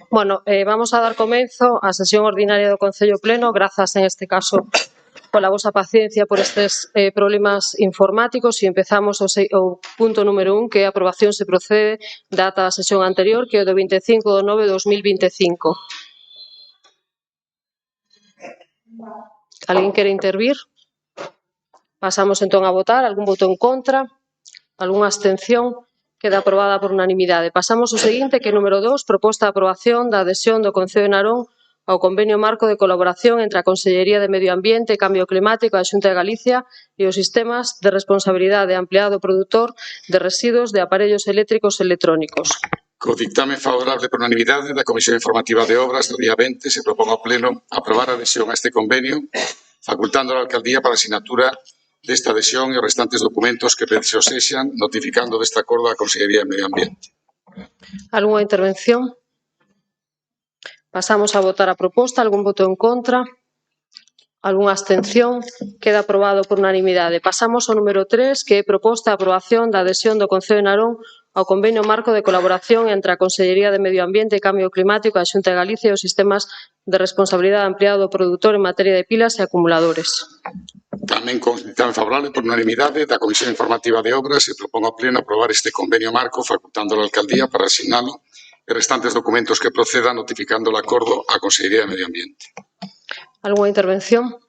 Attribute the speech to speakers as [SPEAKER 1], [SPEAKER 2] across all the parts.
[SPEAKER 1] Bueno, vamos a dar comenzo á sesión ordinaria do Concello Pleno, grazas en este caso pola vosa paciencia por estes problemas informáticos, e empezamos o punto número 1, que é a aprobación se procede da ata da sesión anterior, que é o do 25 de 9 de 2025. Alguén quere intervir? Pasamos entón a votar. Algún voto en contra? Algunha abstención? Queda aprobada por unanimidade. Pasamos ao seguinte, que é número 2, proposta de aprobación da adhesión do Concello de Narón ao convenio marco de colaboración entre a Consellería de Medio Ambiente e Cambio Climático da Xunta de Galicia e os sistemas de responsabilidade ampliado produtor de residuos de aparellos eléctricos e electrónicos.
[SPEAKER 2] Co dictame favorable por unanimidade da Comisión Informativa de Obras do día 20 se propón ao Pleno aprobar a adhesión a este convenio, facultando a Alcaldía para a sinatura desta adhesión e os restantes documentos que preciso sexan, notificando deste acordo a Consellería de Medio Ambiente.
[SPEAKER 1] Algunha intervención? Pasamos a votar a proposta. Algún voto en contra? Algunha abstención? Queda aprobado por unanimidade. Pasamos ao número 3, que é proposta de aprobación da adhesión do Concello de Narón ao convenio marco de colaboración entre a Consellería de Medio Ambiente e Cambio Climático da Xunta de Galicia e os sistemas de responsabilidade ampliado do produtor en materia de pilas e acumuladores.
[SPEAKER 2] Tamén con dictame favorable por unanimidade da Comisión Informativa de Obras se propón ao Pleno aprobar este convenio marco, facultando a Alcaldía para asignalo e restantes documentos que procedan, notificando o acordo á Consellería de Medio Ambiente.
[SPEAKER 1] Algunha intervención?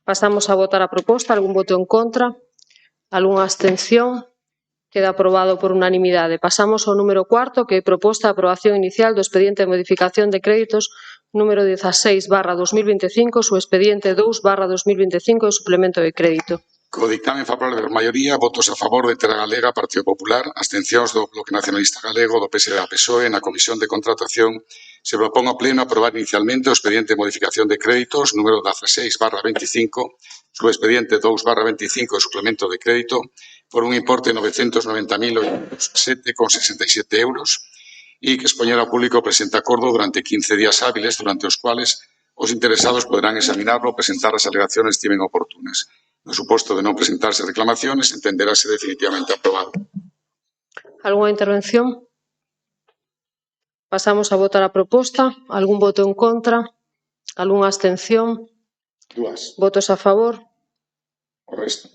[SPEAKER 1] Pasamos a votar a proposta. Algún voto en contra? Algunha abstención? Queda aprobado por unanimidade. Pasamos ao número 4, que é proposta de aprobación inicial do expediente de modificación de créditos número 16/2025, su expediente 2/2025 e suplemento de crédito.
[SPEAKER 2] Co dictamen favorable por maioría, votos a favor de Terra Galega, Partido Popular, abstencións do Bloque Nacionalista Galego, do PSD e PSOE. Na Comisión de Contratación se propón ao Pleno aprobar inicialmente o expediente de modificación de créditos número 16/25, su expediente 2/25 e suplemento de crédito por un importe de 990.807,67 euros e que expoñer ao público o presente acordo durante 15 días hábiles, durante os cuales os interesados poderán examinarlo e presentar as alegaciones que estimen oportunas. No suposto de non presentarse reclamaciones, entenderáse definitivamente aprobado.
[SPEAKER 1] Algunha intervención? Pasamos a votar a proposta. Algún voto en contra? Algunha abstención?
[SPEAKER 2] Dúas.
[SPEAKER 1] Votos a favor?
[SPEAKER 2] O resto.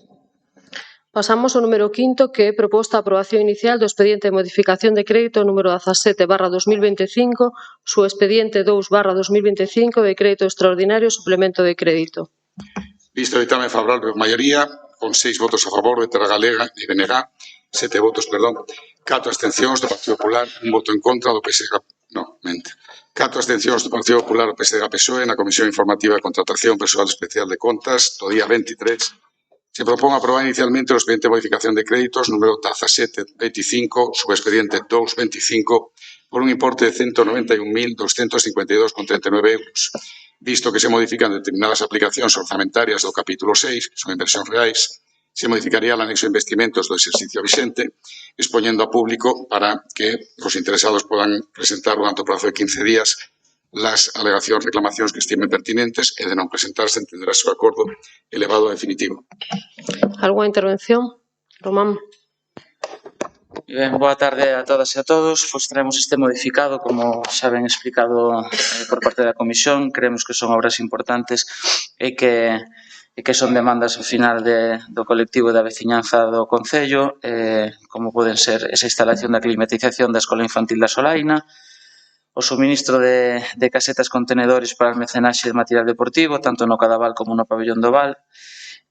[SPEAKER 1] Pasamos ao número 5, que é proposta de aprobación inicial do expediente de modificación de crédito número 17/2025, su expediente 2/2025 de crédito extraordinario e suplemento de crédito.
[SPEAKER 2] Visto o dictame favorable por maioría, con 6 votos a favor de Terra Galega e BNG, 7 votos, 4 abstencións do Partido Popular, un voto en contra do PSG, 4 abstencións do Partido Popular do PSG PSOE na Comisión Informativa de Contratación Persoal Especial de Contas do día 23. Se propón aprobar inicialmente o expediente de modificación de créditos número 17/25, su expediente 2/25, por un importe de 191.252,39 euros. Visto que se modifican determinadas aplicacións orzamentarias do capítulo 6, que son inversións reais, se modificaría o anexo de investimentos do exercicio vixente, expoñendo a público para que os interesados podan presentar durante o prazo de 15 días las alegacións, reclamacións que estimen pertinentes e de non presentarse entenderá o acordo elevado a definitivo.
[SPEAKER 1] Algunha intervención? Román.
[SPEAKER 3] Ben, boa tarde a todas e a todos. Traemos este modificado, como xa ben explicado por parte da Comisión. Creemos que son obras importantes e que son demandas ao final do colectivo da veciñanza do Concello, como poden ser esa instalación da climatización da Escola Infantil da Solaina, o suministro de casetas contenedores para almacenaxe de material deportivo, tanto no Cadaval como no Pabellón do Val,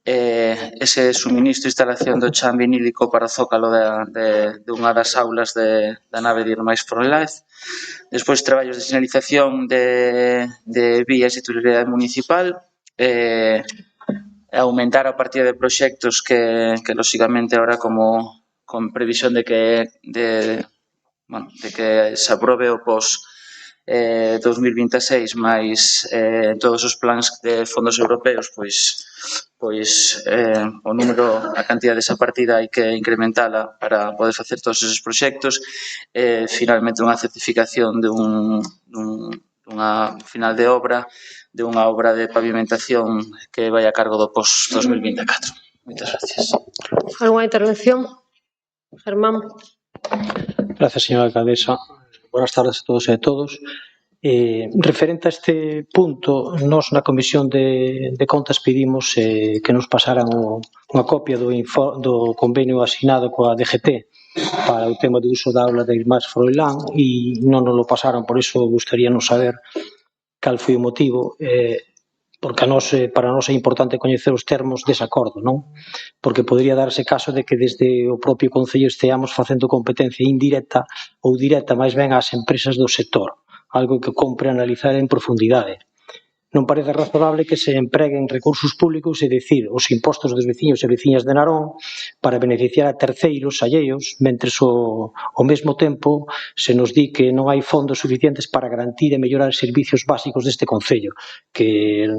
[SPEAKER 3] ese suministro e instalación do chan vinílico para o zócalo de unha das aulas da nave de Irmais Forlaz. Despois, traballos de sinalización de vías de titularidade municipal, aumentar a partida de proxectos que lóxicamente, ahora como con previsión de que se aprobe o POS 2026 máis todos os plans de fondos europeos, pois o número, a cantidad desa partida hai que incrementala para poder facer todos esos proxectos. Finalmente unha certificación dunha final de obra, de unha obra de pavimentación que vai a cargo do POS 2024. Moitas gracias.
[SPEAKER 1] Algunha intervención? Germán.
[SPEAKER 4] Gracias, señora alcaldesa. Buenas tardes a todos e a todos. Referente a este punto, nós na Comisión de Contas pedimos que nos pasaran unha copia do convenio asignado coa DGT para o tema do uso da aula de Irmás Froilán e non nos lo pasaron, por iso gustaríanos saber cal foi o motivo, porque para nós é importante coñecer os termos dese acordo, non? Porque podría darse caso de que desde o propio Concello esteamos facendo competencia indirecta ou directa máis ben ás empresas do sector, algo que compre analizar en profundidade. Non parece razonable que se empreguen recursos públicos, é dicir, os impostos dos veciños e veciñas de Narón para beneficiar a terceiros alleos, mentres ao mesmo tempo se nos di que non hai fondos suficientes para garantir e mellorar os servicios básicos deste concello, que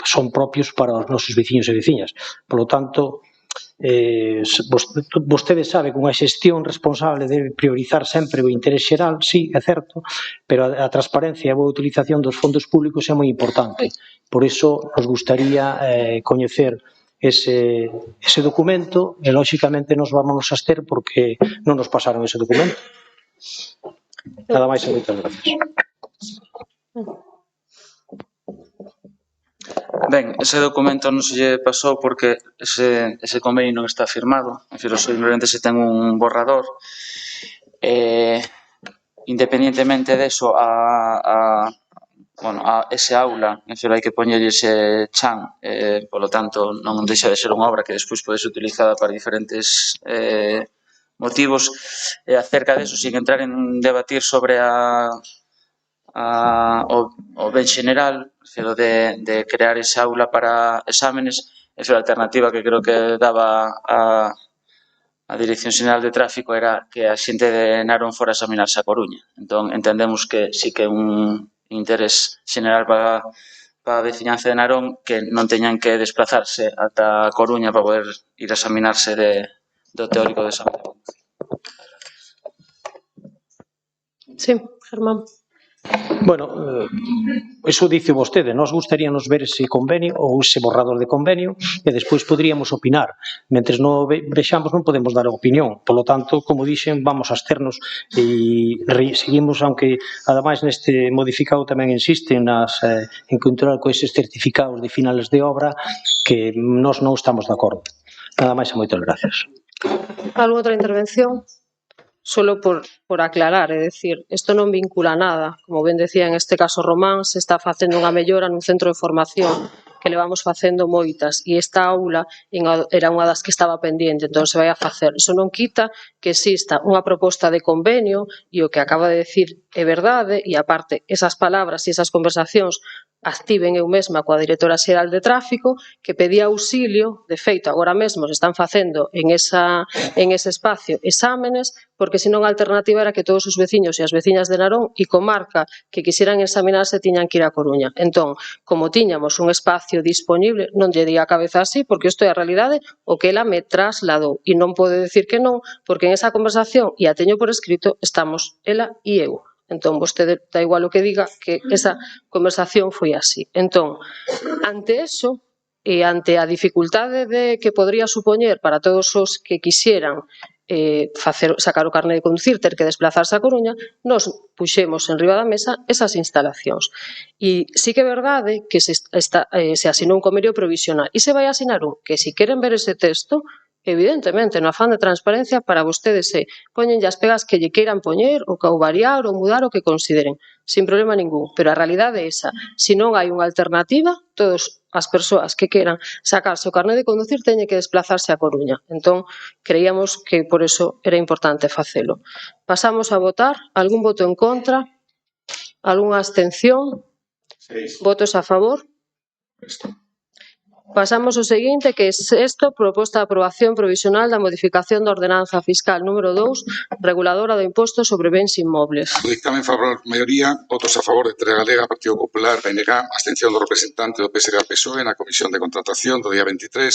[SPEAKER 4] son propios para os nosos veciños e veciñas. Por lo tanto, vostede sabe que unha xestión responsable debe priorizar sempre o interés xeral, sí, é certo, pero a transparencia e a boa utilización dos fondos públicos é moi importante. Por iso nos gustaría coñecer ese documento e, lóxicamente, nos vamos a abster porque non nos pasaron ese documento. Nada máis e moitas gracias.
[SPEAKER 3] Ben, ese documento non se lle pasou porque ese convenio non está firmado, simplemente se ten un borrador. Independientemente deso, a ese aula, hai que poñerlle ese chan, polo tanto non deixa de ser unha obra que despois pode ser utilizada para diferentes motivos. Acerca deso, sin entrar en debatir sobre o ben xeral, de crear esa aula para exámenes, a alternativa que creo que daba a Dirección Xeral de Tráfico era que a xente de Narón fora a examinarse a Coruña. Entón, entendemos que sí que é un interés xeral para a veciñanza de Narón que non teñan que desplazarse ata a Coruña para poder ir a examinarse do teórico de examen.
[SPEAKER 1] Sí, Germán.
[SPEAKER 4] Bueno, iso dice vostede, nos gustaríanos ver ese convenio ou ese borrador de convenio e despois poderíamos opinar. Mentres non vexamos non podemos dar opinión, polo tanto, como dixen, vamos a absternos e seguimos, aunque ademais neste modificado tamén insisten en controlar con eses certificados de finales de obra que nós non estamos de acordo. Nada máis e moitas gracias.
[SPEAKER 1] Algo outra intervención? Solo por aclarar, é dicir, isto non vincula nada. Como ben decía, en este caso Román, se está facendo unha mellora nun centro de formación que levamos facendo moitas e esta aula era unha das que estaba pendiente, entón se vai a facer. Iso non quita que exista unha proposta de convenio e o que acaba de decir é verdade e, aparte, esas palabras e esas conversacións activen eu mesma coa Directora Xeral de Tráfico que pedía auxilio, de feito agora mesmo se están facendo en ese espacio exámenes, porque senón a alternativa era que todos os veciños e as veciñas de Narón e comarca que quixeran examinarse tiñan que ir a Coruña. Entón, como tiñamos un espacio disponible, non lle di a cabeza así, porque isto é a realidade o que ela me trasladou e non pode decir que non, porque en esa conversación, e a teño por escrito, estamos ela e eu. Entón, vostede da igual o que diga que esa conversación foi así. Entón, ante eso e ante a dificultade que podría supoñer para todos os que quixeran sacar o carné de conducir, ter que desplazarse a Coruña, nos puxemos en riba da mesa esas instalacións. E sí que é verdade que se asinou un convenio provisional e se vai asinar un que si queren ver ese texto, evidentemente, no afán de transparencia, para vostedes poñenlle as pegas que lle queiran poñer, ou variar, ou mudar o que consideren, sin problema ningún. Pero a realidade é esa. Se non hai unha alternativa, todas as persoas que queran sacarse o carné de conducir teñen que desplazarse a Coruña. Entón, creíamos que por eso era importante facelo. Pasamos a votar. Algún voto en contra? Algunha abstención? Votos a favor? Pasamos ao seguinte, que é sexto, proposta de aprobación provisional da modificación da ordenanza fiscal número 2, reguladora do imposto sobre bens inmobles.
[SPEAKER 2] O dictamen favorable por maioría, votos a favor de Terra Galega, Partido Popular, PNG, abstención do representante do PSG-PSOE na Comisión de Contratación do día 23.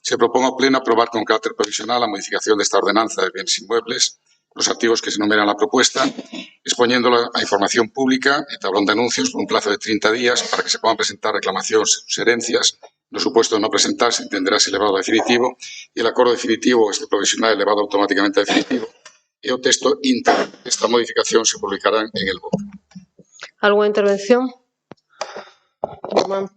[SPEAKER 2] Se propón ao Pleno aprobar con carácter provisional a modificación desta ordenanza de bens inmuebles, los artigos que se enumeran la propuesta, exponiéndola a información pública e tablón de anuncios por un plazo de 30 días para que se puedan presentar reclamacións, sugerencias. No supuesto de no presentarse, entenderase elevado a definitivo e el acordo definitivo, este provisional, elevado automáticamente a definitivo. E o texto íntegro desta modificación se publicarán en el BOE.
[SPEAKER 1] Algunha intervención? Román.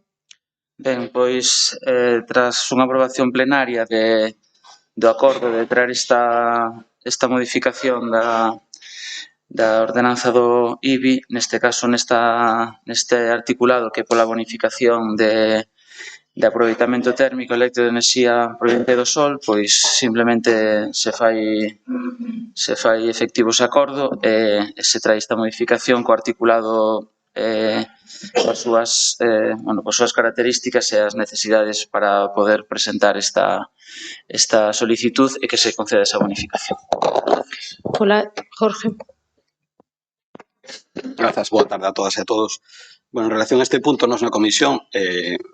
[SPEAKER 3] Ben, pois, tras unha aprobación plenaria do acordo de traer esta modificación da ordenanza do IBI, neste caso neste articulado que é pola bonificación de aproveitamento térmico eléctrico de enerxía proveniente do sol, pois simplemente se fai efectivo ese acordo e se trae esta modificación co articulado coas súas características e as necesidades para poder presentar esta solicitud e que se conceda esa bonificación.
[SPEAKER 1] Hola, Jorge.
[SPEAKER 5] Grazas, boa tarde a todas e a todos. Bueno, en relación a este punto, nos na comisión,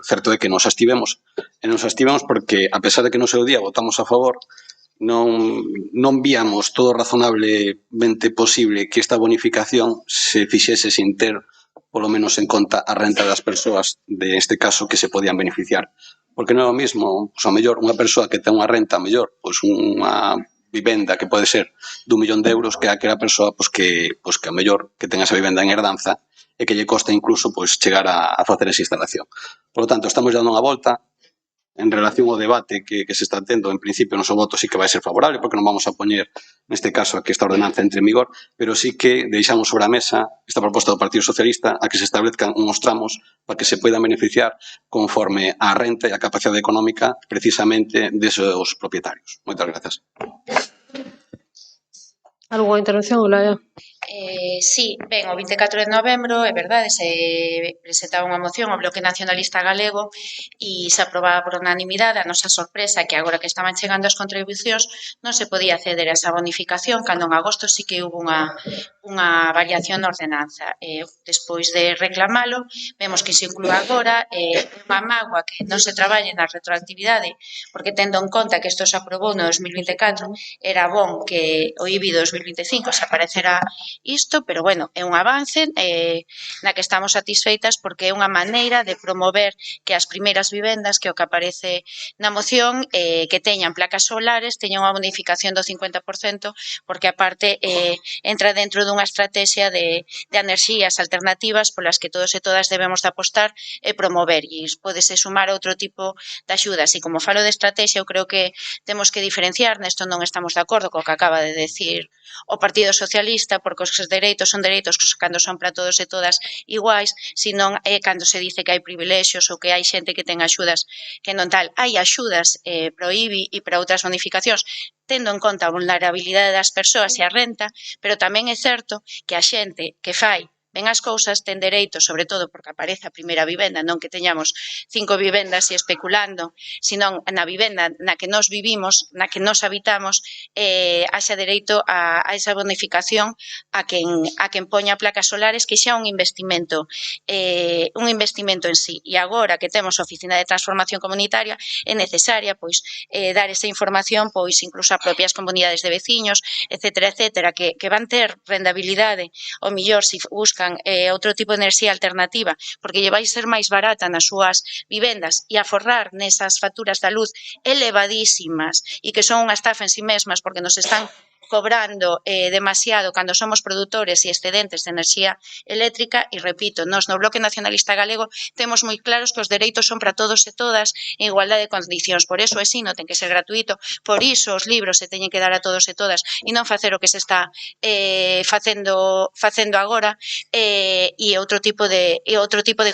[SPEAKER 5] certo é que nos abstivemos, e nos abstivemos porque, a pesar de que no seu día votamos a favor, non víamos todo razonablemente posible que esta bonificación se fixese sin ter, polo menos en conta, a renta das persoas, deste caso, que se podían beneficiar. Porque non é o mismo, pois, a mellor, unha persoa que ten unha renta, a mellor, pois, unha vivenda que pode ser de 1 millón de euros, que aquela persoa que a mellor que ten esa vivenda en herdanza e que lle costa incluso chegar a facer esa instalación. Por lo tanto, estamos dando unha volta en relación ao debate que se está tendo. En principio, o noso voto sí que vai ser favorable, porque non vamos a poñer, neste caso, a que esta ordenanza entre en vigor, pero sí que deixamos sobre a mesa esta proposta do Partido Socialista a que se establezcan uns tramos para que se poidan beneficiar conforme a renta e a capacidade económica precisamente desos propietarios. Moitas grazas.
[SPEAKER 1] Algunha intervención, Olaya?
[SPEAKER 6] Sí, ben, o 24 de novembro, é verdade, se presentaba unha moción ao Bloque Nacionalista Galego e se aprobaba por unanimidade. A nosa sorpresa que agora que estaban chegando as contribucións non se podía acceder a esa bonificación, cando en agosto sí que hubo unha variación na ordenanza. Despois de reclamalo, vemos que se inclúe agora unha mágoa que non se traballe na retroactividade, porque tendo en conta que isto se aprobou no 2024, era bon que o IBI 2025 se aparecera isto, pero bueno, é un avance na que estamos satisfeitas porque é unha maneira de promover que as primeiras vivendas, que o que aparece na moción, que teñan placas solares, teñan unha bonificación do 50%, porque aparte entra dentro dunha estrategia de enerxías alternativas polas que todos e todas debemos de apostar e promover, e podese sumar outro tipo de axudas. E como falo de estrategia, eu creo que temos que diferenciar, nesto non estamos de acordo co que acaba de decir o Partido Socialista, porque os dereitos son dereitos cando son para todos e todas iguais, senón é cando se dice que hai privilexios ou que hai xente que ten axudas que non tal. Hai axudas para o IBI e para outras bonificacións, tendo en conta a vulnerabilidade das persoas e a renta, pero tamén é certo que a xente que fai ben as cousas ten dereito, sobre todo porque aparece a primeira vivenda, non que teñamos 5 vivendas e especulando, senón na vivenda na que nos vivimos, na que nos habitamos, haxa dereito a esa bonificación a quen poña placas solares, que xa un investimento en sí. E agora que temos a Oficina de Transformación Comunitaria, é necesaria pois dar esa información pois incluso a propias comunidades de veciños, etcétera, que van ter rendabilidade, ou mellor, se buscan outro tipo de enerxía alternativa, porque lle vai ser máis barata nas súas vivendas e aforrar nesas facturas da luz elevadísimas e que son unha estafa en si mesmas porque nos están cobrando demasiado cando somos produtores e excedentes de enerxía eléctrica. E repito, nos no Bloque Nacionalista Galego temos moi claros que os dereitos son para todos e todas en igualdade de condicións, por iso o ensino ten que ser gratuito, por iso os libros se teñen que dar a todos e todas e non facer o que se está facendo agora e outro tipo de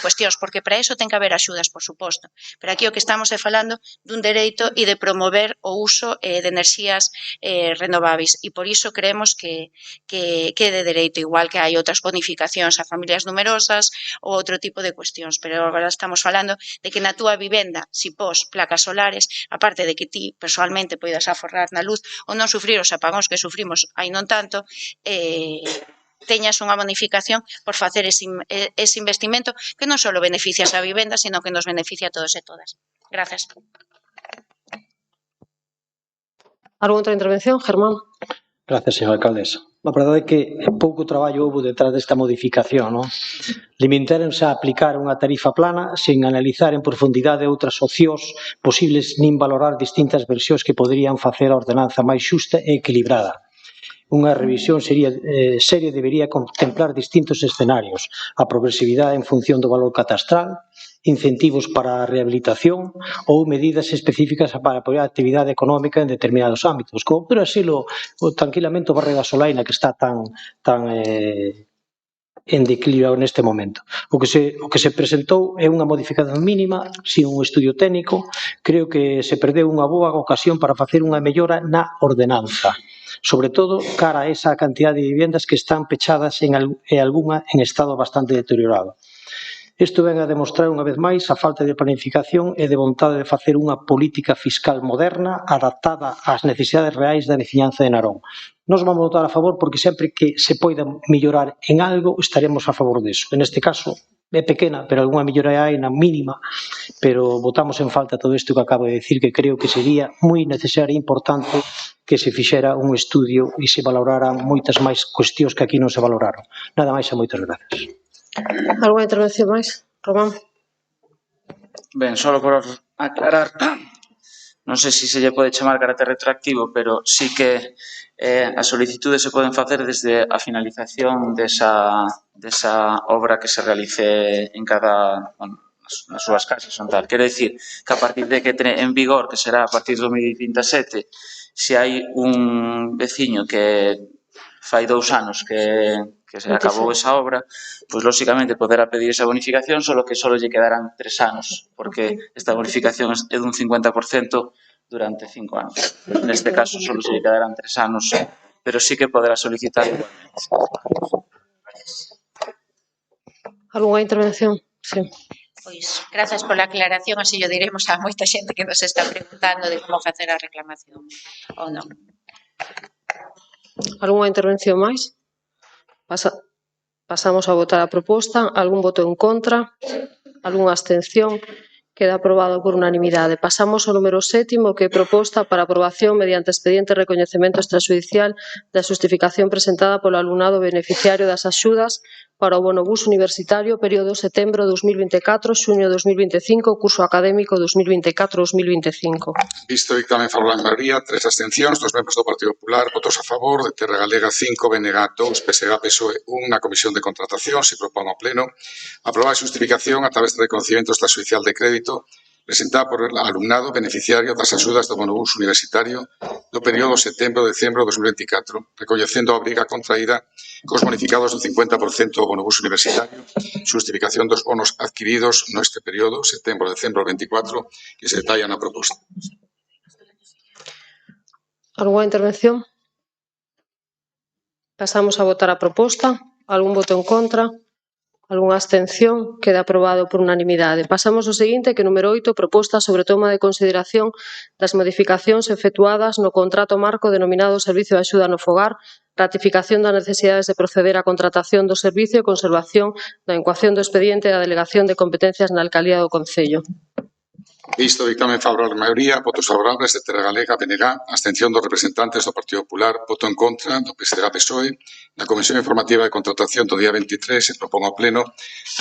[SPEAKER 6] cuestións, porque para iso ten que haber axudas, por suposto, pero aquí o que estamos é falando dun dereito e de promover o uso de enerxías renováveis. E e por iso creemos que é de dereito, igual que hai outras bonificacións a familias numerosas ou outro tipo de cuestións, pero agora estamos falando de que na túa vivenda, si pos placas solares, aparte de que ti personalmente poidas aforrar na luz ou non sufrir os apagóns que sufrimos hai non tanto, teñas unha bonificación por facer ese investimento que non só beneficias a vivenda, sino que nos beneficia a todos e todas. Grazas.
[SPEAKER 1] Algunha outra intervención, Germán?
[SPEAKER 4] Gracias, señora alcaldesa. A verdade é que pouco traballo houve detrás desta modificación, non? Limitaronse a aplicar unha tarifa plana sen analizar en profundidade outras opcións posibles nin valorar distintas versións que poderían facer a ordenanza máis xusta e equilibrada. Unha revisión seria debería contemplar distintos escenarios, a progresividade en función do valor catastral, incentivos para a rehabilitación ou medidas específicas para apoiar a actividade económica en determinados ámbitos, como por asilo tranquilamente o barrio da Solaina que está tan en declive neste momento. O que se presentou é unha modificación mínima, sin un estudio técnico. Creo que se perdeu unha boa ocasión para facer unha mellora na ordenanza, sobre todo cara a esa cantidad de vivendas que están pechadas e algunha en estado bastante deteriorado. Isto ven a demostrar unha vez máis a falta de planificación e de vontade de facer unha política fiscal moderna adaptada ás necesidades reais da veciñanza de Narón. Nos vamos votar a favor porque sempre que se poida mellorar en algo estaremos a favor disso. En este caso é pequena, pero algunha mellora hai na mínima, pero votamos en falta todo isto que acabo de decir, que creo que sería moi necesario e importante que se fixera un estudio e se valoraran moitas máis cuestións que aquí non se valoraron. Nada máis e moitas gracias.
[SPEAKER 1] Algunha intervención máis? Román?
[SPEAKER 3] Ben, só por aclarar, non sei se lle pode chamar carácter retroactivo, pero sí que as solicitudes se poden facer desde a finalización desa obra que se realice en cada, nas súas casas ou tal. Quero dicir que a partir de que entre en vigor, que será a partir de 2027, se hai un veciño que fai 2 anos que se acabou esa obra, pois lóxicamente poderá pedir esa bonificación, solo que só lle quedarán 3 anos, porque esta bonificación é dun 50% durante 5 anos. Neste caso só lle quedarán 3 anos, pero sí que poderá solicitar igualmente.
[SPEAKER 1] Algunha intervención? Sí.
[SPEAKER 6] Pois, grazas pola aclaración, así o diremos a moita xente que nos está preguntando de como facer a reclamación ou non.
[SPEAKER 1] Algunha intervención máis? Pasamos a votar a proposta. Algún voto en contra? Algunha abstención? Queda aprobado por unanimidade. Pasamos ao número 7º, que é proposta para aprobación mediante expediente de recoñecemento extrajudicial da xustificación presentada polo alumnado beneficiario das axudas para o bonobús universitario período setembro 2024-xuño 2025, curso académico 2024-2025.
[SPEAKER 2] Visto o dictamen favorable en maioría, 3 abstencións, 2 membros do Partido Popular, votos a favor, de Terra Galega 5, BNG 2, PSG, PSOE 1, na Comisión de Contratación, se propón ao Pleno aprobar a xustificación a través de reconocimiento extrajudicial de crédito presentada por el alumnado beneficiario das axudas do bonobús universitario do período setembro-decembro 2024, recoñecendo a obriga contraída cos bonificados do 50% do bonobús universitario, xustificación dos bonos adquiridos neste período, setembro-decembro 24, que se detalla na proposta.
[SPEAKER 1] Algunha intervención? Pasamos a votar a proposta. Algún voto en contra? Algunha abstención? Queda aprobado por unanimidade. Pasamos ao seguinte, que número 8, proposta sobre toma de consideración das modificacións efectuadas no contrato marco denominado Servicio de Axuda no Fogar, ratificación das necesidades de proceder á contratación do servicio e conservación da incoación do expediente da Delegación de Competencias na Alcaldía do Concello.
[SPEAKER 2] Visto o dictamen favorable en maioría, votos favorables de Terra Galega, BNG, abstención dos representantes do Partido Popular, voto en contra do PSG, PSOE, na Comisión Informativa de Contratación do día 23 se propón ao Pleno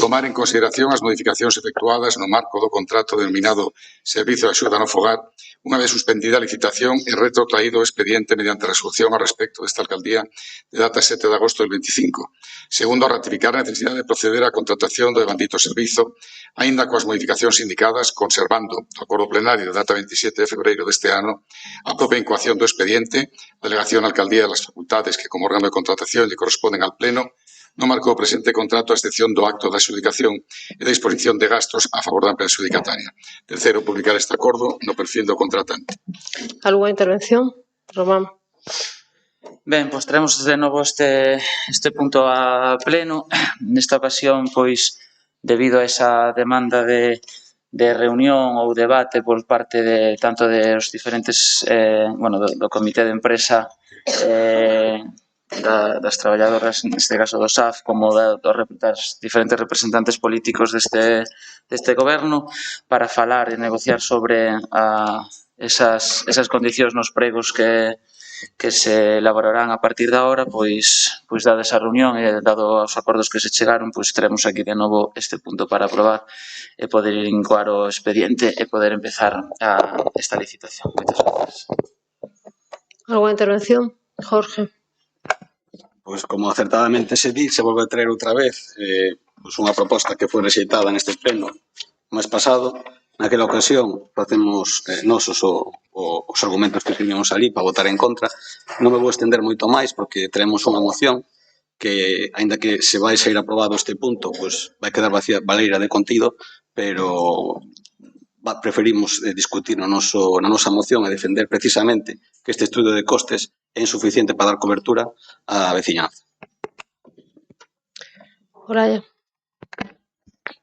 [SPEAKER 2] tomar en consideración as modificacións efectuadas no marco do contrato denominado Servicio de Axuda no Fogar, unha vez suspendida a licitación e retrotraído o expediente mediante resolución ao respecto desta alcaldía de data 7 de agosto del 25. Segundo, a ratificar a necesidade de proceder á contratación do devandito servizo, aínda coas modificacións indicadas, conservando o acordo plenario de data 27 de febreiro deste ano a propia incoación do expediente, a delegación á alcaldía das facultades que como órgano de contratación lle corresponden al Pleno, no marco do presente contrato a excepción do acto da adxudicación e da disposición de gastos a favor da empresa adxudicataria. Terceiro, publicar este acordo no perfil do contratante.
[SPEAKER 1] Algunha intervención? Román.
[SPEAKER 3] Ben, pois traemos de novo este punto a pleno. Nesta ocasión, pois, debido a esa demanda de reunión ou debate por parte de tanto dos diferentes, do comité de empresa das traballadoras, neste caso do SAF, como das diferentes representantes políticos deste goberno, para falar e negociar sobre esas condicións nos pregos que se elaborarán a partir da hora, pois dada esa reunión e dado os acordos que se chegaron, pois teremos aquí de novo este punto para aprobar e poder incoar o expediente e poder empezar esta licitación. Moitas gracias.
[SPEAKER 1] Alguna intervención? Jorge.
[SPEAKER 5] Pois como acertadamente se di, se volve a traer outra vez unha proposta que foi rexeitada neste pleno o mes pasado. Naquela ocasión facemos nosos os argumentos que escribimos ali para votar en contra. Non me vou estender moito máis porque traemos unha moción que, aínda que se vai sair aprobado este punto, pois vai quedar vacía baleira de contido, pero preferimos discutir na nosa moción e defender precisamente que este estudo de costes é insuficiente para dar cobertura á veciñanza.
[SPEAKER 1] Olaya.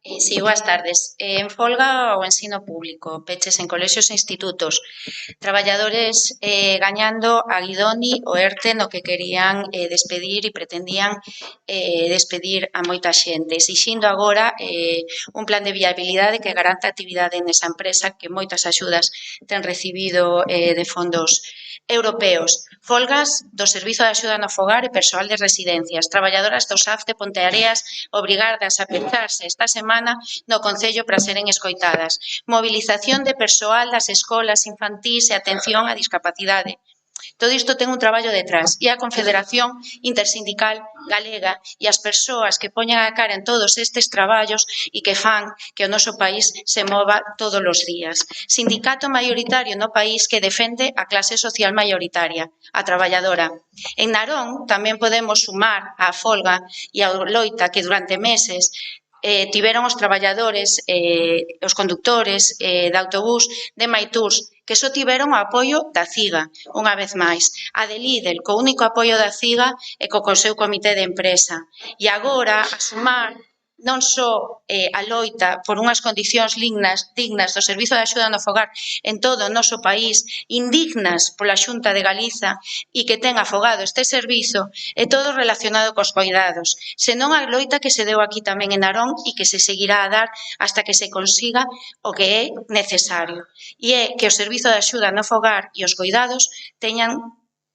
[SPEAKER 6] Sí, boas tardes. En folga o ensino público, peches en colexios e institutos, traballadores gañando a Guidoni o ERTE no que querían despedir e pretendían despedir a moita xente, exixindo agora un plan de viabilidade que garanta a actividade nesa empresa que moitas axudas ten recibido de fondos europeos. Folgas do Servizo de Axuda no Fogar e persoal de residencias, traballadoras do SAF de Ponteareas obrigadas a pecharse esta semana no Concello para seren escoitadas. Movilización de persoal das escolas infantís e atención á discapacidade. Todo isto ten un traballo detrás e a Confederación Intersindical Galega e as persoas que poñen a cara en todos estes traballos e que fan que o noso país se mova todos os días. Sindicato maioritario no país que defende a clase social maioritaria, a traballadora. En Narón tamén podemos sumar á folga e a loita que durante meses tiveron os traballadores, os conductores de autobús de Maitús, que só tiveron o apoio da CIGA, unha vez máis. A de Lidl, co único apoio da CIGA e co seu comité de empresa. E agora, a sumar non só a loita por unhas condicións dignas do Servizo de Axuda no Fogar en todo o noso país, indignas pola Xunta de Galiza e que ten afogado este servizo, e todo relacionado cos coidados, senón a loita que se deu aquí tamén en Narón e que se seguirá a dar hasta que se consiga o que é necesario. E é que o Servizo de Axuda no Fogar e os coidados teñan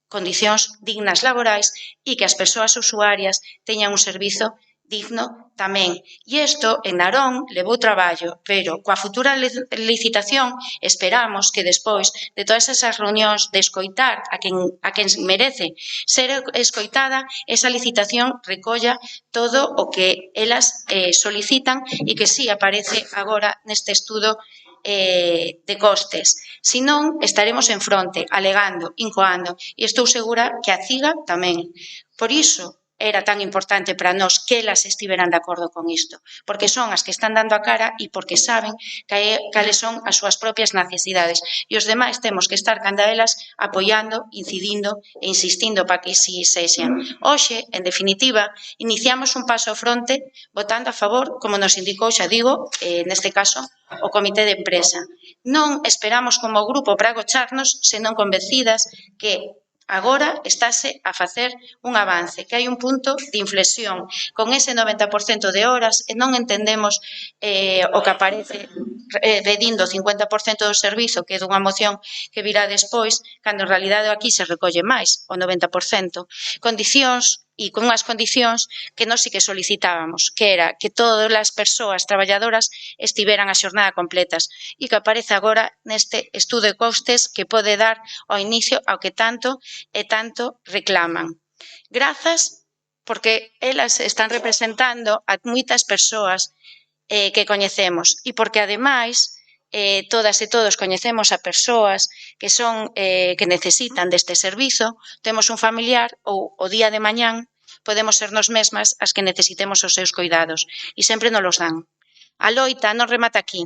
[SPEAKER 6] condicións dignas laborais e que as persoas usuarias teñan un servizo digno tamén. E isto en Narón levou traballo, pero coa futura licitación esperamos que despois de todas esas reunións de escoitar a quen merece ser escoitada, esa licitación recolla todo o que elas solicitan e que sí aparece agora neste estudo de costes. Si non, estaremos en fronte, alegando, incoando, e estou segura que a CIGA tamén. Por iso, era tan importante para nós que elas estiveran de acordo con isto, porque son as que están dando a cara e porque saben cales son as súas propias necesidades. E os demais temos que estar canda elas apoiando, incidindo e insistindo para que si sexan. Hoxe, en definitiva, iniciamos un paso ao fronte votando a favor, como nos indicou, xa digo, neste caso, o comité de empresa. Non esperamos como grupo para agocharnos, senón convencidas que agora estáse a facer un avance, que hai un punto de inflexión con ese 90% de horas e non entendemos o que aparece pedindo 50% do servizo, que é dunha moción que virá despois, cando en realidade aquí se recolle máis, o 90%. Condicións e con unhas condicións que nós sí que solicitábamos, que era que todas as persoas traballadoras estiveran a xornada completas e que aparece agora neste estudo de costes que pode dar ao inicio ao que tanto e tanto reclaman. Grazas porque elas están representando a moitas persoas que coñecemos e porque ademais todas e todos coñecemos a persoas que son que necesitan deste servizo, temos un familiar ou o día de mañán podemos ser nos mesmas as que necesitemos os seus cuidados e sempre nos los dan. A loita non remata aquí.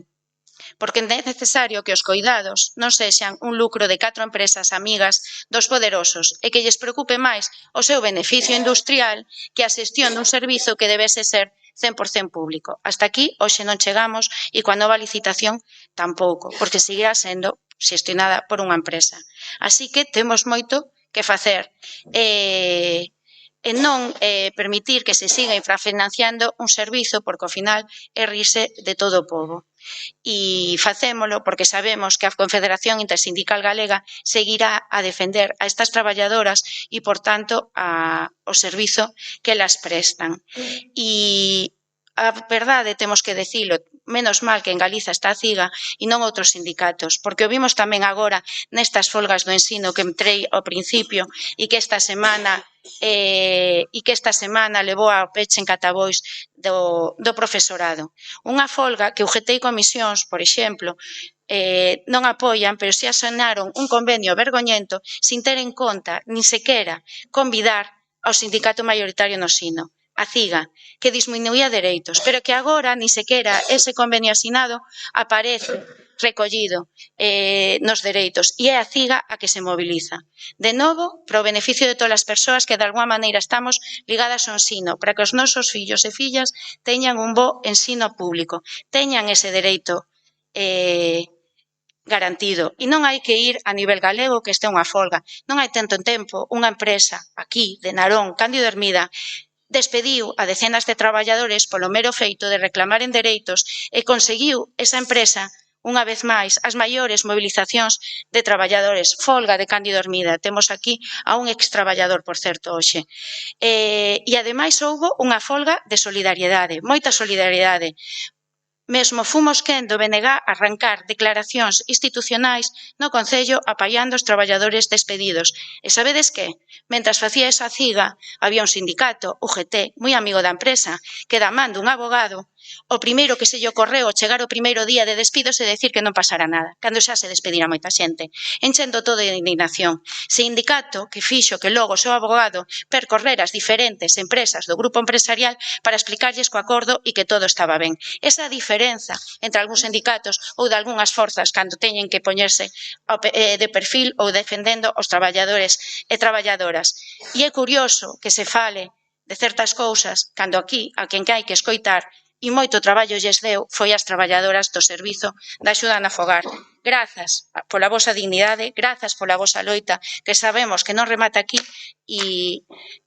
[SPEAKER 6] porque é necesario que os coidados non sexan un lucro de 4 empresas amigas dos poderosos e que lles preocupe máis o seu beneficio industrial que a xestión dun servizo que debese ser 100% público. Hasta aquí hoxe non chegamos e coa nova licitación tampouco, porque seguirá sendo xestionada por unha empresa. Así que temos moito que facer e non permitir que se siga infrafinanciando un servizo porque ao final é rise de todo o povo. E facémolo porque sabemos que a Confederación Intersindical Galega seguirá a defender a estas traballadoras e, por tanto, o servizo que las prestan. E a verdade, temos que dicilo, menos mal que en Galiza está a CIGA e non outros sindicatos, porque o vimos tamén agora nestas folgas do ensino que entrei ao principio e que esta semana levou ao peche en Catabois do profesorado. Unha folga que UGT e comisións, por exemplo, non apoian, pero si asinaron un convenio vergoñento sin ter en conta, nin sequera, convidar ao sindicato maioritario no sino, a CIGA, que disminuía dereitos, pero que agora nin sequera ese convenio asinado aparece recollido nos dereitos e é a CIGA a que se moviliza. De novo, para o beneficio de todas as persoas que de alguma maneira estamos ligadas ao ensino, para que os nosos fillos e fillas teñan un bo ensino público, teñan ese dereito garantido. E non hai que ir a nivel galego que este unha folga. Non hai tanto tempo unha empresa aquí de Narón, Cándido Hermida, despediu a decenas de traballadores polo mero feito de reclamar en dereitos e conseguiu esa empresa unha vez máis, as maiores movilizacións de traballadores, folga de Cándido Hermida. Temos aquí a un extraballador, por certo, hoxe. E, ademais, houbo unha folga de solidariedade, moita solidariedade. Mesmo fomos quen do BNG arrancar declaracións institucionais no Concello apoiando os traballadores despedidos. E sabedes que? Mentras facía esa CIGA, había un sindicato, UGT, moi amigo da empresa, que da man dun abogado, o primeiro que se lle ocorreu chegar o primeiro día de despidos e decir que non pasara nada, cando xa se despedira moita xente, enchendo todo de indignación. Sindicato que fixo que logo o seu abogado percorrer as diferentes empresas do grupo empresarial para explicarlles co acordo e que todo estaba ben. Esa diferenza entre algúns sindicatos ou de algunhas forzas cando teñen que poñerse de perfil ou defendendo os traballadores e traballadoras. E é curioso que se fale de certas cousas cando aquí a quen hai que escoitar e moito traballo lles deu foi as traballadoras do servizo da axuda na fogar. Grazas pola vosa dignidade, grazas pola vosa loita, que sabemos que non remata aquí e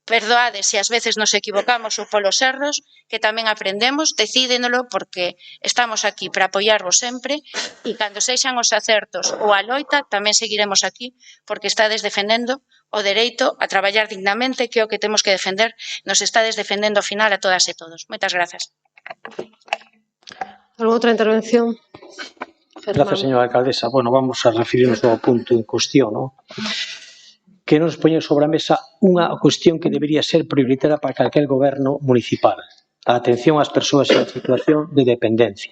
[SPEAKER 6] perdoade se ás veces nos equivocamos ou polos erros, que tamén aprendemos, decídenolo porque estamos aquí para apoiarvos sempre e cando sexan os acertos ou a loita tamén seguiremos aquí porque estades defendendo o dereito a traballar dignamente que é o que temos que defender, nos estades defendendo ao final a todas e todos. Moitas grazas.
[SPEAKER 1] ¿Alguna outra intervención?
[SPEAKER 4] Gracias, señora alcaldesa. Bueno, vamos a referirnos ao punto en cuestión, ¿no? Que nos poñen sobre a mesa unha cuestión que debería ser prioritaria para calquer goberno municipal, a atención ás persoas en situación de dependencia.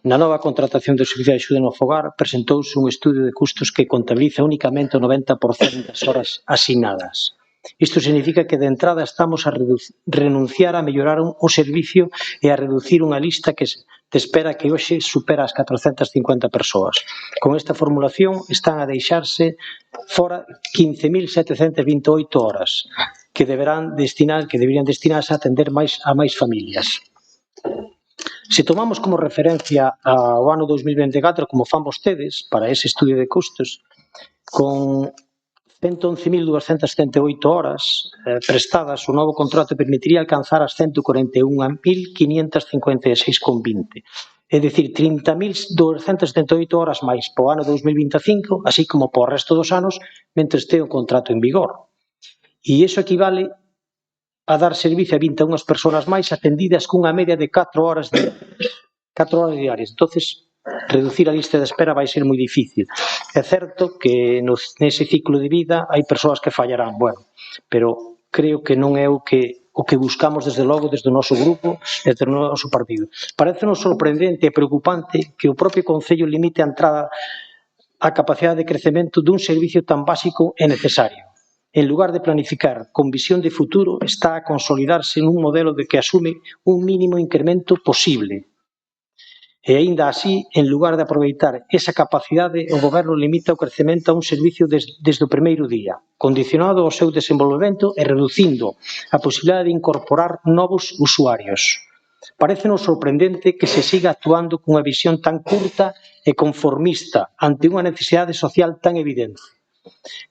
[SPEAKER 4] Na nova contratación do Servicio de Axuda no Fogar presentouse un estudio de custos que contabiliza únicamente o 90% das horas asignadas. Isto significa que de entrada estamos a renunciar a mellorar o servicio e a reducir unha lista que de espera que hoxe supera as 450 persoas. Con esta formulación están a deixarse fora 15.728 horas que deberían destinarse a atender a máis familias. Se tomamos como referencia ao ano 2024, como fan vostedes, para ese estudio de custos, con 111.278 horas prestadas, o novo contrato permitiría alcanzar as 141.556,20. É dicir, 30.278 horas máis para o ano 2025, así como para o resto dos anos, mentre este o contrato en vigor. E iso equivale a dar servicio a 21 persoas máis atendidas cunha media de 4 horas diarias. Entonces, reducir a lista de espera vai ser moi difícil. É certo que nese ciclo de vida hai persoas que fallarán, bueno, pero creo que non é o que buscamos desde logo desde o noso grupo, desde o noso partido. Parece-nos sorprendente e preocupante que o propio Concello limite a entrada a capacidade de crecemento dun servicio tan básico e necesario. En lugar de planificar con visión de futuro, está a consolidarse nun modelo de que asume un mínimo incremento posible. E, aínda así, en lugar de aproveitar esa capacidade, o Goberno limita o crecemento a un servicio desde o primeiro día, condicionado ao seu desenvolvemento e reducindo a posibilidade de incorporar novos usuarios. Parécenos sorprendente que se siga actuando cunha visión tan curta e conformista ante unha necesidade social tan evidente.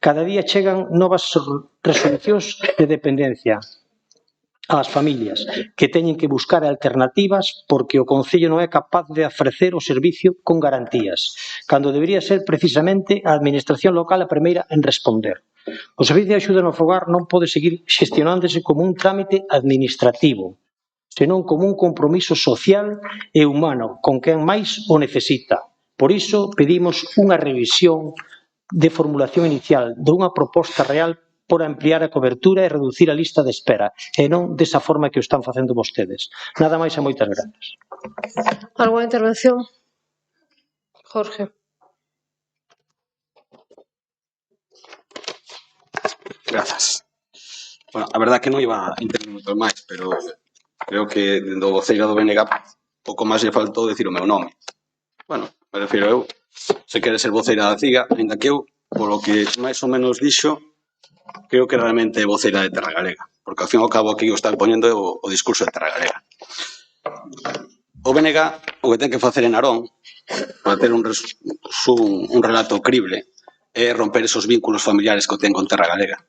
[SPEAKER 4] Cada día chegan novas resolucións de dependencia ás familias que teñen que buscar alternativas porque o Concello non é capaz de ofrecer o servicio con garantías, cando debería ser precisamente a Administración local a primeira en responder. O servicio de axuda no fogar non pode seguir xestionándose como un trámite administrativo, senón como un compromiso social e humano con quen máis o necesita. Por iso pedimos unha revisión de formulación inicial dunha proposta real por ampliar a cobertura e reducir a lista de espera, e non desa forma que o están facendo vostedes. Nada máis e moitas grazas.
[SPEAKER 1] Alguna intervención? Jorge.
[SPEAKER 5] Grazas. Bueno, a verdad que non iba a intervenir moito máis, pero creo que dentro do voceiro do BNG pouco máis lle faltou decir o meu nome. Bueno, me refiro eu, se quere ser voceira da CIGA, ainda que eu, polo que máis ou menos dixo, creo que realmente é voceira de Terra Galega, porque ao fin e ao cabo aquí o está poñendo o discurso de Terra Galega. O BNG o que ten que facer en Narón para ter un relato crible é romper esos vínculos familiares que o ten con Terra Galega.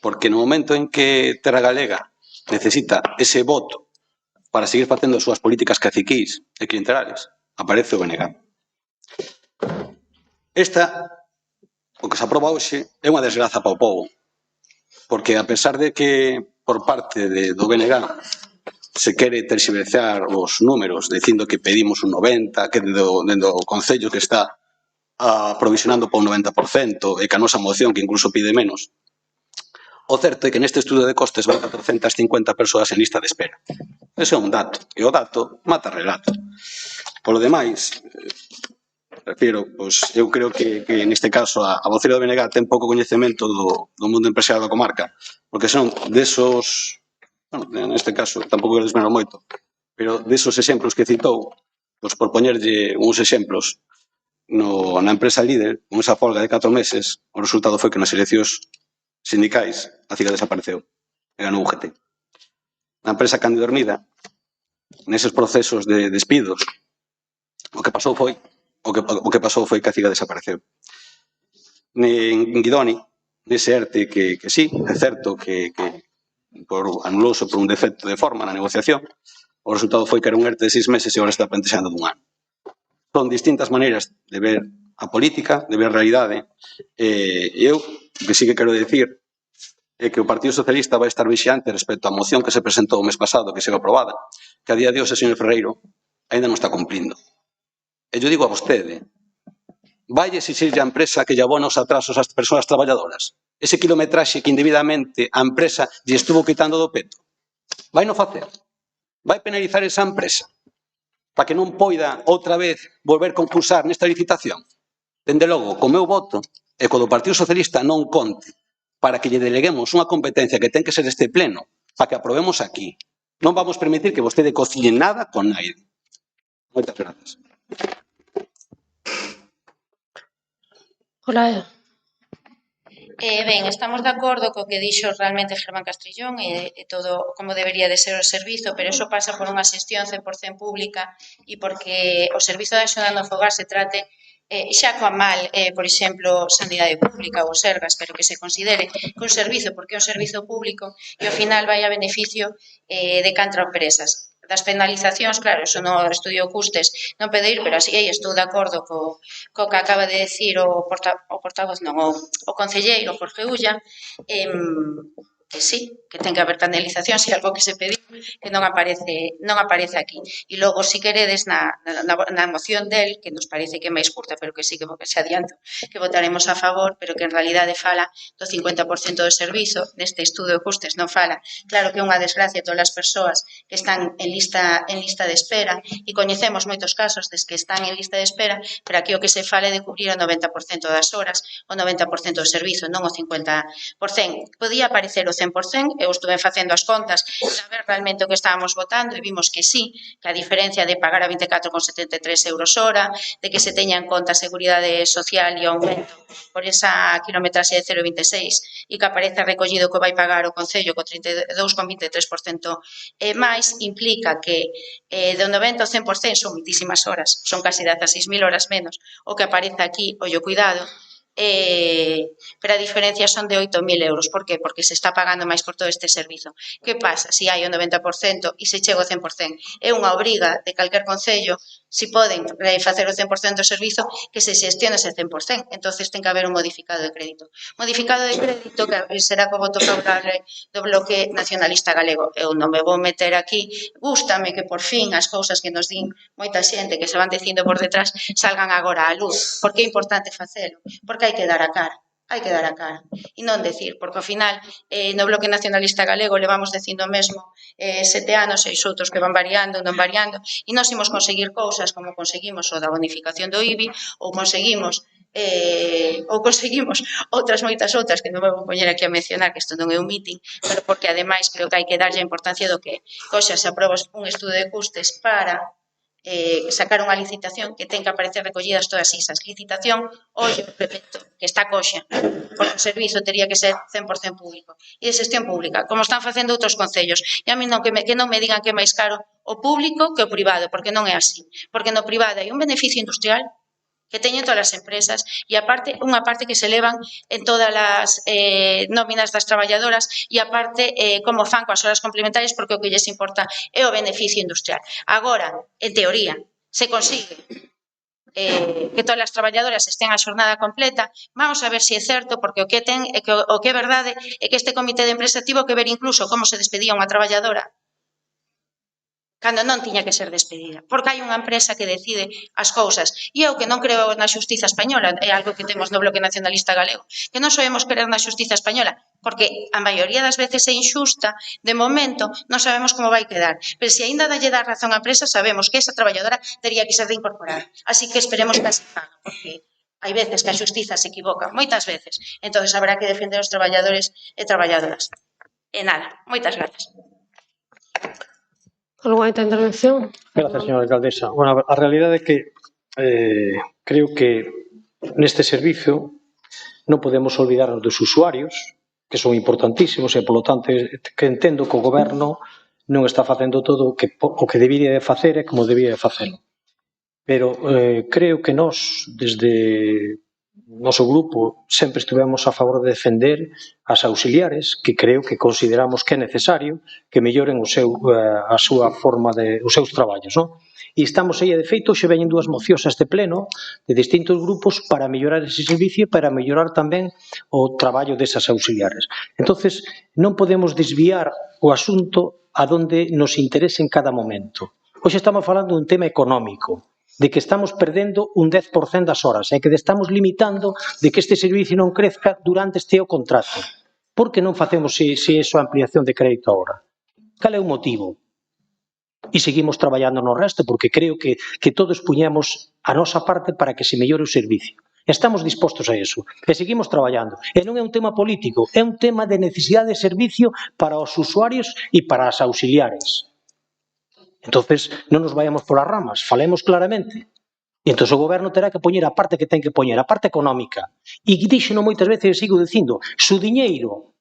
[SPEAKER 5] Porque no momento en que Terra Galega necesita ese voto para seguir facendo as súas políticas caciquís e clientelares, aparece o BNG. O que se aproba hoxe, é unha desgraza para o povo, porque a pesar de que por parte do BNG se quere terxiversar os números dicindo que pedimos un 90%, que dentro do Concello que está aprovisionando para un 90% e que a nosa moción que incluso pide menos, o certo é que neste estudo de costes van 450 persoas en lista de espera. Ese é un dato, e o dato mata relato. Por lo demais, refiro, pois, eu creo que neste caso a voceira do BNG ten pouco coñecemento do mundo empresarial da comarca, porque son desos, bueno, neste caso tampouco quero desmenar moito, pero desos exemplos que citou, pois por poñerlle uns exemplos, na empresa líder, con esa folga de 4 meses, o resultado foi que nas eleccións sindicais a CIGA desapareceu e ganou UGT. Na empresa Cándido Hermida, neses procesos de despidos, o que pasou foi que a CIGA desapareceu. En Guidoni, nese ERTE que sí, é certo que anulouse por un defecto de forma na negociación, o resultado foi que era un ERTE de 6 meses e agora está plantexando dun ano. Son distintas maneiras de ver a política, de ver a realidade, e eu, o que sí que quero dicir é que o Partido Socialista vai estar vixiante respecto á moción que se presentou o mes pasado, que se aprobada, que a día de hoxe, señor Ferreiro, ainda non está cumplindo. E eu digo a vostede, vai exixirlle a empresa que lle abone os atrasos ás persoas traballadoras? Ese kilometraxe que indebidamente a empresa lle estuvo quitando do peto? Vai non facer? Vai penalizar esa empresa para que non poida outra vez volver concursar nesta licitación? Dende logo, co meu voto e co do Partido Socialista non conte para que lle deleguemos unha competencia que ten que ser este pleno, para que aprobemos aquí. Non vamos permitir que vostede cociñe nada con naide. Moitas grazas.
[SPEAKER 1] Hola.
[SPEAKER 6] Ben, estamos de acordo co que dixo realmente Germán Castrillón e todo como debería de ser o servizo, pero iso pasa por unha xestión 100% pública e porque o servizo de axuda no fogar se trate xa coa mal, por exemplo, sanidade pública ou Sergas, pero que se considere que un servizo, porque é un servizo público e ao final vai a beneficio de cantra empresas. Das penalizacións, claro, eso no estudio custes non pedir, pero así estou de acordo co que acaba de decir o portavoz, non, o concelleiro Jorge Ulla, que sí, que ten que haber penalización, se algo que se pediu, que non aparece aquí. E logo, se queredes, na moción del, que nos parece que é máis curta, pero que sí que se adianto, que votaremos a favor, pero que en realidade fala do 50% do servizo, neste estudo de custes non fala. Claro que é unha desgracia todas as persoas que están en lista de espera, e coñecemos moitos casos des que están en lista de espera, pero aquí o que se fala é de cubrir o 90% das horas, o 90% do servizo, non o 50%. Podía aparecer o 100%, eu estuve facendo as contas para ver realmente inicialmente o que estábamos votando e vimos que sí, que a diferencia de pagar a 24,73 euros hora, de que se teña en conta a seguridade social e o aumento por esa kilometraxe de 0,26 e que aparece recollido que vai pagar o Concello co 32,23% máis, implica que do 90 ao 100% son muitísimas horas, son casi 16.000 horas menos o que aparece aquí, ollo cuidado, pero a diferencia son de 8.000 euros. Por qué? Porque se está pagando máis por todo este servizo. Que pasa? Se hai o 90% e se chega o 100%, é unha obriga de calquer concello, se poden facer o 100% do servizo, que se xestione ese 100%. Entonces ten que haber un modificado de crédito. Modificado de crédito que será co voto favorable do Bloque Nacionalista Galego. Eu non me vou meter aquí. Gústame que por fin as cousas que nos din moita xente que se van dicindo por detrás salgan agora á luz. Por que é importante facelo? Porque hai que dar a cara. Hai que dar a cara. E non decir, porque ao final no Bloque Nacionalista Galego levamos dicindo mesmo 7 anos, 6 outros que van variando, non variando, e nós imos conseguir cousas como conseguimos o da bonificación do IBI ou conseguimos outras moitas outras que non me vou poñer aquí a mencionar, que isto non é un meeting, pero porque ademais creo que hai que darlle a importancia do que coxa se aproba un estudo de custes para sacar unha licitación que ten que aparecer recollidas todas esas. Licitación, ollo, repito, que está coxa, porque o servizo teria que ser 100% público e de xestión pública, como están facendo outros concellos. E a mí non que non me digan que é máis caro o público que o privado, porque non é así. Porque no privado hai un beneficio industrial que teñen todas as empresas e aparte unha parte que se levan en todas as nóminas das traballadoras e aparte como fan coas horas complementarias porque o que lles importa é o beneficio industrial. Agora, en teoría, se consigue que todas as traballadoras estén a xornada completa, vamos a ver se é certo, porque o que é verdade é que este comité de empresa tivo que ver incluso como se despedía unha traballadora cando non tiña que ser despedida, porque hai unha empresa que decide as cousas. E eu que non creo na xustiza española, é algo que temos no Bloque Nacionalista Galego, que non sabemos creer na xustiza española, porque a maioría das veces é injusta, de momento non sabemos como vai quedar, pero se aínda dalle dar razón á empresa, sabemos que esa traballadora teria que ser reincorporada. Así que esperemos que así faga, porque hai veces que a xustiza se equivoca, moitas veces, entón haberá que defender os traballadores e traballadoras. E nada, moitas grazas.
[SPEAKER 1] Algunha outra intervención?
[SPEAKER 4] Gracias, señora alcaldesa. Bueno, a realidade é que creo que neste servizo non podemos olvidarnos dos usuarios, que son importantísimos e, polo tanto, que entendo que o goberno non está facendo todo o que debería de facer e como debería de facelo. Pero creo que nós, desde o noso grupo, sempre estivemos a favor de defender as auxiliares, que creo que consideramos que é necesario que melloren a súa forma os seus traballos, non? E estamos aí, de feito, xe veñen dúas mocións a este pleno de distintos grupos para mellorar ese servicio e para mellorar tamén o traballo desas auxiliares. Entonces, non podemos desviar o asunto a donde nos interese en cada momento. Hoxe estamos falando dun tema económico, de que estamos perdendo un 10% das horas e que estamos limitando de que este servicio non crezca durante este o contrato. Por que non facemos esa ampliación de crédito agora? Cal é o motivo? E seguimos traballando no resto porque creo que todos puñamos a nosa parte para que se mellore o servicio. Estamos dispostos a eso e seguimos traballando. E non é un tema político, é un tema de necesidade de servicio para os usuarios e para as auxiliares. Entonces, non nos vayamos polas ramas, falemos claramente. E entón o goberno terá que poñer a parte que ten que poñer, a parte económica. E díxeno moitas veces e sigo dicindo, su diñeiro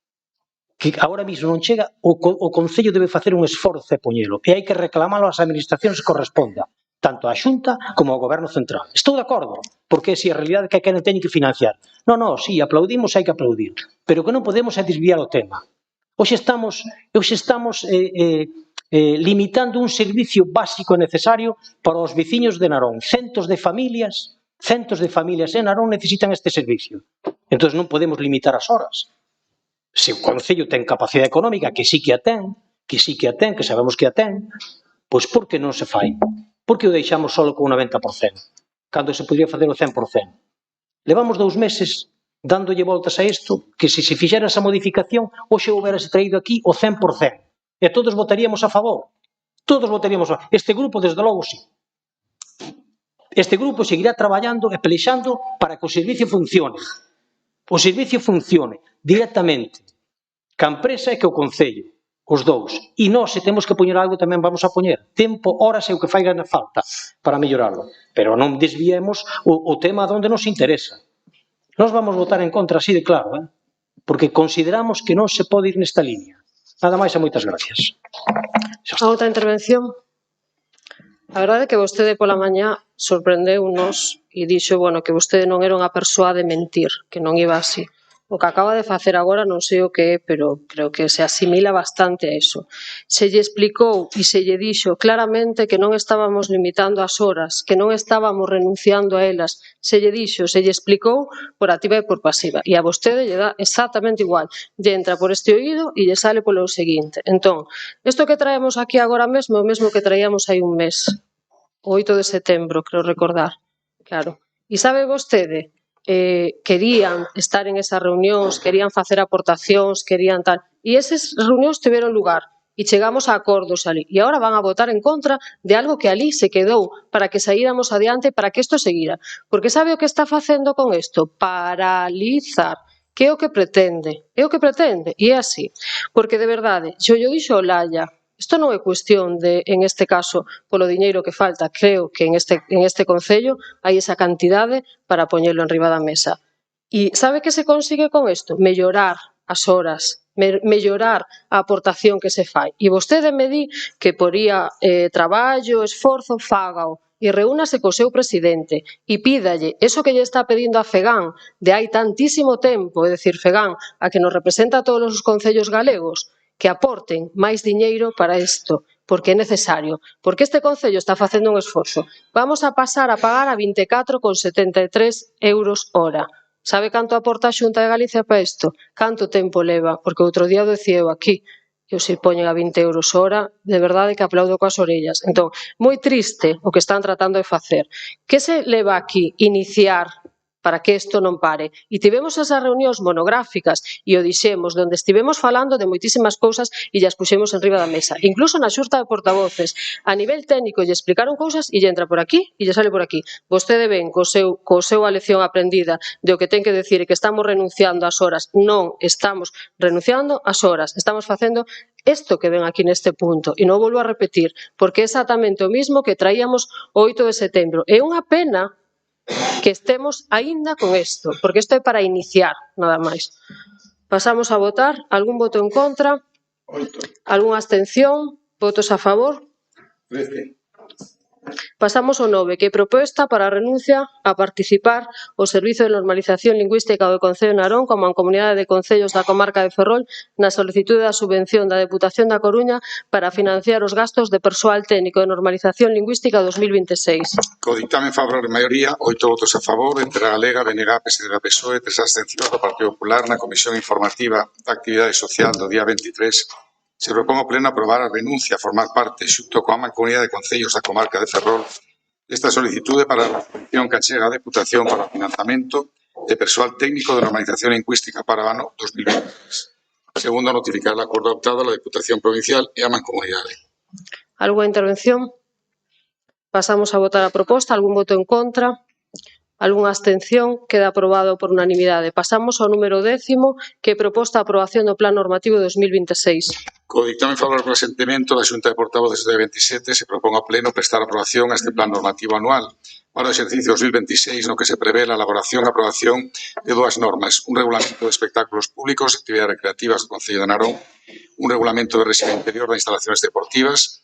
[SPEAKER 4] que agora mismo non chega, o Concello debe facer un esforzo e poñelo. E hai que reclamalo ás administracións que corresponda, tanto á Xunta como ao Goberno Central. Estou de acordo, porque se a realidade que quen teñen que financiar. Non, si aplaudimos, hai que aplaudir. Pero que non podemos é desviar o tema. Hoxe estamos limitando un servicio básico e necesario para os veciños de Narón. Centos de familias en Narón necesitan este servicio. Entón non podemos limitar as horas. Se o Concello ten capacidade económica, que sí que a ten, que sabemos que a ten, pois por que non se fai? Por que o deixamos só con un 90%, cando se podría facer o 100%? Levamos 2 meses dándolle voltas a isto, que se fixera esa modificación, hoxe houberase traído aquí o 100%. E todos votaríamos a favor. Todos votaríamos a favor. Este grupo, desde logo, sí. Este grupo seguirá traballando e pelexando para que o servicio funcione. O servicio funcione directamente ca empresa e que o Concello. os dous. E nós, se temos que poñer algo, tamén vamos a poñer. Tempo, horas é o que faiga na falta para mellorarlo. Pero non desviemos o tema onde nos interesa. Nós vamos votar en contra así de claro, porque consideramos que non se pode ir nesta línea. Nada máis e moitas gracias.
[SPEAKER 1] A outra intervención. A verdade é que vostede pola mañá sorprendeu-nos e dixo, bueno, que vostede non era unha persoa de mentir, que non iba así. O que acaba de facer agora non sei o que é, pero creo que se asimila bastante a eso. Se lle explicou e se lle dixo claramente que non estábamos limitando as horas, que non estábamos renunciando a elas. Se lle dixo, se lle explicou por activa e por pasiva. E a vostede lle dá exactamente igual. Lle entra por este oído e lle sale polo seguinte. Entón, isto que traemos aquí agora mesmo é o mesmo que traíamos hai un mes. O 8 de setembro, creo recordar. Claro. E sabe vostede, querían estar en esas reunións, querían facer aportacións, querían tal. E esas reunións tiveron lugar. E chegamos a acordos ali. E agora van a votar en contra de algo que ali se quedou para que saíramos adiante, para que isto seguira. Porque sabe o que está facendo con isto? Paralizar. Que é o que pretende. É o que pretende. E é así. Porque, de verdade, xo yo dixo Olalla, isto non é cuestión de, en este caso, polo diñeiro que falta. Creo que en este Concello hai esa cantidade para poñelo enriba da mesa. E sabe que se consigue con isto? Mellorar as horas, mellorar a aportación que se fai. E vostede me di que poría traballo, esforzo, fágao. E reúnase co seu presidente e pídalle eso que lle está pedindo a FEGAN de hai tantísimo tempo, é dicir, FEGAN, a que nos representa a todos os concellos galegos, que aporten máis diñeiro para isto, porque é necesario, porque este Concello está facendo un esforzo. Vamos a pasar a pagar a 24,73 euros hora. Sabe canto aporta a Xunta de Galicia para isto? Canto tempo leva? Porque outro día o decía eu aquí, que se poñen a 20 euros hora, de verdade que aplaudo coas orellas. Entón, moi triste o que están tratando de facer. Que se leva aquí? Iniciar para que isto non pare. E tivemos esas reunións monográficas e o dixemos, onde estivemos falando de moitísimas cousas e llas puxemos enriba da mesa. Incluso na xunta de portavoces, a nivel técnico, lle explicaron cousas e lle entra por aquí e lle sale por aquí. Vostede ven co seu lección aprendida de o que ten que decir e que estamos renunciando ás horas. Non estamos renunciando ás horas. Estamos facendo isto que ven aquí neste punto. E non volvo a repetir, porque é exactamente o mismo que traíamos o 8 de setembro. É unha pena que estemos aínda con isto, porque isto é para iniciar, nada máis. Pasamos a votar. Algún voto en contra? 8. Algúnha abstención? Votos a favor?
[SPEAKER 2] 13.
[SPEAKER 1] Pasamos ao 9, que é proposta para a renuncia a participar o Servizo de Normalización Lingüística do Concello de Narón como a Comunidade de Concellos da Comarca de Ferrol na solicitude da subvención da Deputación da Coruña para financiar os gastos de persoal técnico de normalización lingüística 2026.
[SPEAKER 2] Co dictamen favorable de maioría, 8 votos a favor, entre a Galega, BNG, PSDG, PSOE, 3 abstencións do Partido Popular na Comisión Informativa da Actividade Social do día 23. Se propón ao Pleno aprobar a renuncia a formar parte, xunto coa Mancomunidade de Concellos da Comarca de Ferrol, esta solicitude para a subvención que achega a Deputación para o financiamento de persoal técnico de normalización lingüística para o ano 2023. Segundo, notificar o acordo adoptado a la Deputación Provincial e a Mancomunidade.
[SPEAKER 1] Algúa intervención? Pasamos a votar a proposta. Algún voto en contra? Algúnha abstención? Queda aprobado por unanimidade. Pasamos ao número 10º, que é proposta a aprobación do Plan Normativo 2026.
[SPEAKER 2] Co dictamen favorable ao presentamento da Xunta de Portavoces do 27 se propón ao Pleno prestar aprobación a este Plan Normativo Anual para o exercicio 2026, no que se prevé a elaboración e aprobación de dúas normas, un regulamento de espectáculos públicos e actividades recreativas do Concello de Narón, un regulamento de régimen interior de instalaciones deportivas,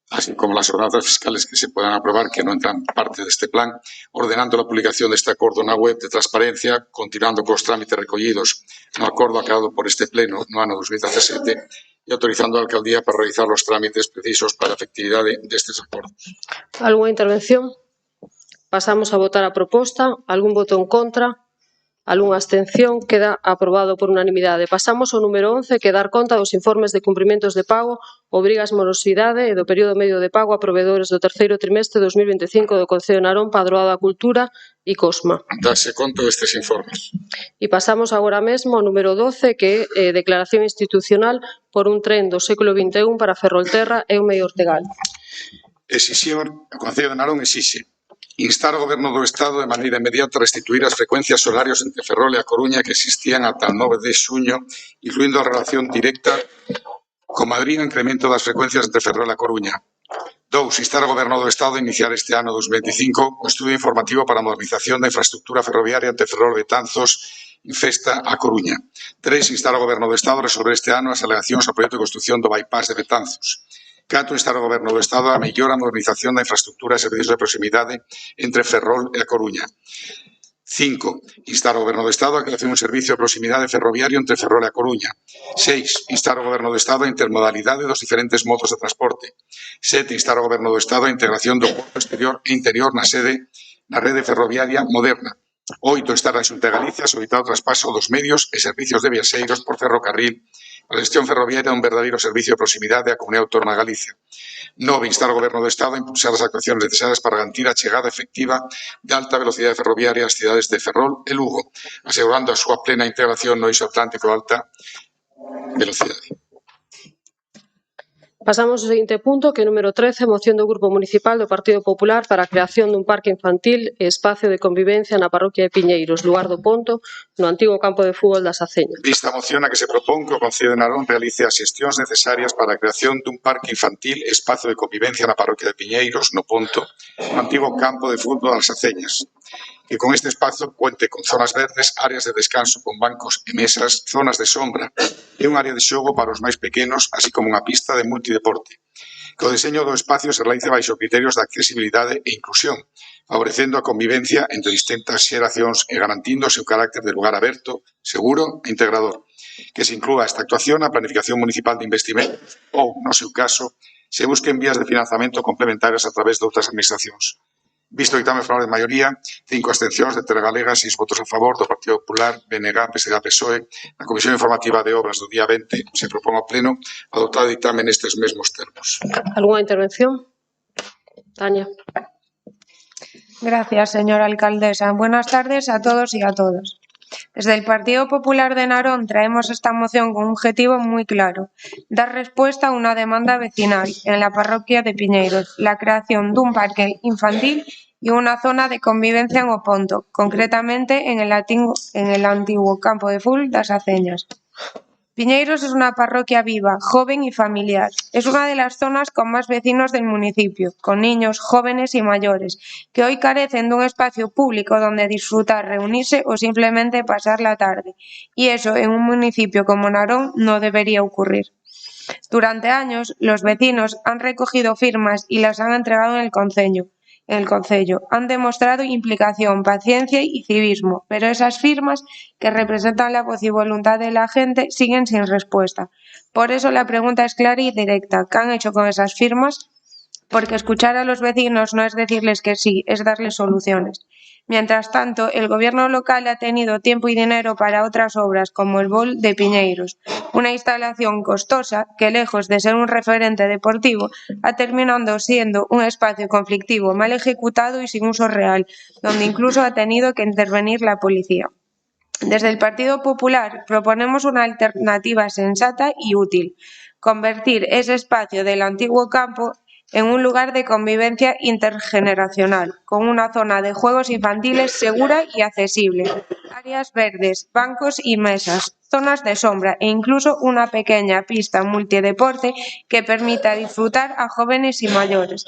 [SPEAKER 2] así como las ordenanzas fiscales que se puedan aprobar, que no entran parte de este plan, ordenando la publicación de este acordo na web de transparencia, continuando cos trámites recollidos no acordo acabado por este Pleno no ano 2017 e autorizando a Alcaldía para realizar os trámites precisos para a efectividade destes acordos.
[SPEAKER 1] Algúnha intervención? Pasamos a votar a proposta. Algún voto en contra? Algúnha abstención? Queda aprobado por unanimidade. Pasamos ao número 11, que dar conta dos informes de cumprimentos de pago, obrigas morosidade e do período medio de pago a provedores do terceiro trimestre 2025 do Concello de Narón, Padroado da Cultura e Cosma.
[SPEAKER 2] Darse conta destes informes.
[SPEAKER 1] E pasamos agora mesmo ao número 12, que é declaración institucional por un tren do século XXI para Ferrolterra e o Medio Ortegal.
[SPEAKER 2] O Concello de Narón exixe instar ao Goberno do Estado de maneira inmediata a restituir as frecuencias horarios entre Ferrol e a Coruña que existían ata o 9 de xuño, incluindo a relación directa Con Madrid, o incremento das frecuencias entre Ferrol e a Coruña. 2. Instar ao Goberno do Estado a iniciar este ano 2025 o estudio informativo para a modernización da infraestructura ferroviaria entre Ferrol e Betanzos Infesta a Coruña. 3. Instar ao Goberno do Estado a resolver este ano as alegacións ao proxecto de construción do bypass de Betanzos. 4. Instar ao Goberno do Estado a mellora a modernización da infraestructura e servicios de proximidade entre Ferrol e a Coruña. 5. Instar ao Goberno do Estado a creación dun servicio de proximidade ferroviario entre Ferrol e a Coruña. 6. Instar ao Goberno do Estado a intermodalidade dos diferentes modos de transporte. 7. Instar ao Goberno do Estado a integración do porto exterior e interior na rede ferroviaria moderna. 8. Instar a Xunta de Galicia a solicitar o traspaso dos medios e servicios de viaxeiros por ferrocarril a gestión ferroviaria é un verdadeiro servicio de proximidade á Comunidade Autónoma de Galicia. 9. Instar ao Goberno do Estado a impulsar as actuacións necesarias para garantir a chegada efectiva de alta velocidade ferroviaria ás cidades de Ferrol e Lugo, asegurando a súa plena integración no eixo atlántico de alta velocidade.
[SPEAKER 1] Pasamos ao seguinte punto, que é número 13, moción do Grupo Municipal do Partido Popular para a creación dun parque infantil e espacio de convivencia na parroquia de Piñeiros, lugar do Ponto, no antigo campo de fútbol das Aceñas.
[SPEAKER 2] Vista a moción a que se propón que o Concello de Narón realice as xestións necesarias para a creación dun parque infantil e espacio de convivencia na parroquia de Piñeiros, no Ponto, no antigo campo de fútbol das Aceñas. Que con este espazo cuente con zonas verdes, áreas de descanso con bancos e mesas, zonas de sombra e un área de xogo para os máis pequenos, así como unha pista de multideporte. Que o deseño do espacio se realice baixo criterios de accesibilidade e inclusión, favorecendo a convivencia entre distintas xeracións e garantindo o seu carácter de lugar aberto, seguro e integrador. Que se inclúa esta actuación na planificación municipal de investimentos ou, no seu caso, se busquen vías de financiamento complementarias a través de outras administracións. Visto o dictame favorable de maioría, 5 abstencións de Terra Galega, 6 votos a favor do Partido Popular, BNG, PSD e PSOE, na Comisión Informativa de Obras do día 20 se propón ao Pleno adoptar o dictame nestes mesmos termos.
[SPEAKER 1] Algunha intervención? Tania.
[SPEAKER 7] Gracias, señora alcaldesa. Buenas tardes a todos y a todas. Desde el Partido Popular de Narón traemos esta moción con un objetivo muy claro: dar respuesta a una demanda vecinal en la parroquia de Piñeiros, la creación de un parque infantil y una zona de convivencia en O Ponto, concretamente en el antiguo campo de fútbol das Aceñas. Piñeiros es una parroquia viva, joven y familiar. Es una de las zonas con más vecinos del municipio, con niños, jóvenes y mayores, que hoy carecen de un espacio público donde disfrutar, reunirse o simplemente pasar la tarde. Y eso, en un municipio como Narón, no debería ocurrir. Durante años, los vecinos han recogido firmas y las han entregado en el concello. Han demostrado implicación, paciencia y civismo, pero esas firmas, que representan la voz y voluntad de la gente, siguen sin respuesta. Por eso la pregunta es clara y directa: ¿qué han hecho con esas firmas? Porque escuchar a los vecinos no es decirles que sí, es darles soluciones. Mientras tanto, el gobierno local ha tenido tiempo y dinero para otras obras, como el Bol de Piñeiros, una instalación costosa que, lejos de ser un referente deportivo, ha terminado siendo un espacio conflictivo, mal ejecutado y sin uso real, donde incluso ha tenido que intervenir la policía. Desde el Partido Popular proponemos una alternativa sensata y útil: convertir ese espacio del antiguo campo en un lugar de convivencia intergeneracional, con una zona de juegos infantiles segura y accesible, áreas verdes, bancos y mesas, zonas de sombra e incluso una pequeña pista multideporte que permita disfrutar a jóvenes y mayores.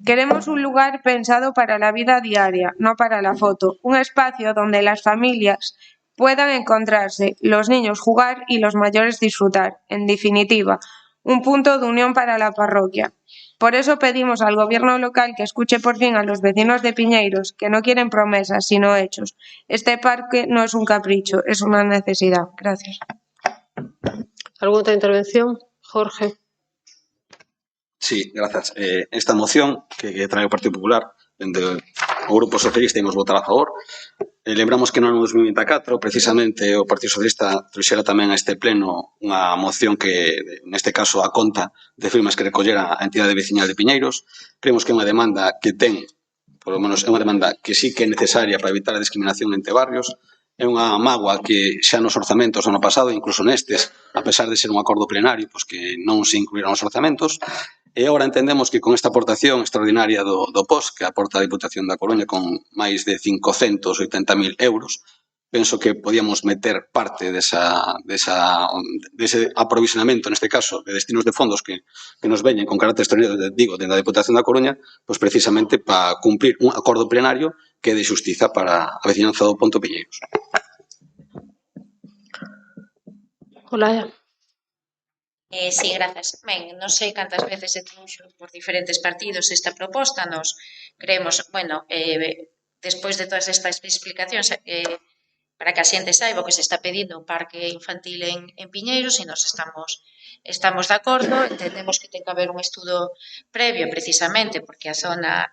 [SPEAKER 7] Queremos un lugar pensado para la vida diaria, no para la foto, un espacio donde las familias puedan encontrarse, los niños jugar y los mayores disfrutar. En definitiva, un punto de unión para la parroquia. Por eso pedimos al gobierno local que escuche por fin a los vecinos de Piñeiros, que no quieren promesas, sino hechos. Este parque no es un capricho, es una necesidad. Gracias.
[SPEAKER 1] ¿Alguna otra intervención? Jorge.
[SPEAKER 5] Sí, grazas. Esta moción que trae o Partido Popular, dende o Grupo Socialista, imos votar a favor. Lembramos que no ano 2024, precisamente, o Partido Socialista trouxera tamén a este pleno unha moción que, neste caso, a conta de firmas que recollera a entidade veciñal de Piñeiros. Creemos que é unha demanda que ten, polo menos é unha demanda que sí que é necesaria para evitar a discriminación entre barrios. É unha mágoa que xa nos orzamentos do ano pasado, incluso nestes, a pesar de ser un acordo plenario, pois que non se incluíron os orzamentos. E agora entendemos que con esta aportación extraordinaria do POS, que aporta a Diputación da Coruña con máis de 580.000 euros, penso que podíamos meter parte dese aprovisionamento, neste caso, de destinos de fondos que nos veñen con carácter extraordinario, digo, dentro da Deputación da Coruña, pois precisamente para cumprir un acordo plenario que é de xustiza para a veciñanza do Ponto Piñeiros.
[SPEAKER 1] Olaya.
[SPEAKER 6] Sí, grazas. Ben, non sei cantas veces se trouxo por diferentes partidos esta proposta, nos creemos, bueno, despois de todas estas explicacións, para que a xente saiba que se está pedindo un parque infantil en Piñeiros e nos estamos de acordo, entendemos que ten que haber un estudo previo precisamente porque a zona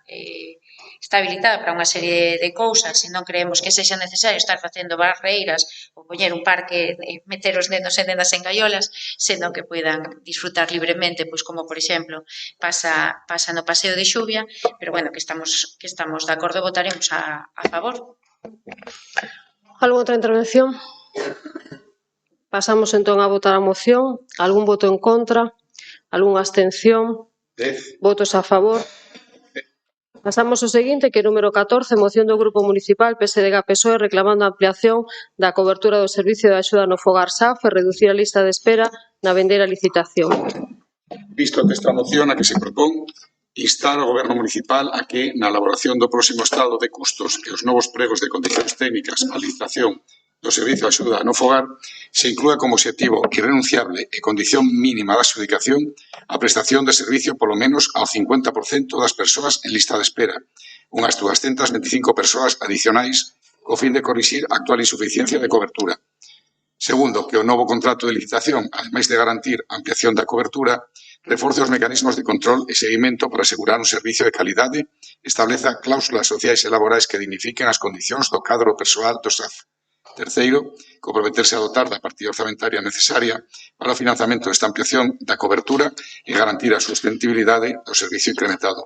[SPEAKER 6] está habilitada para unha serie de cousas e non creemos que sexa necesario estar facendo barreiras ou poñer un parque, meter os nenos e nenas en gaiolas, senón que poidan disfrutar libremente, pois como por exemplo pasa no paseo de Xuvia, pero bueno, que estamos de acordo e votaremos a favor.
[SPEAKER 1] Algunha outra intervención? Pasamos entón a votar a moción. Algún voto en contra? Algunha abstención?
[SPEAKER 2] 10.
[SPEAKER 1] Votos a favor? Pasamos ao seguinte, que é número 14, moción do Grupo Municipal PSDG-PSOE reclamando a ampliación da cobertura do Servicio de Axuda no Fogar SAF e reducir a lista de espera na vendeira licitación.
[SPEAKER 2] Visto que esta moción a que se propón instar ao Goberno Municipal a que, na elaboración do próximo estado de custos e os novos pregos de condicións técnicas a licitación do Servicio de Axuda no Fogar, se inclúa como obxectivo irrenunciable e condición mínima da adxudicación a prestación de servicio polo menos ao 50% das persoas en lista de espera, unhas 225 persoas adicionais co fin de corrixir a actual insuficiencia de cobertura. Segundo, que o novo contrato de licitación, ademais de garantir a ampliación da cobertura, reforce os mecanismos de control e seguimento para asegurar un servicio de calidade, estableza cláusulas sociais e laborais que dignifiquen as condicións do cadro persoal do SAF. Terceiro, comprometerse a dotar da partida orzamentaria necesaria para o financiamento desta ampliación da cobertura e garantir a sustentabilidade do servicio incrementado.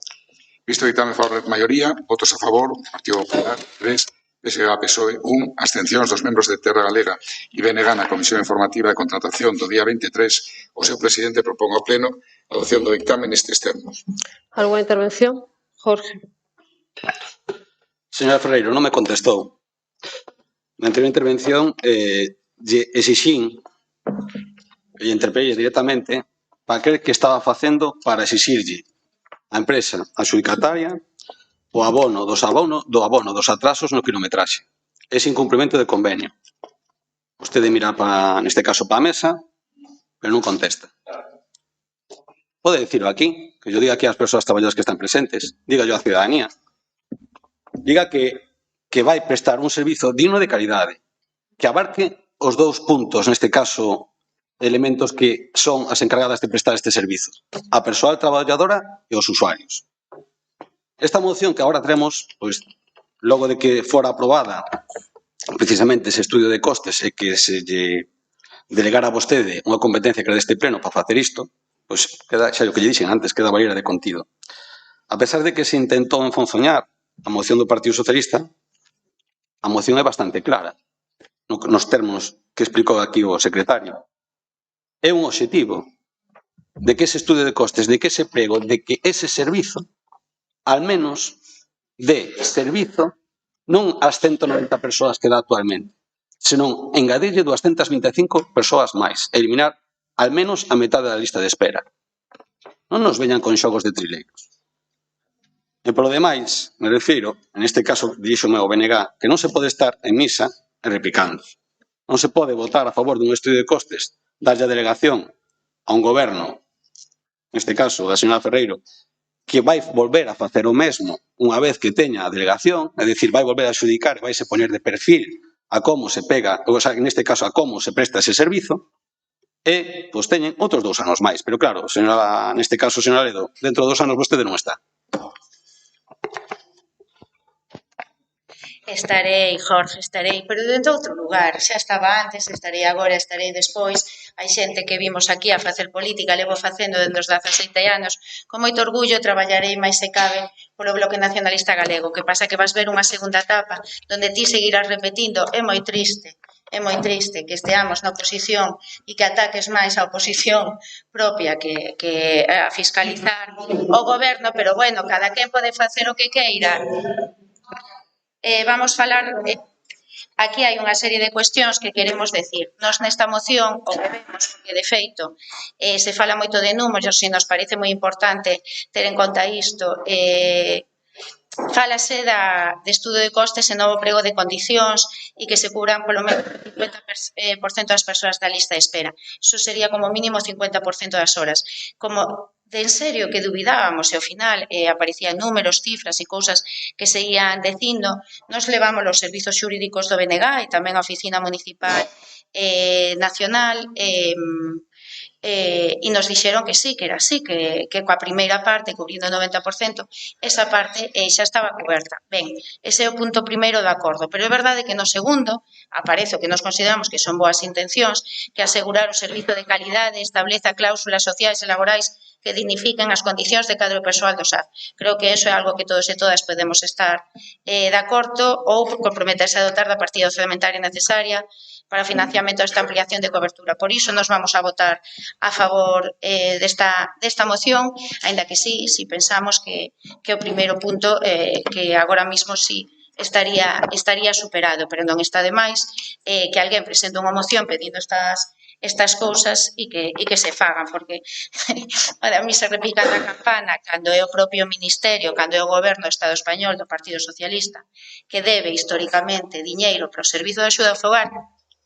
[SPEAKER 2] Visto o ditame favorável de maioría, votos a favor, Partido Popular, 3, PSDG-PSOE, 1, abstencións dos membros de Terra Galega e BNG na Comisión Informativa de Contratación do día 23, o seu presidente propón ao Pleno a adopción do dictame nestes termos.
[SPEAKER 1] Algunha intervención? Jorge.
[SPEAKER 5] Señora Ferreiro, non me contestou. Na anterior intervención lle exixín e interpelei directamente para que estaba facendo para exixirlle a empresa adxudicataria o abono dos atrasos no quilometraxe. Ese incumprimento de convenio. Vostede mira, neste caso, para a mesa, pero non contesta. Pode dicirlo aquí, que yo diga aquí ás persoas traballadoras que están presentes, diga yo á ciudadanía. Diga que vai prestar un servizo digno de calidade, que abarque os dous puntos, neste caso, elementos que son as encargadas de prestar este servizo, a persoal traballadora e os usuarios. Esta moción que agora traemos, pois, logo de que fora aprobada precisamente ese estudio de costes e que se lle delegara a vostede unha competencia que era deste pleno para facer isto, pois, queda, xa o que lle dixen antes, queda baleira de contido. A pesar de que se intentou enfonzoñar a moción do Partido Socialista, a moción é bastante clara, nos termos que explicou aquí o secretario. É un obxectivo de que ese estudio de costes, de que ese prego, de que ese servizo, al menos de servizo, non ás 190 persoas que dá actualmente, senón engadirlle 225 persoas máis, eliminar al menos a metade da lista de espera. Non nos veñan con xogos de trileiros. E polo demais, me refiro, en este caso dirixome ao BNG, que non se pode estar en misa e replicando. Non se pode votar a favor dun estudio de costes, darlle a delegación a un goberno, neste caso da señora Ferreiro, que vai volver a facer o mesmo unha vez que teña a delegación, é dicir, vai volver a adxudicar e vai se poñer de perfil a como se pega, ou sea, neste caso a como se presta ese servizo, e, pois, teñen outros 2 anos máis. Pero claro, señora, neste caso, señora Ledo, dentro de 2 anos vostede non está.
[SPEAKER 6] Estarei, Jorge, pero dentro de outro lugar. Xa estaba antes, estarei agora, estarei despois. Hai xente que vimos aquí a facer política, levo facendo dende os 17 anos. Con moito orgullo traballarei máis se cabe polo Bloque Nacionalista Galego. Que pasa que vas ver unha segunda etapa donde ti seguirás repetindo. É moi triste que esteamos na oposición e que ataques máis a oposición propia que a fiscalizar o goberno, pero bueno, cada quen pode facer o que queira. Vamos falar aquí hai unha serie de cuestións que queremos decir. Nos nesta moción, o que vemos, porque de feito se fala moito de números e nos parece moi importante ter en conta isto, falase de estudo de costes e novo prego de condicións e que se cubran polo menos 50% das persoas da lista de espera. Iso sería como mínimo 50% das horas. Como de en serio que dubidábamos e ao final aparecían números, cifras e cousas que se ian dicindo, nos levamos os servizos xurídicos do BNG e tamén a Oficina Municipal Nacional e nos dixeron que sí, que era así, que coa primeira parte, cubrindo o 90%, esa parte xa estaba coberta. Ben, ese é o punto primeiro de acordo, pero é verdade que no segundo aparece o que nos consideramos que son boas intencións, que asegurar o servizo de calidade, estableza cláusulas sociais e laborais que dignifiquen as condicións de cadro persoal do SAF. Creo que eso é algo que todos e todas podemos estar de acordo ou comprometerse a dotar da partida orzamentaria necesaria para o financiamento desta ampliación de cobertura. Por iso nos vamos a votar a favor desta moción, aínda que sí pensamos que o primeiro punto que agora mismo sí estaría superado, pero non está de máis que alguén presente unha moción pedindo estas cousas e que se fagan, porque a mí se repica na campana cando é o propio Ministerio, cando é o Goberno do Estado Español do Partido Socialista que debe históricamente diñeiro para o servizo de axuda ao fogar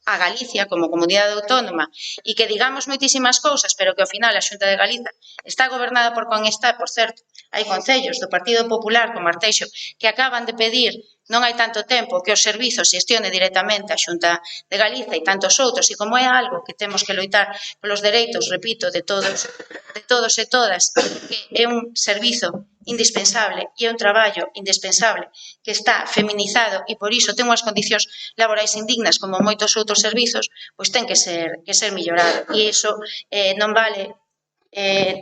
[SPEAKER 6] a Galicia como comunidade autónoma e que digamos moitísimas cousas, pero que ao final a Xunta de Galiza está gobernada por quen está, por certo, hai concellos do Partido Popular como Arteixo que acaban de pedir non hai tanto tempo que os servizos xestione directamente a Xunta de Galiza e tantos outros, e como é algo que temos que loitar polos dereitos, repito, de todos e todas, que é un servizo indispensable e é un traballo indispensable que está feminizado e por iso ten unhas condicións laborais indignas como moitos outros servizos, pois ten que ser millorado. E iso non vale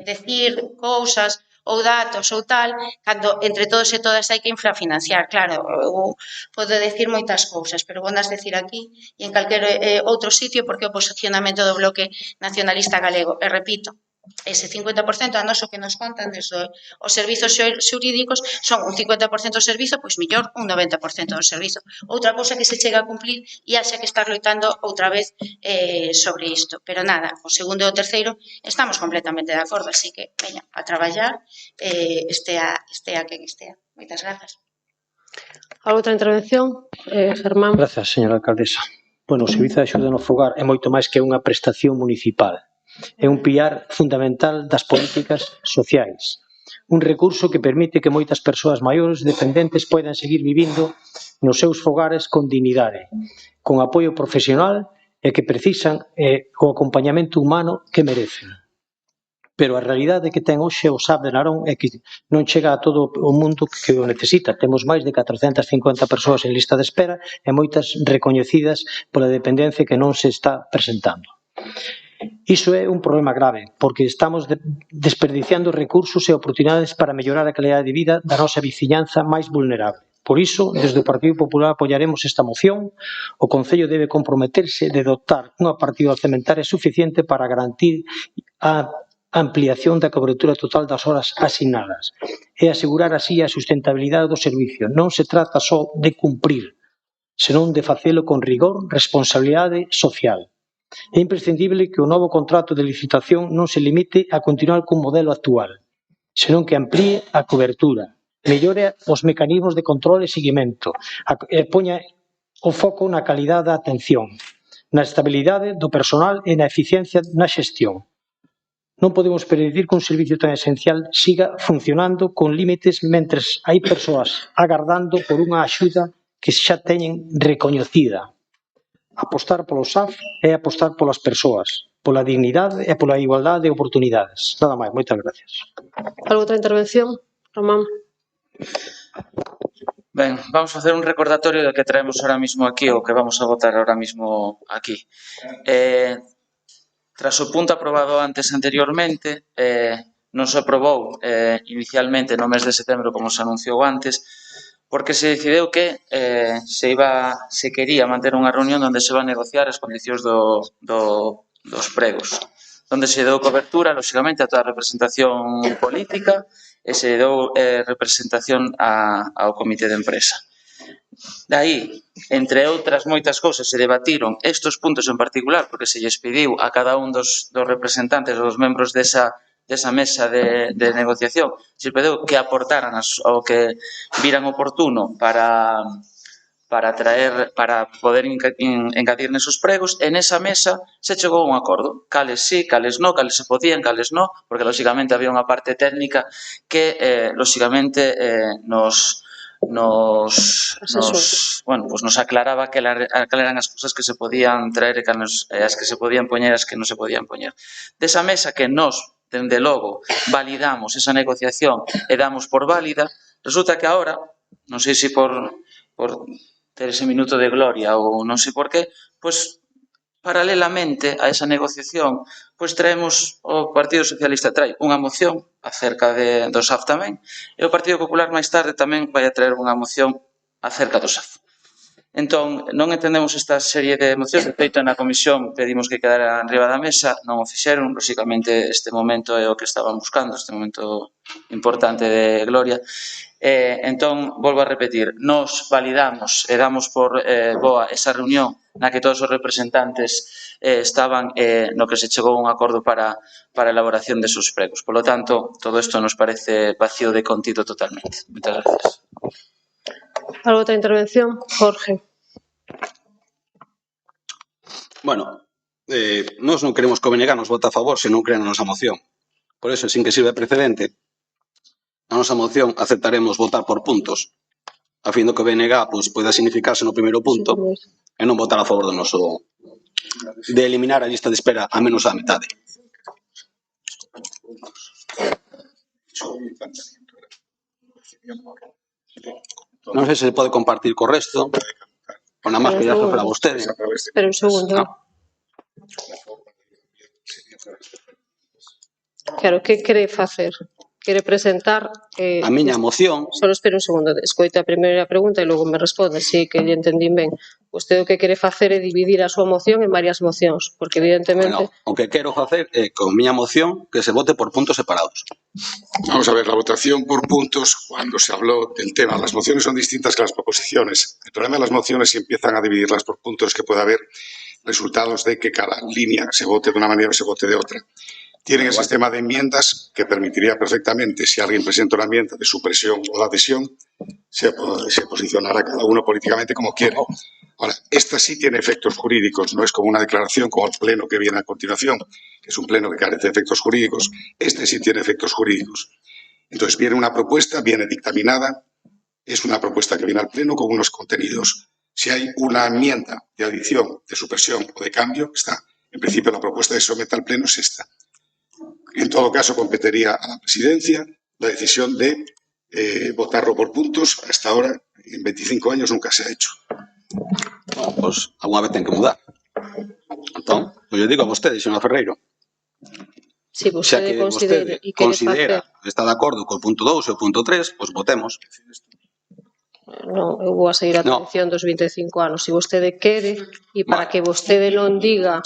[SPEAKER 6] decir cousas ou datos ou tal, cando entre todos e todas hai que infrafinanciar. Claro, eu podo decir moitas cousas, pero vou nas decir aquí e en calquer outro sitio porque o posicionamento do Bloque Nacionalista Galego. E repito, ese 50% a noso que nos contan desde os servizos xurídicos son un 50% do servizo, pois mellor un 90% do servizo. Outra cousa que se chega a cumplir e haxa que estar loitando outra vez sobre isto. Pero nada, o segundo e o terceiro estamos completamente de acordo, así que, veña, a traballar, estea quen estea. Moitas grazas.
[SPEAKER 1] Outra intervención, Germán.
[SPEAKER 4] Grazas, señora alcaldesa. Bueno, o servizo de axuda no fogar é moito máis que unha prestación municipal. É un pilar fundamental das políticas sociais. Un recurso que permite que moitas persoas maiores dependentes poidan seguir vivindo nos seus fogares con dignidade, con apoio profesional e que precisan o acompañamento humano que merecen. Pero a realidade que ten hoxe o SAF de Narón é que non chega a todo o mundo que o necesita. Temos máis de 450 persoas en lista de espera e moitas recoñecidas pola dependencia que non se está presentando. Iso é un problema grave, porque estamos desperdiciando recursos e oportunidades para mellorar a calidade de vida da nosa veciñanza máis vulnerable. Por iso, desde o Partido Popular apoiaremos esta moción. O Concello debe comprometerse de dotar unha partida orzamentaria suficiente para garantir a ampliación da cobertura total das horas asignadas e asegurar así a sustentabilidade do servicio. Non se trata só de cumprir, senón de facelo con rigor, responsabilidade social. É imprescindible que o novo contrato de licitación non se limite a continuar cun modelo actual, senón que amplíe a cobertura, mellore os mecanismos de control e seguimento, e poña o foco na calidade da atención, na estabilidade do personal e na eficiencia na xestión. Non podemos permitir que un servicio tan esencial siga funcionando con límites mentres hai persoas agardando por unha axuda que xa teñen recoñecida. Apostar polo SAF é apostar polas persoas, pola dignidade e pola igualdade de oportunidades. Nada máis, moitas gracias.
[SPEAKER 1] Outra intervención, Román.
[SPEAKER 3] Ben, vamos facer un recordatorio do que traemos ahora mismo aquí, ou que vamos a votar ahora mismo aquí. Tras o punto aprobado antes anteriormente, non se aprobou inicialmente no mes de setembro, como se anunciou antes, porque se decidiu que se quería manter unha reunión onde se va a negociar as condicións dos pregos, onde se deu cobertura, lóxicamente, a toda a representación política e se deu representación ao comité de empresa. De aí entre outras moitas cousas, se debatiron estes puntos en particular, porque se lles pediu a cada un dos representantes ou dos membros desa mesa de negociación, se pediu que aportaran o que viran oportuno para poder engadir nesos pregos, e nesa mesa se chegou a un acordo. Cales sí, cales no, cales se podían, cales no, porque, lóxicamente, había unha parte técnica que, lóxicamente, nos aclaraba que eran as cousas que se podían traer e as que se podían poñer e as que non se podían poñer. Desa mesa que nós, dende logo, validamos esa negociación e damos por válida, resulta que agora, non sei se por ter ese minuto de gloria ou non sei por qué, pois, paralelamente a esa negociación, pois traemos, o Partido Socialista trae unha moción acerca do SAF tamén, e o Partido Popular máis tarde tamén vai a traer unha moción acerca do SAF. Entón, non entendemos esta serie de mocións, de feito, na comisión pedimos que quedara enriba da mesa, non o fixeron, lóxicamente este momento é o que estaban buscando, este momento importante de gloria. Entón, volvo a repetir, nos validamos e damos por boa esa reunión na que todos os representantes estaban no que se chegou a un acordo para a elaboración desos pregos. Por lo tanto, todo isto nos parece vacío de contido totalmente. Moitas gracias.
[SPEAKER 1] ¿Alguna outra intervención? Jorge.
[SPEAKER 5] Bueno, nós non queremos que o BNG nos vote a favor se non creen na nosa moción. Por eso, sin que sirva de precedente, a nosa moción aceptaremos votar por puntos, a fin do que o BNG poida significarse no primeiro punto e non votar a favor do noso de eliminar a lista de espera a menos a metade. Non sei se se pode compartir co resto, ou nada máis que ya para vostede.
[SPEAKER 1] Espera un segundo. Claro, que quere facer? Quere presentar...
[SPEAKER 5] A miña moción...
[SPEAKER 1] Só espera un segundo, escoita a primeira pregunta e logo me responde, si que lle entendín ben. Vostede o que quere facer é dividir a súa moción en varias mocións, porque evidentemente...
[SPEAKER 5] O que quero facer é, con miña moción, que se vote por puntos separados.
[SPEAKER 2] Vamos a ver, la votación por puntos, cuando se habló del tema, las mociones son distintas que las proposiciones. El problema de las mociones, si empiezan a dividirlas por puntos, que puede haber resultados de que cada línea se vote de una manera o se vote de otra. Tienen el sistema de enmiendas que permitiría perfectamente, si alguien presenta una enmienda de supresión o de adhesión, se posicionará cada uno políticamente como quiere. Ahora, esta sí tiene efectos jurídicos, no es como una declaración como el pleno que viene a continuación, que es un pleno que carece de efectos jurídicos. Este sí tiene efectos jurídicos. Entonces, viene una propuesta, viene dictaminada, es una propuesta que viene al pleno con unos contenidos. Si hay una enmienda de adición, de supresión o de cambio, está. En principio, la propuesta de someter al pleno es esta. En todo caso, competiría a la presidencia la decisión de votarlo por puntos. Hasta ahora, en 25 años, nunca se ha hecho.
[SPEAKER 5] Bueno, pues alguna vez ten que mudar. Entón, eu digo a vostede, señor Ferreiro,
[SPEAKER 1] si vostede
[SPEAKER 5] considera está de acordo co punto 2 e o punto 3, pois votemos.
[SPEAKER 1] Non, eu vou a seguir a tradición dos 25 anos. Se vostede quere, e para que vostede non diga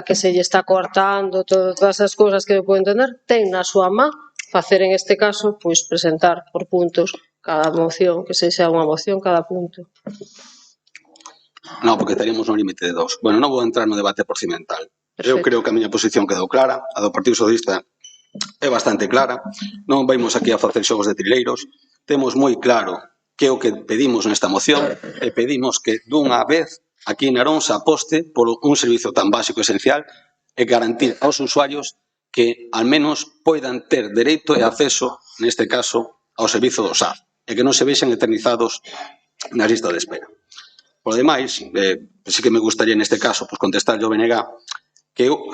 [SPEAKER 1] que se lle está cortando todas as cousas que eu podo entender, ten na súa má facer en este caso, pois presentar por puntos cada moción, que sexa unha moción cada punto.
[SPEAKER 5] Non, porque teríamos un límite de 2. Bueno, non vou entrar no debate procedimental. Eu creo que a miña posición quedou clara, a do Partido Socialista é bastante clara, non vamos aquí a facer xogos de trileiros, temos moi claro que é o que pedimos nesta moción e pedimos que dunha vez aquí en Narón se aposte por un servizo tan básico e esencial e garantir aos usuarios que al menos poidan ter dereito e acceso, neste caso, ao servizo do SAF e que non se vexen eternizados na lista de espera. Por demais, sí que me gustaría neste caso contestar ao BNG que eu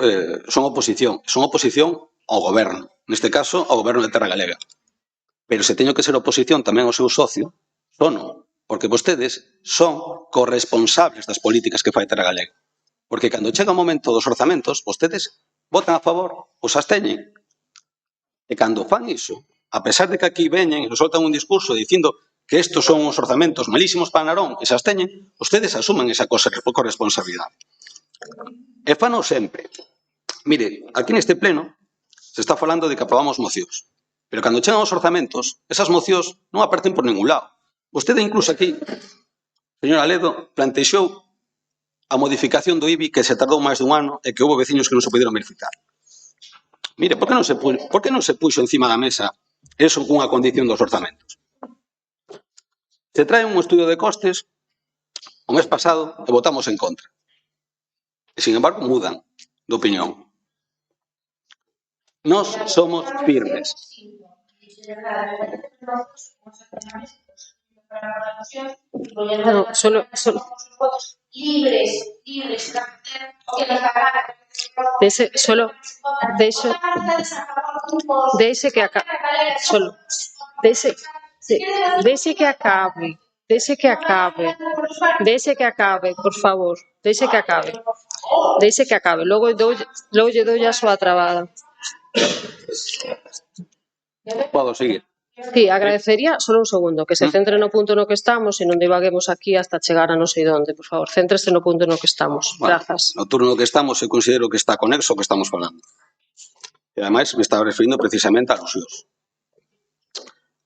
[SPEAKER 5] son oposición ao goberno, neste caso ao goberno de Terra Galega. Pero se teño que ser oposición tamén ao seu socio, sono, porque vostedes son corresponsables das políticas que fai Terra Galega. Porque cando chega o momento dos orzamentos, vostedes votan a favor ou se absteñen. E cando fan iso, a pesar de que aquí veñen e nos soltan un discurso dicindo que estos son os orzamentos malísimos para Narón e se absteñen, vostedes asumen esa corresponsabilidade. E fano sempre. Mire, aquí neste pleno se está falando de que aprobamos mocións. Pero cando chegan os orzamentos, esas mocións non aparecen por ningún lado. Vostede incluso aquí Señora Ledo plantexou a modificación do IBI que se tardou máis dun ano e que houve veciños que non se puderon verificar. Mire, por que non se puxo encima da mesa eso cunha condición dos orzamentos? Se trae un estudio de costes o mes pasado e votamos en contra. E, sin embargo, mudan de opinión. Nos somos firmes.
[SPEAKER 1] No, solo
[SPEAKER 6] libres
[SPEAKER 1] deixe que acabe. Solo deixe que acabe. Deixe que acabe, por favor. Deixe que acabe. Logo lle dou a súa trabada.
[SPEAKER 5] Podo seguir.
[SPEAKER 1] Sí, agradecería, solo un segundo, que se centre no punto no que estamos e non divaguemos aquí hasta chegar a non sei onde, por favor. Céntrese no punto no que estamos. Grazas.
[SPEAKER 5] No turno no que estamos, eu considero que está conexo o que estamos falando. E, ademais, me estaba referindo precisamente a alusións.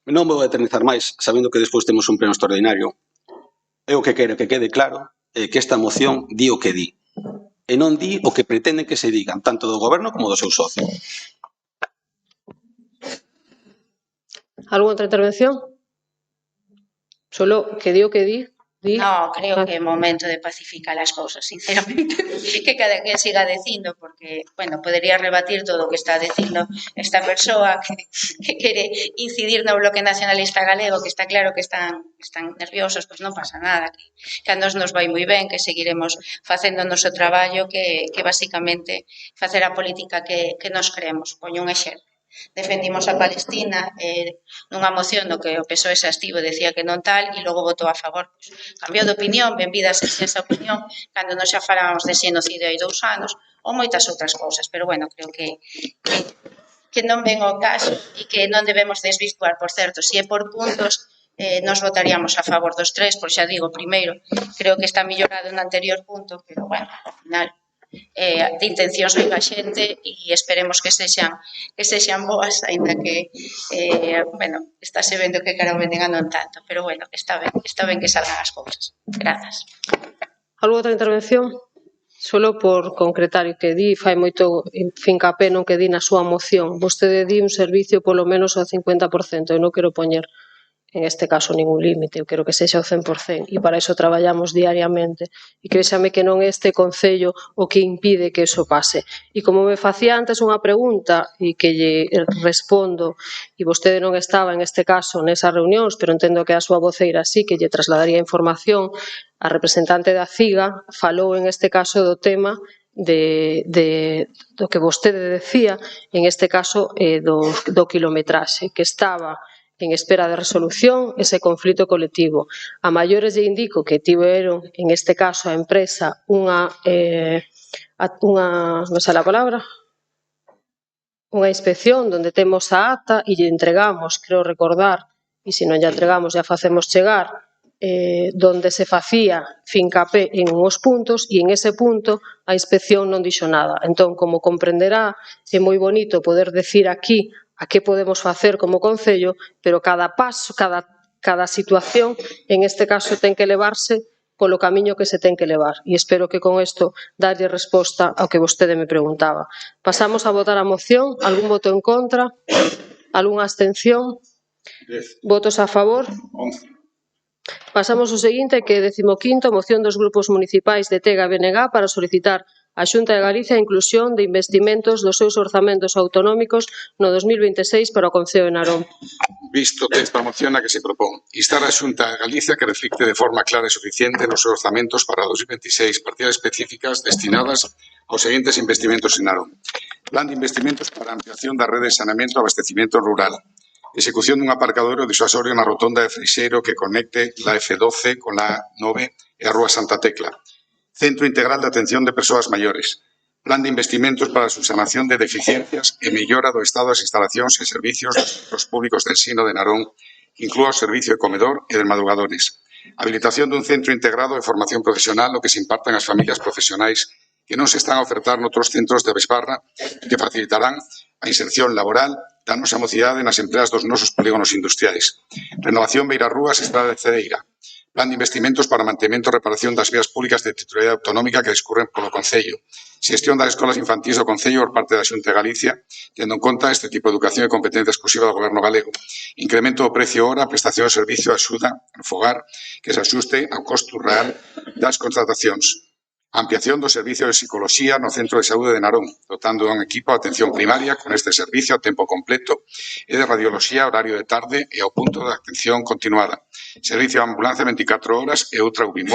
[SPEAKER 5] Non vou eternizar máis, sabendo que despois temos un pleno extraordinario. Eu que quero que quede claro é que esta moción di o que di. E non di o que pretenden que se digan, tanto do goberno como do seu socio.
[SPEAKER 1] Algúna outra intervención? Solo que di o que di.
[SPEAKER 6] No, creo que é momento de pacificar as cousas, sinceramente, que cada quen siga dicindo, porque, bueno, podería rebatir todo o que está dicindo esta persoa que quere incidir no Bloque Nacionalista Galego, que está claro que están nerviosos, pois non pasa nada, que a nos vai moi ben, que seguiremos facendo o noso traballo, que basicamente facer a política que nos creemos. Poño un exemplo. Defendimos a Palestina nunha moción no que o PSOE xa estivo, decía que non tal, e logo votou a favor. Cambiou de opinión, benvida sexa esa opinión, cando nos xa falamos de xenocidio hai 2 anos, ou moitas outras cousas, pero bueno, creo que non ven o caso e que non debemos desvirtuar. Por certo, se é por puntos, nos votaríamos a favor dos 3, por xa digo, primeiro, creo que está mellorado no anterior punto, pero bueno, ao final, de intencións ben a xente e esperemos que sexan boas, aínda que bueno, estáse vendo que cara venden a non tanto, pero bueno, está ben que salgan as cousas. Grazas.
[SPEAKER 1] Algo outra intervención? Solo por concretar o que di, fai moito fincapé no que di na súa moción. Vostede di un servicio polo menos ao 50%, eu non quero poñer en este caso ningún límite, eu quero que sexa o 100% e para iso traballamos diariamente e créxame que non é este Concello o que impide que iso pase. E como me facía antes unha pregunta e que lle respondo e vostede non estaba en este caso nesas reunións, pero entendo que a súa voceira sí que lle trasladaría información, a representante da CIGA falou en este caso do tema do que vostede decía, en este caso do kilometraxe, que estaba en espera de resolución ese conflito colectivo. A maiores lle indico que tiveron, en este caso, a empresa unha inspección onde temos a ata e lle entregamos, creo recordar, e se non lle entregamos ya facemos chegar, donde se facía fincapé en uns puntos e en ese punto a inspección non dixo nada. Entón, como comprenderá, é moi bonito poder decir aquí a que podemos facer como Concello, pero cada paso, cada situación, en este caso, ten que levarse polo camiño que se ten que levar. E espero que con isto darlle resposta ao que vostede me preguntaba. Pasamos a votar a moción. Algún voto en contra? Algunha abstención? Votos a favor? Pasamos ao seguinte, que é 15º, moción dos grupos municipais de Tega e BNG para solicitar a Xunta de Galicia a inclusión de investimentos dos seus orzamentos autonómicos no 2026 para o Concello de Narón.
[SPEAKER 2] Visto que esta moción a que se propón instar a Xunta de Galicia que reflicte de forma clara e suficiente nos seus orzamentos para 2026 partidas específicas destinadas aos seguintes investimentos en Narón. Plan de investimentos para a ampliación da rede de saneamento e abastecimiento rural. Execución dun aparcadero disuasorio na rotonda de Freixeiro que conecte la F12 con la A9 e a Rúa Santa Tecla. Centro Integral de Atención de Persoas Maiores. Plan de investimentos para a subsanación de deficiencias e mellora do estado das instalacións e servicios dos centros públicos de ensino de Narón, que inclúa o servicio de comedor e de madrugadores. Habilitación dun centro integrado de formación profesional o que se impartan as familias profesionais que non se están a ofertar noutros centros de Besbarra e que facilitarán a inserción laboral da nosa mocidade nas empresas dos nosos polígonos industriais. Renovación Beirarrúas, Estrada de Cedeira. Plan de investimentos para mantemento e reparación das vías públicas de titularidade autonómica que discurren polo Concello. Xestión das escolas infantís do Concello por parte da Xunta de Galicia, tendo en conta este tipo de educación e competencia exclusiva do Goberno galego. Incremento do precio hora, prestación de servicio, axuda no fogar que se axuste ao costo real das contratacións. Ampliación do servicio de psicoloxía no Centro de Saúde de Narón, dotando un equipo de atención primaria con este servicio a tempo completo e de radioloxía a horario de tarde e ao punto de atención continuada. Servicio de ambulancia 24 horas e outra UBI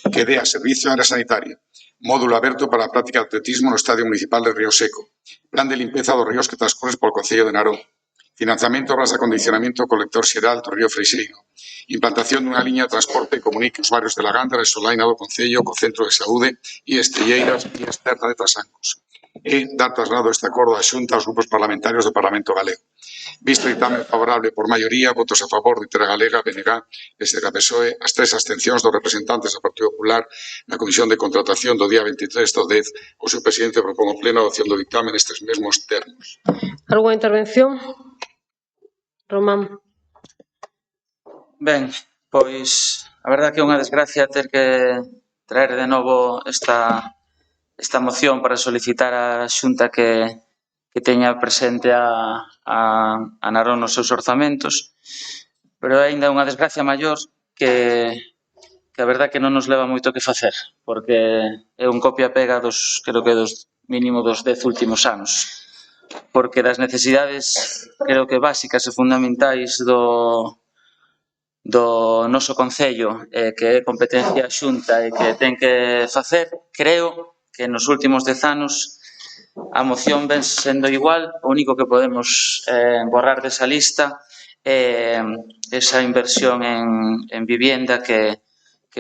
[SPEAKER 2] que dé a servicio á área sanitaria. Módulo aberto para a práctica de atletismo no Estadio Municipal de Río Seco. Plan de limpeza dos ríos que transcorren polo Concello de Narón. Financiamento obras de acondicionamiento do colector xeral do río Freixeiro. Implantación dunha liña de transporte que comunique os barrios de la Gándara e Solaina do Concello co Centro de Saúde e Estelleiras e Externa de Trasancos. E dar traslado este acordo da Xunta aos grupos parlamentarios do Parlamento Galego. Visto dictamen favorable por maioría, votos a favor de Terra Galega, BNG, PSDG, PSOE, as 3 abstencións dos representantes do Partido Popular na Comisión de Contratación do día 23 do 10, o seu presidente propón ao pleno a adopción do dictamen nestes mesmos termos.
[SPEAKER 1] Algunha intervención? Román.
[SPEAKER 3] Ben, pois a verdade que é unha desgracia ter que traer de novo esta moción para solicitar á Xunta que teña presente a Narón nos seus orzamentos, pero é ainda unha desgracia maior que a verdade que non nos leva moito que facer, porque é un copia-pega creo que mínimo dos 10 últimos anos, porque das necesidades creo que básicas e fundamentais do noso Concello, que é competencia Xunta e que ten que facer, creo que nos últimos 10 anos a moción ven sendo igual, o único que podemos borrar desa lista é esa inversión en vivienda que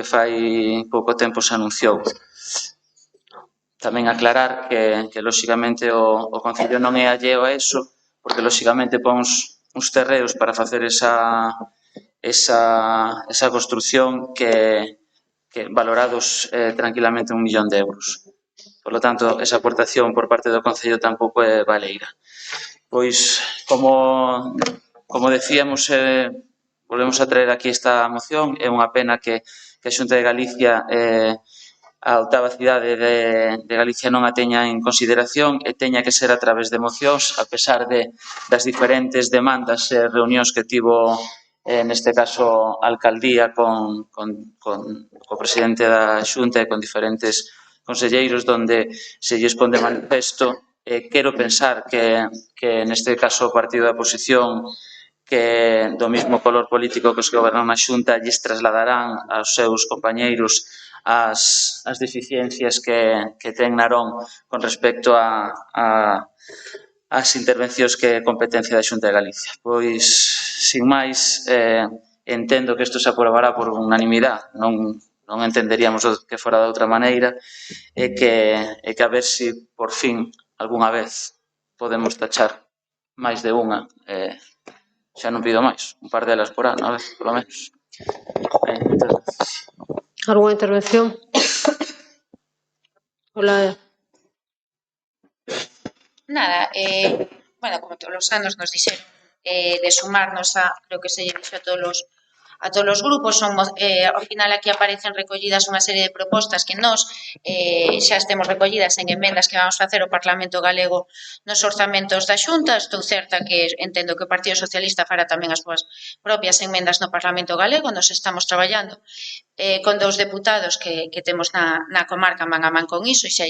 [SPEAKER 3] fai pouco tempo se anunciou. Tamén aclarar que lóxicamente o Concello non é alleo a eso, porque lóxicamente pon uns terreos para facer esa construción que valorados tranquilamente 1 millón de euros. Por lo tanto, esa aportación por parte do Concello tampouco é baleira. Pois, como decíamos, volvemos a traer aquí esta moción. É unha pena que a Xunta de Galicia, a octava cidade de Galicia, non a teña en consideración e teña que ser a través de mocións, a pesar das diferentes demandas e reunións que tivo, neste caso, a alcaldía co presidente da Xunta e con diferentes conselleiros, donde se lles pon de manifesto. Quero pensar que neste caso o partido da oposición, que do mesmo color político que os que gobernan a Xunta, lles trasladarán aos seus compañeiros as deficiencias que ten Narón con respecto ás intervencións que é competencia da Xunta de Galicia. Pois, sin máis, entendo que isto se aprobará por unanimidade, non entenderíamos que fora de outra maneira, e que a ver se por fin, algunha vez, podemos tachar máis de unha, xa non pido máis, un par delas por ano, a vez, polo menos.
[SPEAKER 1] Algunha intervención? Hola.
[SPEAKER 6] Nada, bueno, como todos os anos nos dixeron, de sumarnos creo que se lle dixo a todos os grupos, ao final aquí aparecen recollidas unha serie de propostas que nós xa estemos recollidas en emendas que vamos facer ao Parlamento Galego nos orzamentos da Xunta. Estou certa que entendo que o Partido Socialista fará tamén as súas propias emendas no Parlamento Galego. Nos estamos traballando con 2 deputados que temos na comarca man a man con iso, e xa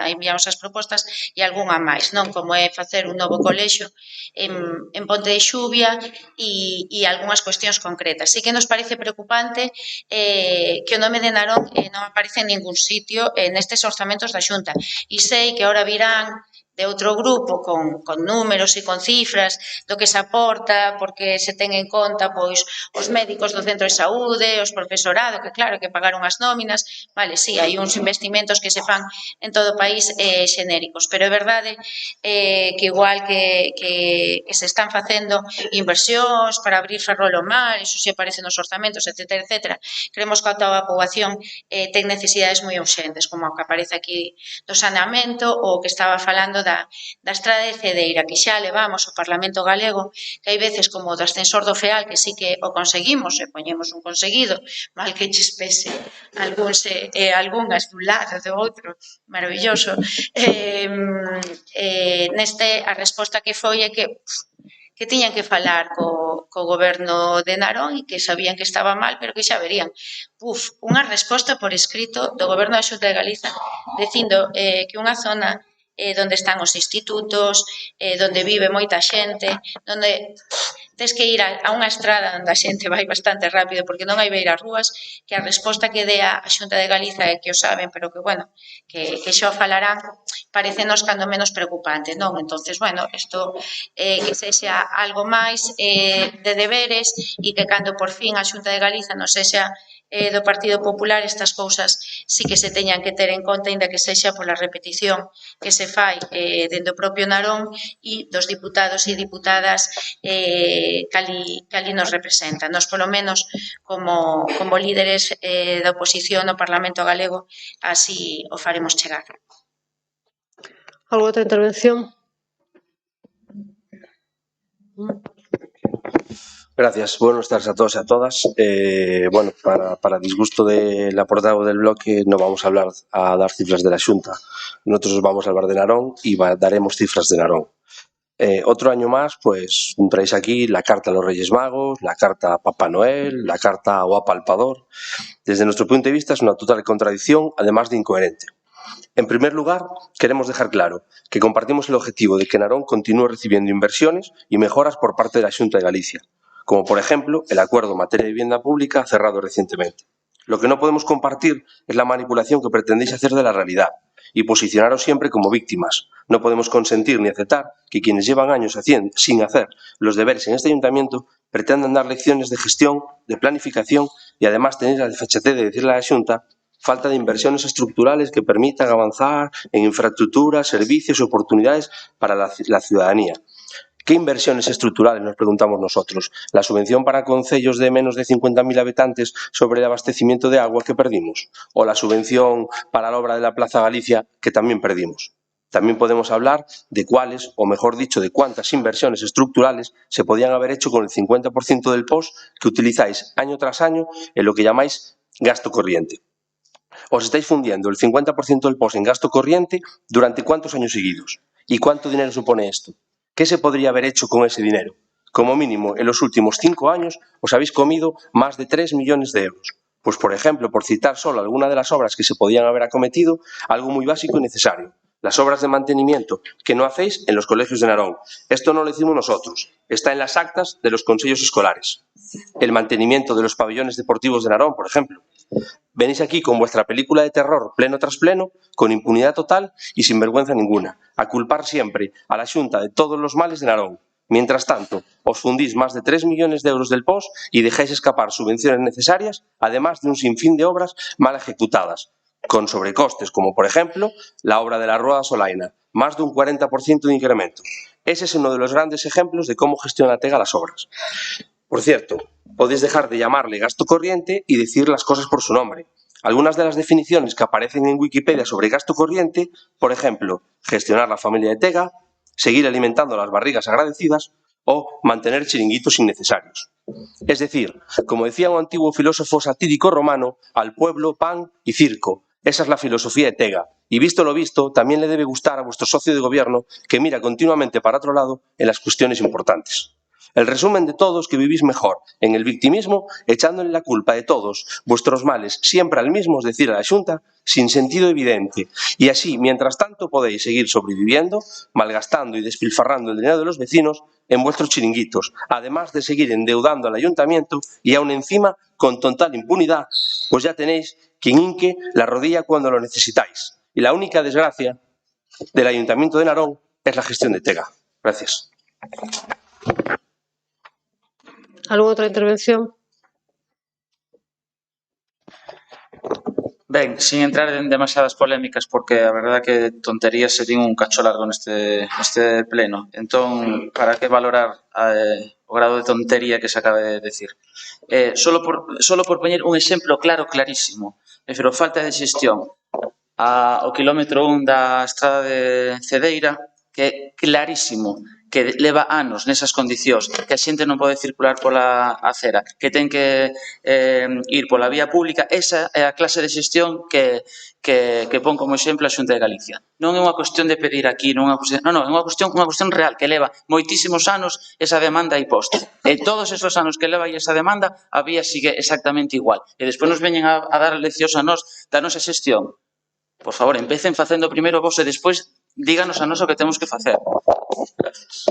[SPEAKER 6] enviamos as propostas e algunha máis, non? Como é facer un novo colexio en Ponte de Xuvia e algunhas cuestións concretas. Sí que nos parece preocupante que o nome de Narón non aparece en ningún sitio nestes orzamentos da Xunta. E sei que ahora virán de outro grupo con números e con cifras do que se aporta, porque se ten en conta pois os médicos do centro de saúde, os profesorado, que claro, que pagaron as nóminas, vale, sí, hai uns investimentos que se fan en todo o país xenéricos, pero é verdade que igual que se están facendo inversións para abrir Ferrolomar, iso se aparece nos orzamentos, etcétera, etcétera. Creemos que a toda a poboación ten necesidades moi urxentes, como a que aparece aquí do saneamento, ou que estaba falando da estrada de Cedeira, que xa levamos ao Parlamento Galego, que hai veces como o do ascensor do FEAL, que sí que o conseguimos, e poñemos un conseguido, mal que che pese algunhas dun lado do outro, maravilloso. Neste, a resposta que foi é que tiñan que falar co goberno de Narón e que sabían que estaba mal, pero que xa verían. Unha resposta por escrito do goberno da Xunta de Galiza dicindo que unha zona onde están os institutos, onde vive moita xente, onde tens que ir a unha estrada onde a xente vai bastante rápido porque non hai beiras rúas, que a resposta que dé a Xunta de Galiza é que o saben, pero que, bueno, que xa o falarán, parecenos cando menos preocupante, non? Entonces, bueno, isto que sexa algo máis de deberes e que cando por fin a Xunta de Galiza non sexa do Partido Popular, estas cousas sí que se teñan que ter en conta, ainda que sexa pola repetición que se fai dende o propio Narón e dos diputados e diputadas que ali nos representan. Nos, polo menos, como líderes da oposición no Parlamento Galego, así o faremos chegar.
[SPEAKER 1] ¿Alguna otra intervención?
[SPEAKER 8] Gracias. Buenas tardes a todos y a todas. Bueno, para disgusto de la portavoz del bloque, no vamos a dar cifras de la Xunta. Nosotros vamos a hablar de Narón y daremos cifras de Narón. Otro año más, pues traéis aquí la carta a los Reyes Magos, la carta a Papá Noel, la carta a Apalpador. Desde nuestro punto de vista es una total contradicción, además de incoherente. En primer lugar, queremos dejar claro que compartimos el objetivo de que Narón continúe recibiendo inversiones y mejoras por parte de la Xunta de Galicia, como por ejemplo el acuerdo en materia de vivienda pública cerrado recientemente. Lo que no podemos compartir es la manipulación que pretendéis hacer de la realidad y posicionaros siempre como víctimas. No podemos consentir ni aceptar que quienes llevan años sin hacer los deberes en este ayuntamiento pretendan dar lecciones de gestión, de planificación y además tener la desfachatez de decirle a la Xunta falta de inversiones estructurales que permitan avanzar en infraestructuras, servicios y oportunidades para la ciudadanía. ¿Qué inversiones estructurales, nos preguntamos nosotros? ¿La subvención para concellos de menos de 50.000 habitantes sobre el abastecimiento de agua que perdimos? ¿O la subvención para la obra de la Plaza Galicia que también perdimos? También podemos hablar de cuáles, o mejor dicho, de cuántas inversiones estructurales se podían haber hecho con el 50% del POS que utilizáis año tras año en lo que llamáis gasto corriente. Os estáis fundiendo el 50% del POS en gasto corriente durante ¿cuántos años seguidos? ¿Y cuánto dinero supone esto? ¿Qué se podría haber hecho con ese dinero? Como mínimo, en los últimos 5 años os habéis comido más de 3 millones de euros. Pues, por ejemplo, por citar solo alguna de las obras que se podían haber acometido, algo muy básico y necesario. Las obras de mantenimiento que no hacéis en los colegios de Narón. Esto no lo decimos nosotros, está en las actas de los consejos escolares. El mantenimiento de los pabellones deportivos de Narón, por ejemplo. Venís aquí con vuestra película de terror pleno tras pleno, con impunidad total y sin vergüenza ninguna, a culpar siempre a la Xunta de todos los males de Narón. Mientras tanto, os fundís más de 3 millones de euros del POS y dejáis escapar subvenciones necesarias, además de un sinfín de obras mal ejecutadas, con sobrecostes, como por ejemplo la obra de la Rueda Solaina, más de un 40% de incremento. Ese es uno de los grandes ejemplos de cómo gestiona Tega las obras. Por cierto, podéis dejar de llamarle gasto corriente y decir las cosas por su nombre. Algunas de las definiciones que aparecen en Wikipedia sobre gasto corriente, por ejemplo, gestionar la familia de Tega, seguir alimentando las barrigas agradecidas o mantener chiringuitos innecesarios. Es decir, como decía un antiguo filósofo satírico romano, al pueblo pan y circo. Esa es la filosofía de Tega. Y visto lo visto, también le debe gustar a vuestro socio de gobierno que mira continuamente para otro lado en las cuestiones importantes. El resumen de todos que vivís mejor en el victimismo, echándole la culpa de todos vuestros males siempre al mismo, es decir, a la Xunta, sin sentido evidente. Y así, mientras tanto, podéis seguir sobreviviendo, malgastando y despilfarrando el dinero de los vecinos en vuestros chiringuitos, además de seguir endeudando al ayuntamiento y aún encima con total impunidad, pues ya tenéis quien hinque la rodilla cuando lo necesitáis. Y la única desgracia del Ayuntamiento de Narón es la gestión de Tega. Gracias.
[SPEAKER 1] ¿Alguna outra intervención?
[SPEAKER 3] Ben, sin entrar en demasiadas polémicas, porque a verdade que tonterías se din un cacho largo neste pleno. Entón, para que valorar o grado de tontería que se acaba de decir? Solo por poñer un exemplo claro, clarísimo. Refiro, falta de xestión. O kilómetro 1 da estrada de Cedeira, que é clarísimo que leva anos nesas condicións, que a xente non pode circular pola acera, que ten que ir pola vía pública, esa é a clase de xestión que pon como exemplo a Xunta de Galicia. Non é unha cuestión de pedir aquí, non é unha cuestión real, que leva moitísimos anos esa demanda aí posta. E todos esos anos que leva aí esa demanda, a vía sigue exactamente igual. E despois nos veñen a dar leccións a nós da nosa xestión. Por favor, empecen facendo primeiro vos e despois díganos a nós o que temos que facer. Gracias.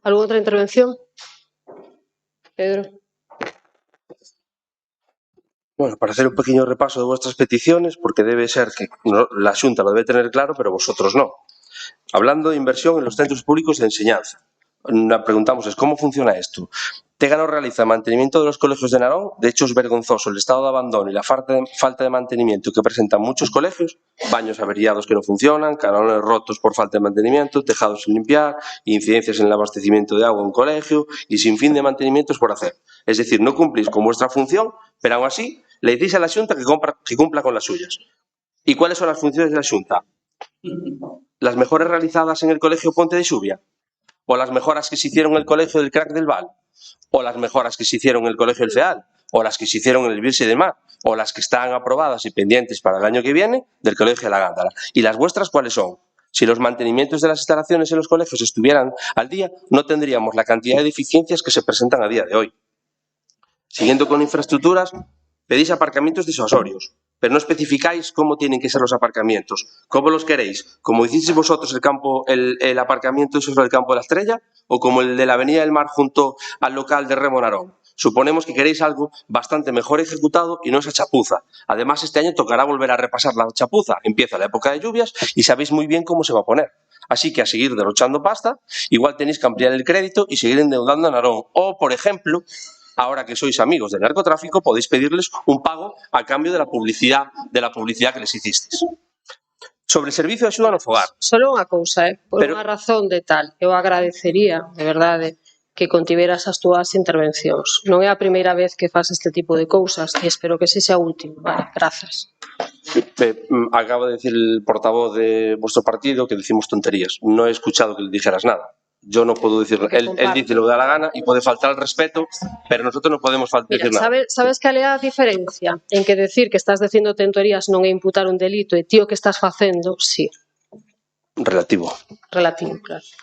[SPEAKER 1] ¿Alguna outra intervención? Pedro.
[SPEAKER 8] Bueno, para hacer un pequeño repaso de vuestras peticiones, porque debe ser que la Xunta lo debe tener claro, pero vosotros no. Hablando de inversión en los centros públicos de enseñanza, preguntamos ¿cómo funciona esto? Tega no realiza el mantenimiento de los colegios de Narón. De hecho, es vergonzoso el estado de abandono y la falta de mantenimiento que presentan muchos colegios, baños averiados que no funcionan, canalones rotos por falta de mantenimiento, tejados sin limpiar, incidencias en el abastecimiento de agua en un colegio y sin fin de mantenimientos por hacer. Es decir, no cumplís con vuestra función, pero aún así le decís a la Xunta que cumpla con las suyas. ¿Y cuáles son las funciones de la Xunta? ¿Las mejores realizadas en el colegio Ponte de Xubia? ¿O las mejoras que se hicieron en el colegio del Crac del Val? ¿O las mejoras que se hicieron en el colegio del FEAL? ¿O las que se hicieron en el Virse del Mar? ¿O las que están aprobadas y pendientes para el año que viene del colegio de la Gándara? ¿Y las vuestras cuáles son? Si los mantenimientos de las instalaciones en los colegios estuvieran al día, no tendríamos la cantidad de deficiencias que se presentan a día de hoy. Siguiendo con infraestructuras, pedís aparcamientos disuasorios, pero no especificáis cómo tienen que ser los aparcamientos. ¿Cómo los queréis? ¿Como hicisteis vosotros el aparcamiento del Campo de la Estrella o como el de la Avenida del Mar junto al local de Remo Narón? Suponemos que queréis algo bastante mejor ejecutado y no esa chapuza. Además, este año tocará volver a repasar la chapuza. Empieza la época de lluvias y sabéis muy bien cómo se va a poner. Así que a seguir derrochando pasta, igual tenéis que ampliar el crédito y seguir endeudando a Narón. O, por ejemplo, ahora que sois amigos del narcotráfico, podéis pedirles un pago a cambio de la publicidad que les hicisteis. Sobre el servicio de axuda no fogar.
[SPEAKER 1] Solo unha cousa, por unha razón de tal, eu agradecería, de verdade, que contiveras as túas intervencións. Non é a primeira vez que fas este tipo de cousas e espero que ese sea o último. Vale, grazas.
[SPEAKER 8] Acaba de decir el portavoz de vuestro partido que decimos tonterías. No he escuchado que le dijeras nada. Yo no puedo decir, él dice lo que da la gana y puede faltar el respeto, pero nosotros no podemos decir nada.
[SPEAKER 1] Sabes cal é a diferencia en que decir que estás dicindo tonterías non é imputar un delito e tío que estás facendo, sí.
[SPEAKER 8] Relativo,
[SPEAKER 1] claro,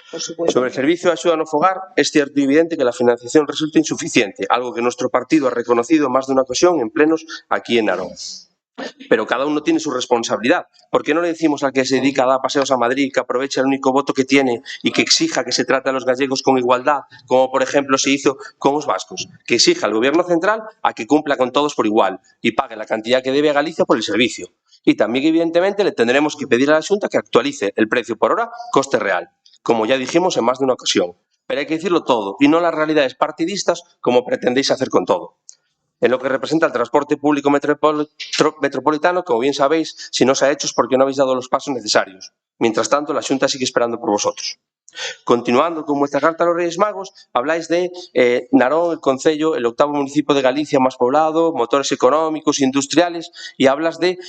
[SPEAKER 1] por supuesto.
[SPEAKER 8] Sobre el servicio de ayuda no fogar, es cierto y evidente que la financiación resulta insuficiente, algo que nuestro partido ha reconocido en más de una ocasión en plenos aquí en Narón. Pero cada uno tiene su responsabilidad. ¿Por qué no le decimos al que se dedica a dar paseos a Madrid que aproveche el único voto que tiene y que exija que se trate a los gallegos con igualdad, como por ejemplo se hizo con los vascos? Que exija al gobierno central a que cumpla con todos por igual y pague la cantidad que debe a Galicia por el servicio. Y también, evidentemente, le tendremos que pedir a la Xunta que actualice el precio por hora coste real, como ya dijimos en más de una ocasión. Pero hay que decirlo todo y no las realidades partidistas como pretendéis hacer con todo. En lo que representa el transporte público metropolitano, como bien sabéis, si no se ha hecho es porque no habéis dado los pasos necesarios. Mientras tanto, la Xunta sigue esperando por vosotros. Continuando con vuestra carta a los Reyes Magos, habláis de Narón, el concello, el octavo municipio de Galicia más poblado, motores económicos, industriales, y hablas de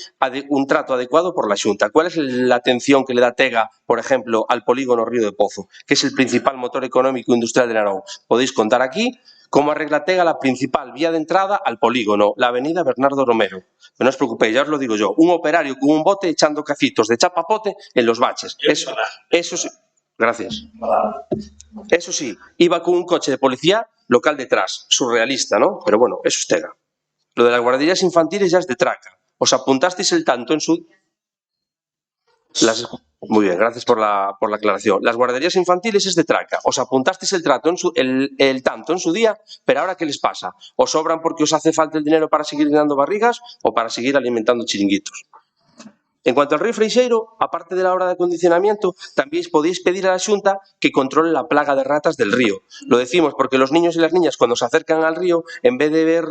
[SPEAKER 8] un trato adecuado por la Xunta. ¿Cuál es la atención que le da Tega, por ejemplo, al polígono Río de Pozo, que es el principal motor económico industrial de Narón? Podéis contar aquí cómo arregla Tega la principal vía de entrada al polígono, la avenida Bernardo Romero. Pero no os preocupéis, ya os lo digo yo, un operario con un bote echando cacitos de chapapote en los baches. Eso sí. Gracias. Eso sí, iba con un coche de policía local detrás, surrealista, ¿no? Pero bueno, eso es Tega. Lo de las guarderías infantiles ya es de traca. Os apuntasteis el tanto en su... Muy bien, gracias por la aclaración. Las guarderías infantiles es de traca. Os apuntasteis el tanto en su día, pero ahora ¿qué les pasa? ¿Os sobran porque os hace falta el dinero para seguir llenando barrigas o para seguir alimentando chiringuitos? En cuanto al río Freixeiro, aparte de la obra de acondicionamiento, también podéis pedir a la Xunta que controle la plaga de ratas del río. Lo decimos porque los niños y las niñas cuando se acercan al río, en vez de ver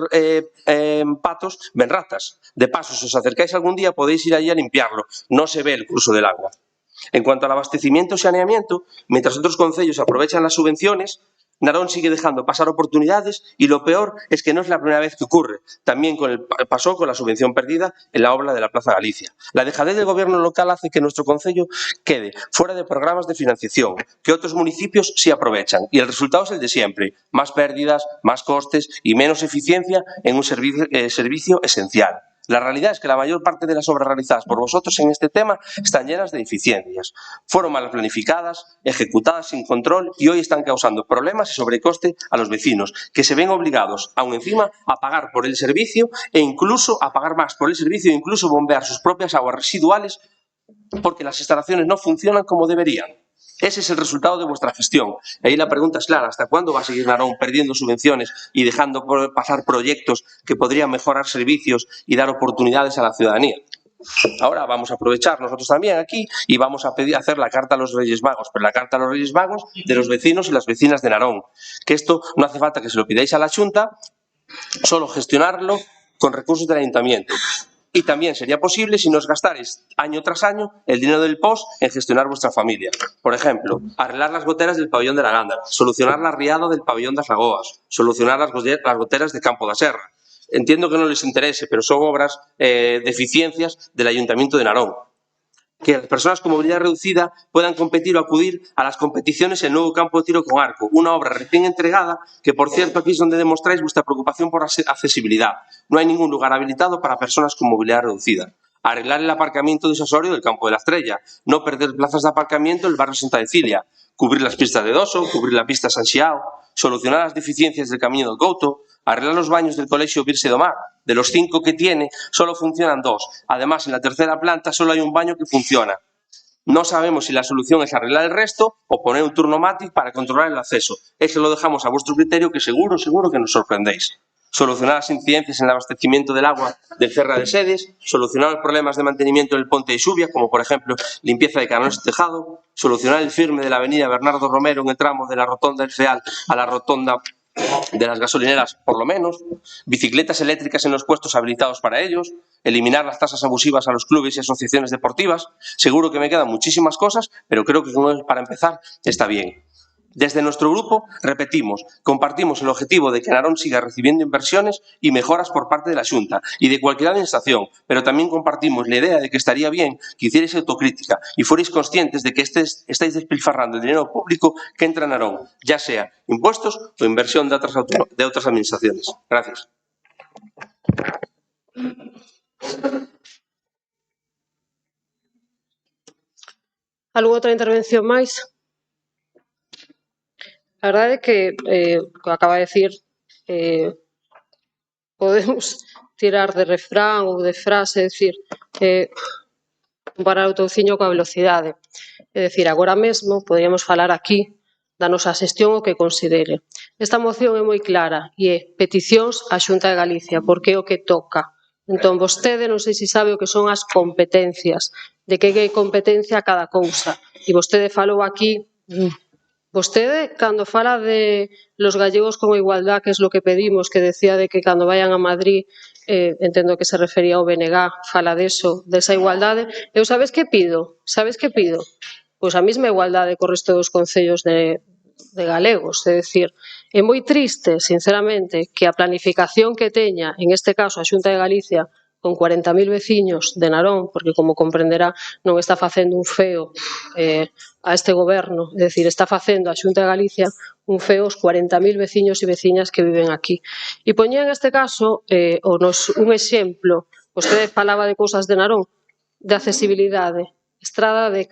[SPEAKER 8] patos, ven ratas. De paso, si os acercáis algún día, podéis ir allí a limpiarlo. No se ve el curso del agua. En cuanto al abastecimiento y saneamiento, mientras otros concellos aprovechan las subvenciones, Narón sigue dejando pasar oportunidades y lo peor es que no es la primera vez que ocurre. También pasó con la subvención perdida en la obra de la Plaza Galicia. La dejadez del gobierno local hace que nuestro concello quede fuera de programas de financiación que otros municipios sí aprovechan y el resultado es el de siempre: más pérdidas, más costes y menos eficiencia en un servicio esencial. La realidad es que la mayor parte de las obras realizadas por vosotros en este tema están llenas de deficiencias. Fueron mal planificadas, ejecutadas sin control y hoy están causando problemas y sobrecoste a los vecinos, que se ven obligados, aún encima, a pagar por el servicio e incluso a pagar más por el servicio e incluso bombear sus propias aguas residuales porque las instalaciones no funcionan como deberían. Ese es el resultado de vuestra gestión. Y ahí la pregunta es clara: ¿hasta cuándo va a seguir Narón perdiendo subvenciones y dejando pasar proyectos que podrían mejorar servicios y dar oportunidades a la ciudadanía? Ahora vamos a aprovechar nosotros también aquí y vamos a hacer la carta a los Reyes Magos, pero la carta a los Reyes Magos de los vecinos y las vecinas de Narón. Que esto no hace falta que se lo pidáis a la Xunta, solo gestionarlo con recursos del Ayuntamiento. Y también sería posible si nos gastarais año tras año el dinero del POS en gestionar vuestra familia. Por ejemplo, arreglar las goteras del pabellón de la Gándara, solucionar la riada del pabellón das Lagoas, solucionar las goteras de Campo da Serra. Entiendo que no les interese, pero son obras, deficiencias del Ayuntamiento de Narón. Que las personas con movilidad reducida puedan competir o acudir a las competiciones en el nuevo campo de tiro con arco, una obra recién entregada que, por cierto, aquí es donde demostráis vuestra preocupación por la accesibilidad. No hay ningún lugar habilitado para personas con movilidad reducida. Arreglar el aparcamiento disuasorio del campo de la Estrella, no perder plazas de aparcamiento en el barrio Santa Cecilia, cubrir las pistas de Doso, cubrir la pista San Xiao, solucionar las deficiencias del Camino del Couto, arreglar los baños del Colegio Virse do Mar. De los 5 que tiene, solo funcionan 2. Además, en la tercera planta solo hay un baño que funciona. No sabemos si la solución es arreglar el resto o poner un turnomatic para controlar el acceso. Eso lo dejamos a vuestro criterio, que seguro que nos sorprendéis. Solucionar las incidencias en el abastecimiento del agua del Ferra de Sedes, solucionar los problemas de mantenimiento del Ponte de Xubia, como por ejemplo limpieza de canales de tejado, solucionar el firme de la avenida Bernardo Romero en el tramo de la rotonda del Feal a la rotonda de las gasolineras, por lo menos, bicicletas eléctricas en los puestos habilitados para ellos, eliminar las tasas abusivas a los clubes y asociaciones deportivas. Seguro que me quedan muchísimas cosas, pero creo que para empezar está bien. Desde nuestro grupo, repetimos, compartimos el objetivo de que Narón siga recibiendo inversiones y mejoras por parte de la Xunta y de cualquier administración, pero también compartimos la idea de que estaría bien que hicierais autocrítica y fuerais conscientes de que estáis despilfarrando el dinero público que entra en Narón, ya sea impuestos o inversión de otras administraciones. Gracias.
[SPEAKER 1] Algunha outra intervención máis? A verdade é que, acaba de decir, podemos tirar de refrán ou de frase, é dicir, comparar o touciño coa velocidade. É dicir, agora mesmo poderíamos falar aquí da nosa xestión o que considere. Esta moción é moi clara e é peticións á Xunta de Galicia, porque é o que toca. Entón, vostede non sei se sabe o que son as competencias, de que hai competencia a cada cousa. E vostede falou aquí... Vostede, cando fala de los gallegos con igualdad, que es lo que pedimos, que decía de que cando vayan a Madrid, entendo que se refería ao BNG, fala deso, desa igualdade. Eu sabes que pido? Sabes que pido? Pois a mesma igualdade co resto dos concellos de galegos. É dicir, é moi triste, sinceramente, que a planificación que teña, en este caso, a Xunta de Galicia, con 40.000 veciños de Narón, porque, como comprenderá, non está facendo un feo a este goberno, é dicir, está facendo a Xunta de Galicia un feo aos 40.000 veciños e veciñas que viven aquí. E poñía en este caso un exemplo, vostede falaba de cousas de Narón, de accesibilidade, estrada de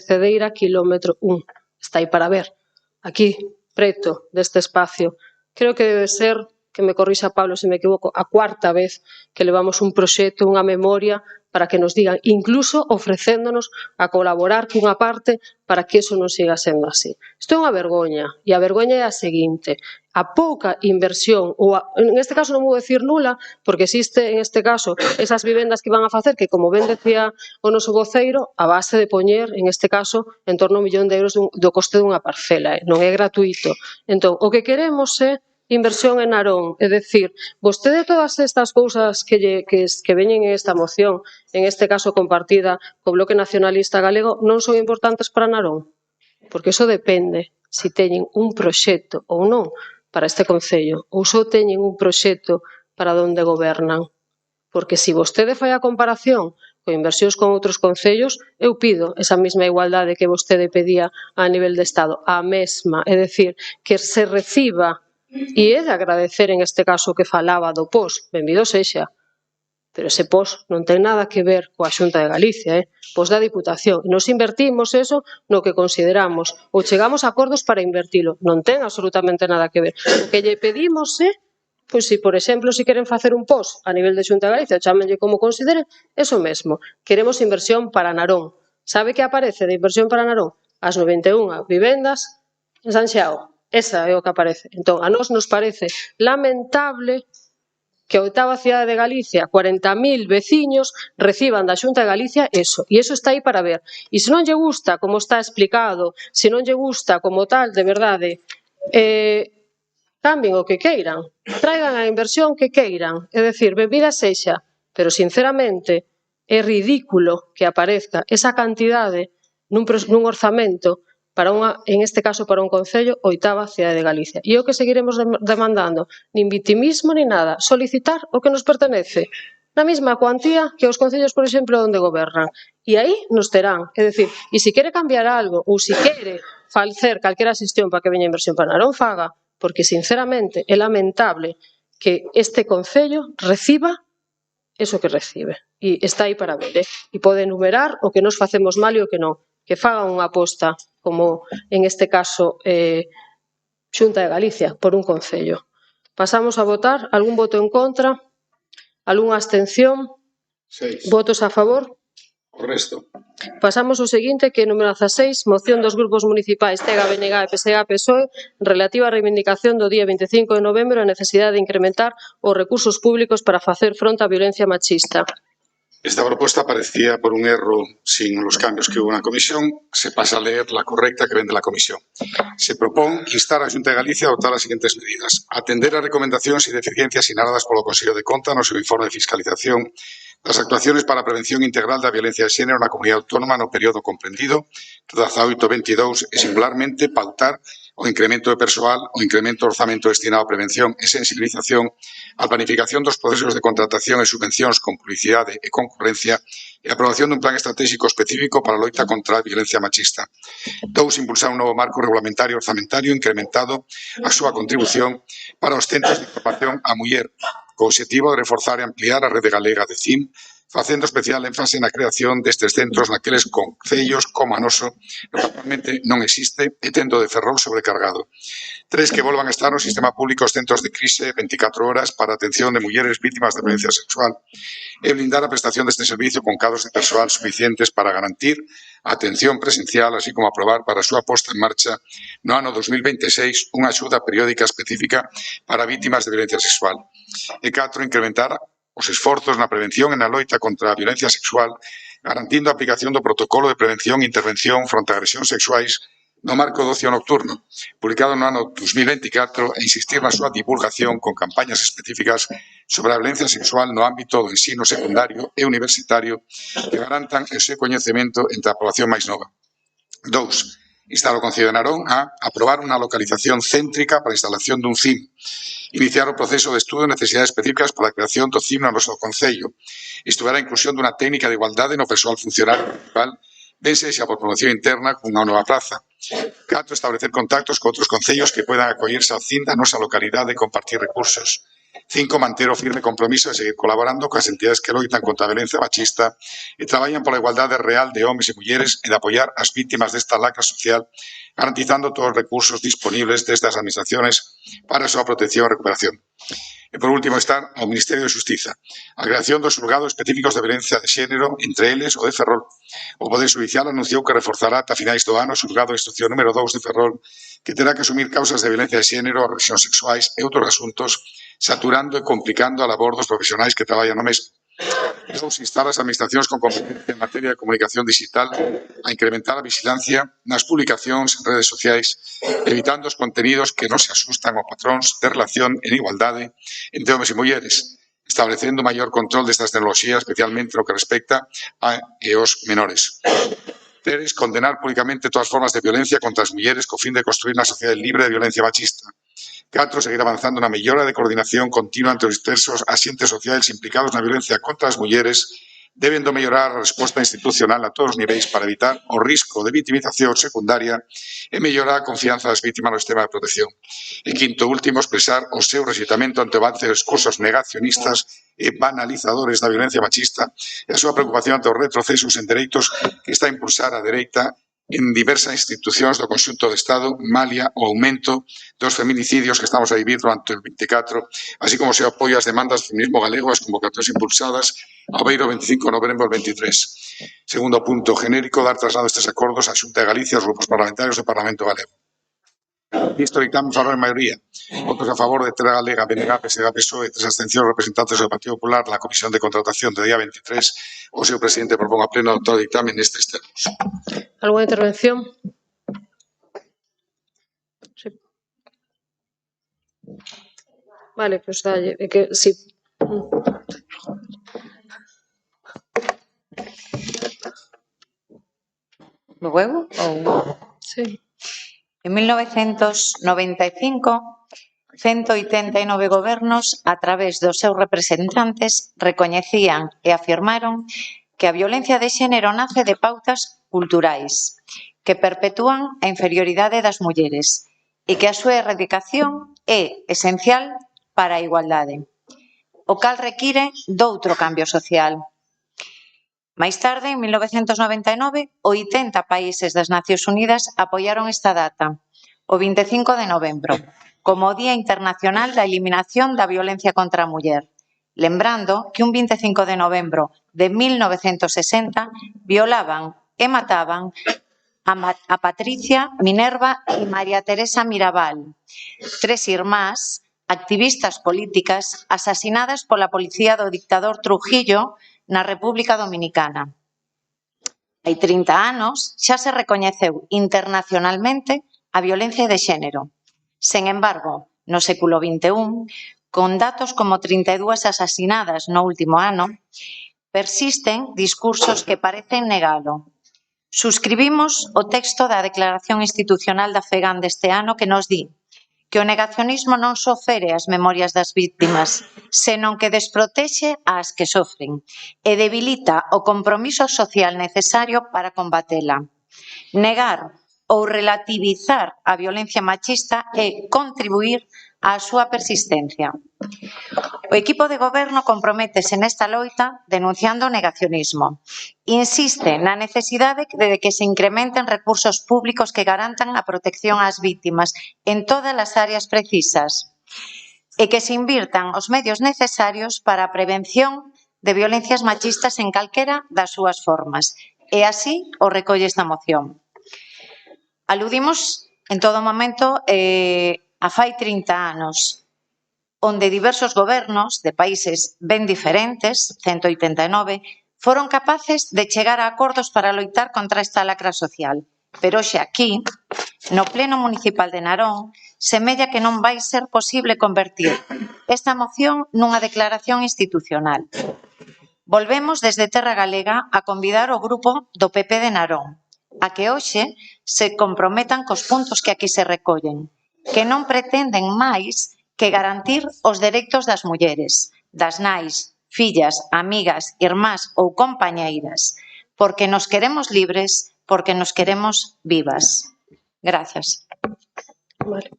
[SPEAKER 1] Cedeira, kilómetro 1, está aí para ver, aquí, preto deste espacio. Creo que debe ser, que me corrixa Pablo se me equivoco, a 4ª vez que levamos un proxecto, unha memoria, para que nos digan, incluso ofrecéndonos a colaborar cunha parte para que eso non siga sendo así. Isto é unha vergoña, e a vergoña é a seguinte: a pouca inversión, ou en este caso non vou decir nula, porque existe en este caso esas vivendas que van a facer, que como ben decía o noso voceiro, a base de poñer, en este caso, en torno a 1 millón de euros do coste dunha parcela, non é gratuito. Entón, o que queremos é inversión en Narón, é dicir, vostede todas estas cousas que veñen en esta moción, en este caso compartida co Bloque Nacionalista Galego, non son importantes para Narón? Porque iso depende. se teñen un proxecto ou non para este concello, ou só teñen un proxecto para onde gobernan. Porque se vostede fai a comparación con inversións con outros concellos, eu pido esa mesma igualdade que vostede pedía a nivel de Estado, a mesma, é dicir, que se reciba, e é de agradecer en este caso que falaba do POS, benvido sexa, pero ese POS non ten nada que ver coa Xunta de Galicia, POS da Diputación, e nos invertimos eso no que consideramos, ou chegamos a acordos para invertilo, non ten absolutamente nada que ver. O que lle pedimos é pois se, por exemplo, se queren facer un POS a nivel de Xunta de Galicia, chámenlle como consideren, eso mesmo. Queremos inversión para Narón. Sabe que aparece de inversión para Narón? As 91 vivendas en San Xiao. Esa é o que aparece. Entón, a nós nos parece lamentable que a oitava cidade de Galicia, 40.000 veciños, reciban da Xunta de Galicia eso. E eso está aí para ver. E se non lle gusta como está explicado, se non lle gusta como tal, de verdade, cambien o que queiran, traigan a inversión que queiran, é dicir, benvida sexa, pero sinceramente é ridículo que aparezca esa cantidade nun orzamento para en este caso para un concello, oitava cidade de Galicia. E o que seguiremos demandando, nin vitimismo ni nada, solicitar o que nos pertenece, na mesma cuantía que os concellos, por exemplo, onde gobernan. E aí nos terán, é dicir, e se quere cambiar algo ou se quere facer calquera xestión para que veña inversión para Narón, faga, porque, sinceramente, é lamentable que este concello reciba eso que recibe. E está aí para ver, e pode enumerar o que nos facemos mal e o que non. Que fagan unha aposta, como en este caso Xunta de Galicia, por un concello. Pasamos a votar. Algún voto en contra? Algunha abstención?
[SPEAKER 2] 6.
[SPEAKER 1] Votos a favor?
[SPEAKER 2] O resto.
[SPEAKER 1] Pasamos ao seguinte, que é número 16, moción dos grupos municipais TEGA, BNG e PSE PSOE relativa á reivindicación do día 25 de novembro a necesidade de incrementar os recursos públicos para facer fronte á violencia machista.
[SPEAKER 2] Esta propuesta aparecía por un erro sin los cambios que hubo en la comisión. Se pasa a leer la correcta que vende la comisión. Se propone instar a Xunta de Galicia a adoptar as seguintes medidas. Atender as recomendacións e deficiencias sinaladas polo Consello de Conta no seu informe de fiscalización das actuaciones para a prevención integral da violencia de xénero na comunidade autónoma no período comprendido 18-22 e singularmente pautar o incremento de persoal, o incremento do orzamento destinado a prevención e sensibilización, a planificación dos procesos de contratación e subvencións con publicidade e concurrencia e a aprobación dun plan estratégico específico para a loita contra a violencia machista. 2. Impulsar un novo marco regulamentario orzamentario incrementado a súa contribución para os centros de información á muller, co obxectivo de reforzar e ampliar a rede galega de CIM, facendo especial énfase na creación destes centros naqueles concellos como a noso, no que actualmente non existe e tendo de Ferrol sobrecargado. 3. Que volvan a estar no sistema público os centros de crise 24 horas para a atención de mulleres vítimas de violencia sexual e blindar a prestación deste servicio con cadros de persoal suficientes para garantir a atención presencial, así como aprobar para a súa posta en marcha no ano 2026 unha axuda periódica específica para vítimas de violencia sexual. E 4. Incrementar os esforzos na prevención e na loita contra a violencia sexual, garantindo a aplicación do protocolo de prevención e intervención fronte a agresións sexuais no marco do ocio nocturno, publicado no ano 2024, e insistir na súa divulgación con campañas específicas sobre a violencia sexual no ámbito do ensino secundario e universitario que garantan o seu coñecemento entre a población máis nova. 2. Instar o Concello de Narón a aprobar unha localización céntrica para a instalación dun CIM, iniciar o proceso de estudo de necesidades específicas para a creación do CIM no noso Concello, estudiar a inclusión dunha técnica de igualdade no persoal funcionario municipal, ben sexa por promoción interna cunha nova praza. 4. Establecer contactos con outros concellos que puedan acollerse ao CIM da nosa localidade e compartir recursos. 5. Manter o firme compromiso de seguir colaborando coas entidades que loitan contra a violencia machista e traballan pola igualdade real de homes e mulleres e de apoiar as vítimas desta lacra social, garantizando todos os recursos disponibles desde as administraciones para a súa protección e recuperación. E, por último, estar ao Ministerio de Xustiza, a creación dos xulgados específicos de violencia de xénero, entre eles o de Ferrol. O Poder Judicial anunciou que reforzará ata finais do ano o xulgado de instrucción número 2 de Ferrol, que terá que asumir causas de violencia de xénero, agresións sexuais e outros asuntos, saturando e complicando a labor dos profesionais que traballan no mesmo. 2. Instar as administracións con competencia en materia de comunicación digital a incrementar a vigilancia nas publicacións en redes sociais, evitando os contenidos que non se asustan aos patróns de relación en igualdade entre homes e mulleres, establecendo maior control destas tecnoloxías, especialmente no que respecta a os menores. 3. Condenar públicamente todas as formas de violencia contra as mulleres co fin de construir unha sociedade libre de violencia machista. 4. Seguir avanzando na mellora de coordinación continua entre os diversos axentes sociais implicados na violencia contra as mulleres, debendo mellorar a resposta institucional a todos os niveis para evitar o risco de vitimización secundaria e mellorar a confianza das vítimas no sistema de protección. E 5. Último, expresar o seu rexeitamento ante o avance de discursos negacionistas e banalizadores da violencia machista e a súa preocupación ante os retrocesos en dereitos que está a impulsar a dereita en diversas institucións do conxunto do Estado, malia o aumento dos feminicidios que estamos a vivir durante o 24, así como se apoia as demandas do feminismo galego e as convocatorias impulsadas ao beiro 25 de novembro del 23. Segundo punto genérico, dar traslado estes acordos á Xunta de Galicia e aos grupos parlamentarios do Parlamento galego. Visto dictamos a maioría. Votos a favor de Terra Galega, BNG, PSD, PSOE, 3 abstencións representantes do Partido Popular na Comisión de Contratación do día 23. O seu presidente propón a pleno adoptar o dictamen nestes termos.
[SPEAKER 1] ¿Alguna intervención? Sí. Vale, pues dalle. Que sí.
[SPEAKER 9] ¿Luego?
[SPEAKER 1] Sí.
[SPEAKER 9] En 1995, 189 gobernos, a través dos seus representantes, recoñecían e afirmaron que a violencia de xénero nace de pautas culturais que perpetúan a inferioridade das mulleres e que a súa erradicación é esencial para a igualdade, o cal require doutro cambio social. Máis tarde, en 1999, 80 países das Nacións Unidas apoiaron esta data, o 25 de novembro, como o Día Internacional da Eliminación da Violencia contra a Muller, lembrando que un 25 de novembro de 1960 violaban e mataban a Patricia, Minerva e María Teresa Mirabal, 3 irmás, activistas políticas asasinadas pola policía do dictador Trujillo na República Dominicana. Hai 30 anos xa se recoñeceu internacionalmente a violencia de xénero. Sen embargo, no século XXI, con datos como 32 asasinadas no último ano, persisten discursos que parecen negalo. Suscribimos o texto da Declaración Institucional da FEGAN deste ano que nos di que o negacionismo non só fere as memorias das víctimas, senón que desprotexe ás que sofren e debilita o compromiso social necesario para combatela. Negar ou relativizar a violencia machista e contribuir á súa persistencia. O equipo de goberno comprométese nesta loita denunciando o negacionismo. Insiste na necesidade de que se incrementen recursos públicos que garantan a protección ás vítimas en todas as áreas precisas e que se invirtan os medios necesarios para a prevención de violencias machistas en calquera das súas formas. E así o recolle esta moción. Aludimos en todo momento a fai 30 anos, onde diversos gobernos de países ben diferentes, 189, foron capaces de chegar a acordos para loitar contra esta lacra social. Pero hoxe aquí, no Pleno Municipal de Narón, semella que non vai ser posible convertir esta moción nunha declaración institucional. Volvemos desde Terra Galega a convidar o grupo do PP de Narón a que hoxe se comprometan cos puntos que aquí se recollen, que non pretenden máis que garantir os dereitos das mulleres, das nais, fillas, amigas, irmás ou compañeiras, porque nos queremos libres, porque nos queremos vivas. Gracias.
[SPEAKER 1] Vale.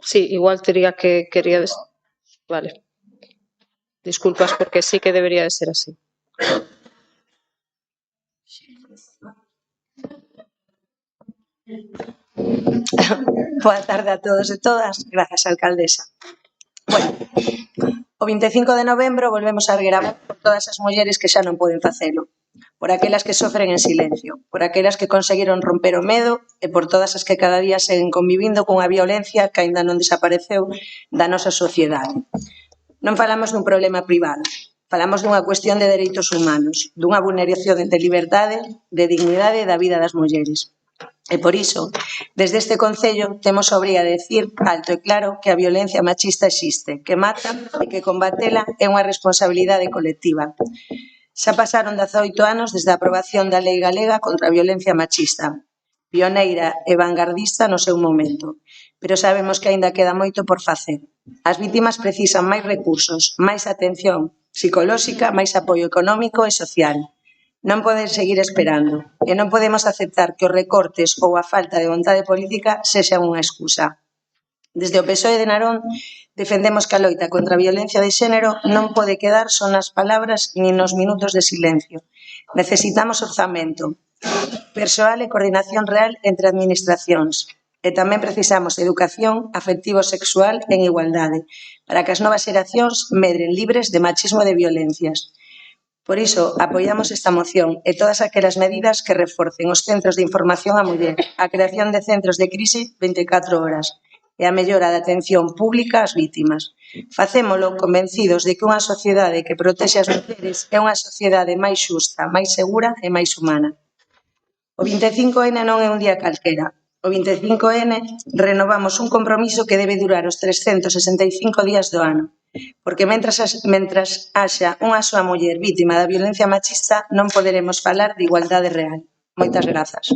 [SPEAKER 1] Sí, igual diría que quería... Vale. Disculpas, porque sí que debería de ser así.
[SPEAKER 10] Boa tarde a todos e todas. Grazas, alcaldesa. Bueno, o 25 de novembro volvemos a erguer a voz por todas as mulleres que xa non poden facelo, por aquelas que sofren en silencio, por aquelas que conseguiron romper o medo e por todas as que cada día seguen convivindo cunha violencia que aínda non desapareceu da nosa sociedade. Non falamos dun problema privado, falamos dunha cuestión de dereitos humanos, dunha vulneración de liberdade, de dignidade e da vida das mulleres. E por iso, desde este Concello, temos a obriga de decir alto e claro que a violencia machista existe, que mata e que combatela é unha responsabilidade colectiva. Xa pasaron 18 anos desde a aprobación da Lei Galega contra a Violencia Machista, pioneira e vanguardista no seu momento, pero sabemos que aínda queda moito por facer. As vítimas precisan máis recursos, máis atención psicolóxica, máis apoio económico e social. Non poden seguir esperando e non podemos aceptar que os recortes ou a falta de vontade política sexan unha excusa. Desde o PSOE de Narón defendemos que a loita contra a violencia de xénero non pode quedar só nas palabras nin nos minutos de silencio. Necesitamos orzamento, persoal e coordinación real entre administracións. E tamén precisamos educación afectivo-sexual en igualdade para que as novas xeracións medren libres de machismo e de violencias. Por iso, apoiamos esta moción e todas aquelas medidas que reforcen os centros de información á muller, a creación de centros de crise 24 horas e a mellora da atención pública ás vítimas. Facémolo convencidos de que unha sociedade que protexe as mulleres é unha sociedade máis xusta, máis segura e máis humana. O 25N non é un día calquera. O 25N renovamos un compromiso que debe durar os 365 días do ano, porque mentras haxa unha soa muller vítima da violencia machista non poderemos falar de igualdade real. Moitas grazas.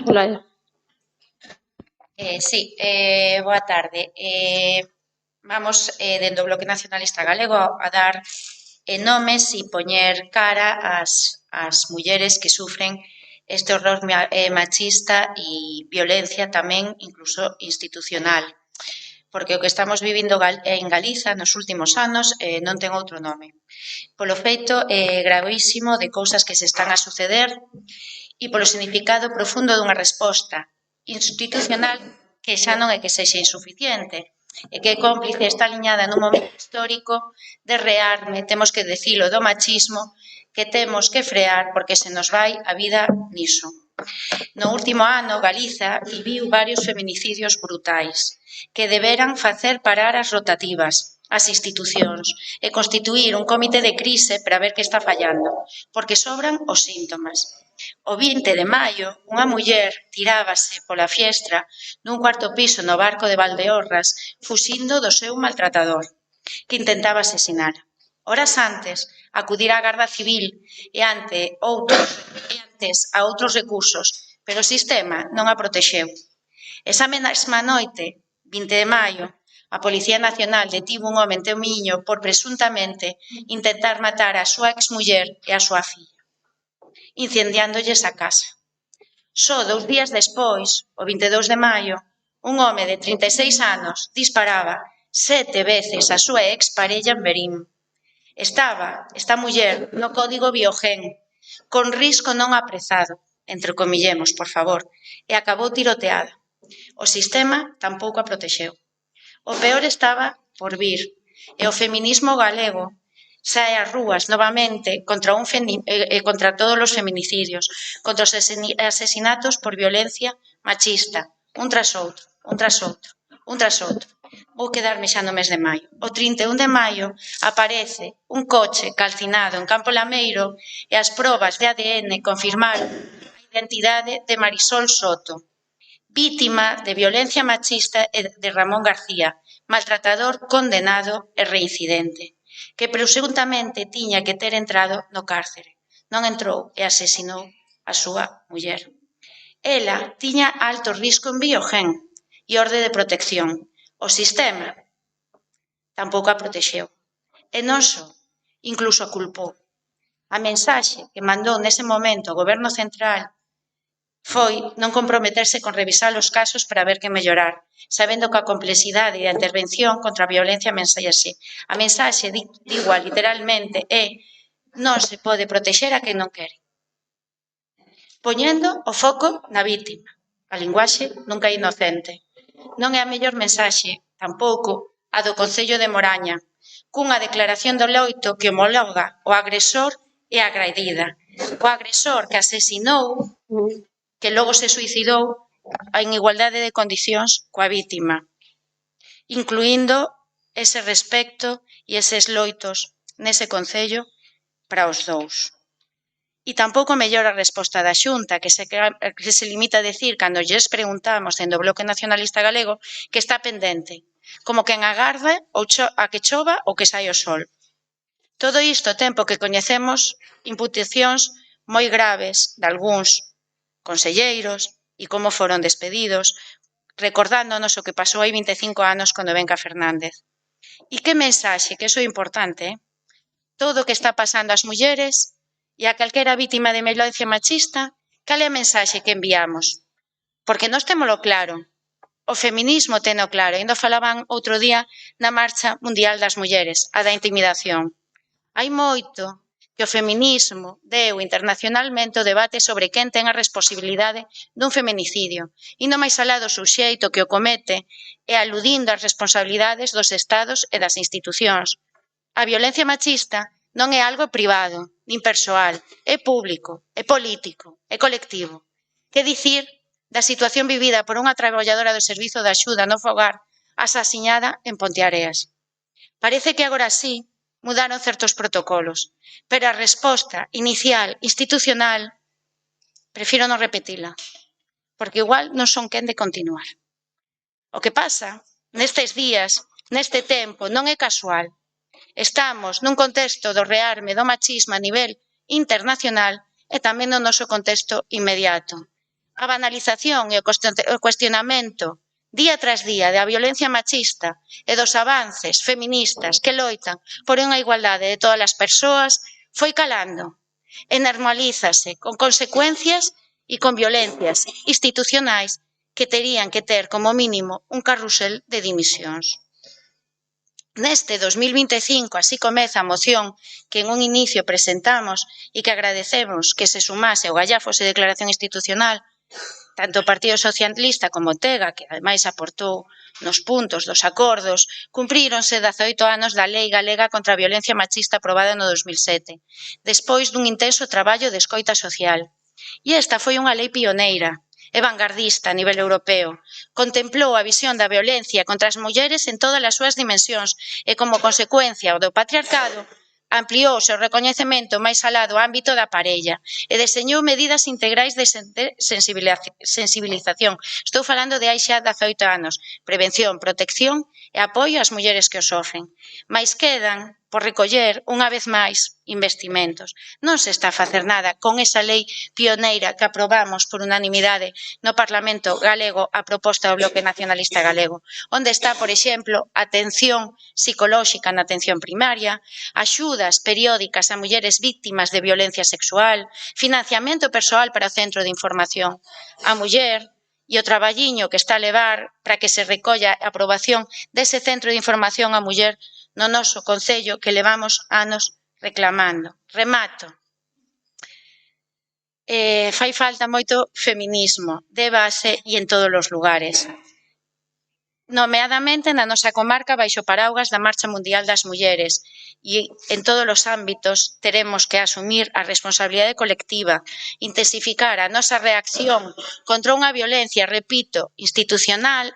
[SPEAKER 1] Olaya.
[SPEAKER 6] Boa tarde. Vamos, dentro do Bloque Nacionalista Galego, a dar nomes e poñer cara ás mulleres que sufren este horror machista e violencia tamén, incluso institucional. Porque o que estamos vivindo en Galiza nos últimos anos non ten outro nome. Polo feito gravísimo de cousas que se están a suceder e polo significado profundo dunha resposta institucional que xa non é que sexa insuficiente, e que é cómplice, está aliñada nun momento histórico de rearme, temos que decilo, do machismo, que temos que frear porque se nos vai a vida niso. No último ano, Galiza viviu varios feminicidios brutais que deberan facer parar as rotativas, as institucións e constituir un comité de crise para ver que está fallando, porque sobran os síntomas. O 20 de maio, unha muller tirábase pola fiestra nun cuarto piso no barco de Valdeorras fuxindo do seu maltratador, que intentaba asesinar. Horas antes, acudira á Garda Civil e antes a outros recursos, pero o sistema non a protexeu. Esa mesma noite, 20 de maio, a Policía Nacional detivo un home en Teumiño por presuntamente intentar matar a súa exmuller e a súa filla, incendiándolles a casa. Só 2 días despois, o 22 de maio, un home de 36 anos disparaba 7 veces a súa exparella en Verín. Estaba esta muller no código Biogen, con risco non aprezado, entrecomillemos, por favor, e acabou tiroteada. O sistema tampouco a protexeu. O peor estaba por vir, e o feminismo galego sae ás rúas novamente contra todos os feminicidios, contra os asesinatos por violencia machista, un tras outro, un tras outro, un tras outro. Vou quedarme xa no mes de maio. O 31 de maio aparece un coche calcinado en Campo Lameiro e as probas de ADN confirmaron a identidade de Marisol Soto, vítima de violencia machista de Ramón García, maltratador condenado e reincidente, que presuntamente tiña que ter entrado no cárcere. Non entrou e asesinou a súa muller. Ela tiña alto risco en Biogen e orde de protección. O sistema tampouco a protexeu. E non só, incluso a culpou. A mensaxe que mandou nese momento o Goberno Central foi non comprometerse con revisar os casos para ver que mellorar, sabendo que a complexidade e a intervención contra a violencia mensaxe. A mensaxe digua literalmente é non se pode protexer a quen non quere. Poñendo o foco na vítima. A linguaxe nunca é inocente. Non é a mellor mensaxe, tampouco, a do Concello de Moraña, cunha declaración do loito que homologa o agresor e a agredida. O agresor que asesinou, que logo se suicidou en igualdade de condicións coa vítima, incluindo ese respecto e eses loitos nese Concello para os dous. E tampouco mellora a resposta da Xunta, que se limita a decir, cando lles preguntamos dentro do Bloque Nacionalista Galego, que está pendente, como quen agarda a que chova ou que saia o sol. Todo isto tempo que coñecemos imputacións moi graves de algúns conselleiros e como foron despedidos, recordándonos o que pasou hai 25 anos con Nevenka Fernández. E que mensaxe, que iso é importante, todo o que está pasando ás mulleres e a calquera vítima de violencia machista, cal é a mensaxe que enviamos? Porque nós témolo claro, o feminismo teno claro, ainda falaban outro día na Marcha Mundial das Mulleres, a da intimidación. Hai moito que o feminismo deu internacionalmente o debate sobre quen ten a responsabilidade dun feminicidio, indo máis alá do suxeito que o comete e aludindo ás responsabilidades dos estados e das institucións. A violencia machista non é algo privado, nin persoal, é público, é político, é colectivo. Que dicir da situación vivida por unha traballadora do Servizo de Axuda no Fogar asasinada en Ponteareas. Parece que agora sí mudaron certos protocolos, pero a resposta inicial, institucional, prefiro non repetila, porque igual non son quen de continuar. O que pasa nestes días, neste tempo, non é casual. Estamos nun contexto do rearme do machismo a nivel internacional e tamén no noso contexto inmediato. A banalización e o cuestionamento día tras día da violencia machista e dos avances feministas que loitan por unha igualdade de todas as persoas foi calando e normalízase con consecuencias e con violencias institucionais que terían que ter como mínimo un carrusel de dimisións. Neste 2025 así comeza a moción que en un inicio presentamos e que agradecemos que se sumase ao gallafos e declaración institucional tanto o Partido Socialista como o TEGA, que ademais aportou nos puntos dos acordos, cumpríronse 18 anos da Lei Galega contra a Violencia Machista aprobada no 2007, despois dun intenso traballo de escoita social. E esta foi unha lei pioneira e vanguardista a nivel europeo. Contemplou a visión da violencia contra as mulleres en todas as súas dimensións e, como consecuencia do patriarcado, ampliou o seu recoñecemento máis alá do ámbito da parella e deseñou medidas integrais de sensibilización. Estou falando de hai xa 18 anos. Prevención, protección e apoio ás mulleres que o sofren. Mais quedan por recoller, unha vez máis, investimentos. Non se está a facer nada con esa lei pioneira que aprobamos por unanimidade no Parlamento galego a proposta do Bloque Nacionalista Galego, onde está, por exemplo, atención psicolóxica na atención primaria, axudas periódicas a mulleres víctimas de violencia sexual, financiamento persoal para o Centro de Información á Muller, e o traballiño que está a levar para que se recolla a aprobación dese Centro de Información á Muller no noso Concello que levamos anos reclamando. Remato. Fai falta moito feminismo de base e en todos os lugares. Nomeadamente na nosa comarca baixo paraugas da Marcha Mundial das Mulleres e en todos os ámbitos teremos que asumir a responsabilidade colectiva, intensificar a nosa reacción contra unha violencia, repito, institucional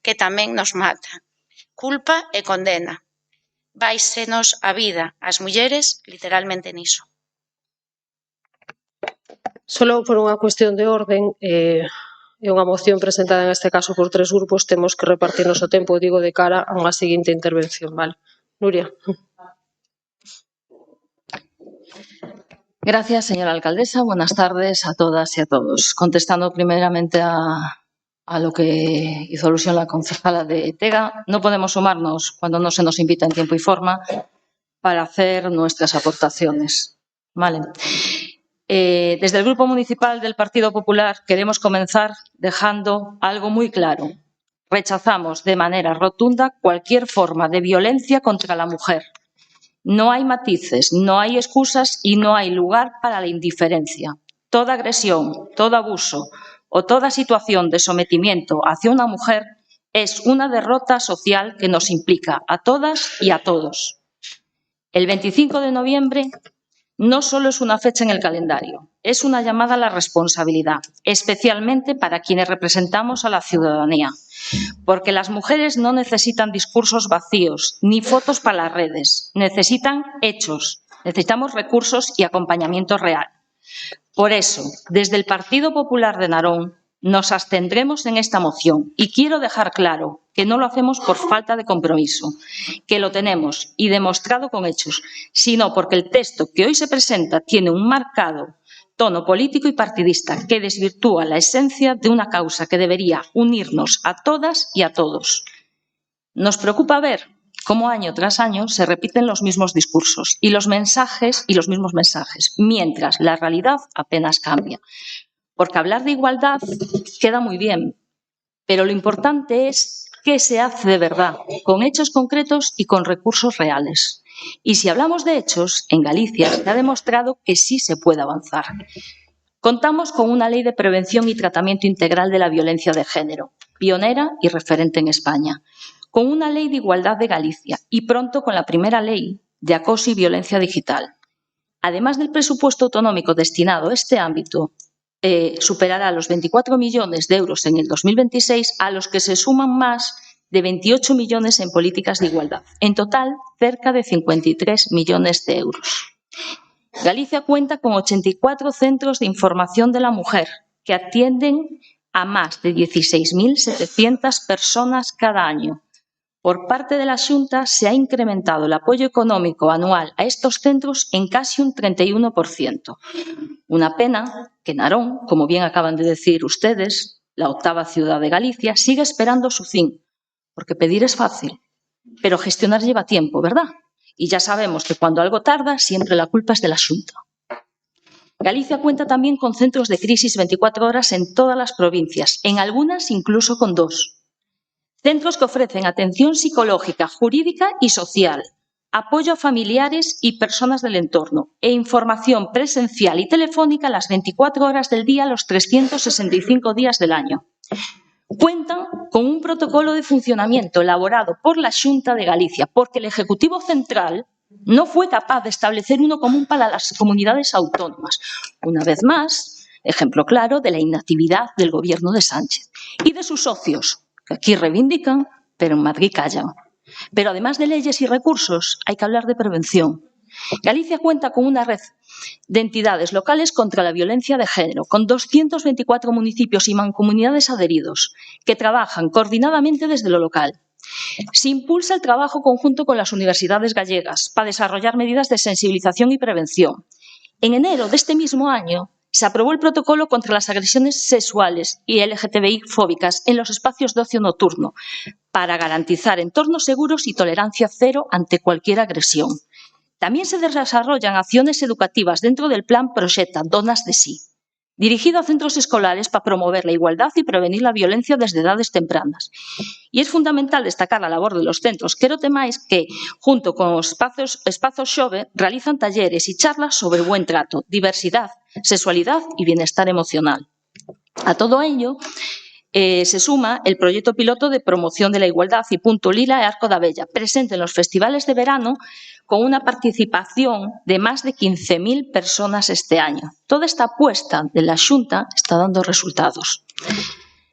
[SPEAKER 6] que tamén nos mata. Culpa e condena. Váisenos a vida ás mulleres literalmente niso.
[SPEAKER 1] Solo por unha cuestión de orden, é unha moción presentada en este caso por 3 grupos, temos que repartirnos o tempo, digo, de cara a unha seguinte intervención, vale? Nuria.
[SPEAKER 11] Gracias, señora alcaldesa. Buenas tardes a todas y a todos. Contestando primeramente a lo que hizo alusión la concejala de TEGA, no podemos sumarnos cuando no se nos invita en tiempo y forma para hacer nuestras aportaciones. Vale. Desde el Grupo Municipal del Partido Popular queremos comenzar dejando algo muy claro. Rechazamos de manera rotunda cualquier forma de violencia contra la mujer. No hay matices, no hay excusas y no hay lugar para la indiferencia. Toda agresión, todo abuso o toda situación de sometimiento hacia una mujer es una derrota social que nos implica a todas y a todos. El 25 de noviembre no solo es una fecha en el calendario, es una llamada a la responsabilidad, especialmente para quienes representamos a la ciudadanía, porque las mujeres no necesitan discursos vacíos ni fotos para las redes, necesitan hechos, necesitamos recursos y acompañamiento real. Por eso, desde el Partido Popular de Narón, nos abstendremos en esta moción y quiero dejar claro que no lo hacemos por falta de compromiso, que lo tenemos y demostrado con hechos, sino porque el texto que hoy se presenta tiene un marcado tono político y partidista que desvirtúa la esencia de una causa que debería unirnos a todas y a todos. Nos preocupa ver cómo año tras año se repiten los mismos discursos y los mismos mensajes, mientras la realidad apenas cambia. Porque hablar de igualdad queda muy bien, pero lo importante es qué se hace de verdad, con hechos concretos y con recursos reales. Y si hablamos de hechos, en Galicia se ha demostrado que sí se puede avanzar. Contamos con una ley de prevención y tratamiento integral de la violencia de género, pionera y referente en España, con una ley de igualdad de Galicia y pronto con la primera ley de acoso y violencia digital. Además del presupuesto autonómico destinado a este ámbito, superará los 24 millones de euros en el 2026, a los que se suman más de 28 millones en políticas de igualdad. En total, cerca de 53 millones de euros. Galicia cuenta con 84 centros de información de la mujer que atienden a más de 16.700 personas cada año. Por parte de la Xunta se ha incrementado el apoyo económico anual a estos centros en casi un 31%. Una pena que Narón, como bien acaban de decir ustedes, la 8ª ciudad de Galicia, siga esperando su fin, porque pedir es fácil, pero gestionar lleva tiempo, ¿verdad? Y ya sabemos que cuando algo tarda, siempre la culpa es de la Xunta. Galicia cuenta también con centros de crisis 24 horas en todas las provincias, en algunas incluso con 2. Centros que ofrecen atención psicológica, jurídica y social, apoyo a familiares y personas del entorno e información presencial y telefónica las 24 horas del día, los 365 días del año. Cuentan con un protocolo de funcionamiento elaborado por la Xunta de Galicia, porque el Ejecutivo Central no fue capaz de establecer uno común para las comunidades autónomas. Una vez más, ejemplo claro de la inactividad del Gobierno de Sánchez y de sus socios, que aquí reivindican, pero en Madrid callan. Pero además de leyes y recursos, hay que hablar de prevención. Galicia cuenta con una red de entidades locales contra la violencia de género, con 224 municipios y mancomunidades adheridos, que trabajan coordinadamente desde lo local. Se impulsa el trabajo conjunto con las universidades gallegas para desarrollar medidas de sensibilización y prevención. En enero de este mismo año, se aprobó el protocolo contra las agresiones sexuales y LGTBI-fóbicas en los espacios de ocio nocturno para garantizar entornos seguros y tolerancia cero ante cualquier agresión. También se desarrollan acciones educativas dentro del plan Proxecta Donas de Sí, dirigido a centros escolares para promover la igualdad y prevenir la violencia desde edades tempranas. Y es fundamental destacar la labor de los centros, quero temáis que, junto con os espazos Xove, realizan talleres y charlas sobre buen trato, diversidad, sexualidad y bienestar emocional. A todo ello, se suma el proyecto piloto de promoción de la igualdad y Punto Lila e Arco da Vella, presente en los festivales de verano con una participación de más de 15.000 personas este año. Toda esta apuesta de la Xunta está dando resultados.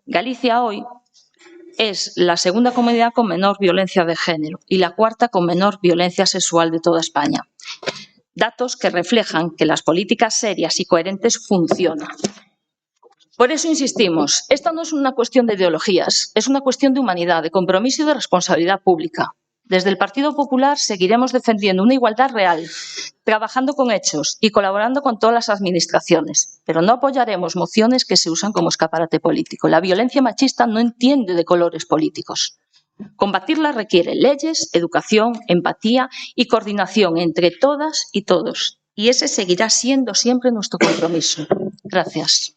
[SPEAKER 11] Galicia hoy es la segunda comunidad con menor violencia de género y la 4ª con menor violencia sexual de toda España. Datos que reflejan que las políticas serias y coherentes funcionan. Por eso insistimos, esta no es una cuestión de ideologías, es una cuestión de humanidad, de compromiso y de responsabilidad pública. Desde el Partido Popular seguiremos defendiendo una igualdad real, trabajando con hechos y colaborando con todas las administraciones, pero no apoyaremos mociones que se usan como escaparate político. La violencia machista no entiende de colores políticos. Combatirla requiere leyes, educación, empatía y coordinación entre todas y todos. Y ese seguirá siendo siempre nuestro compromiso. Gracias.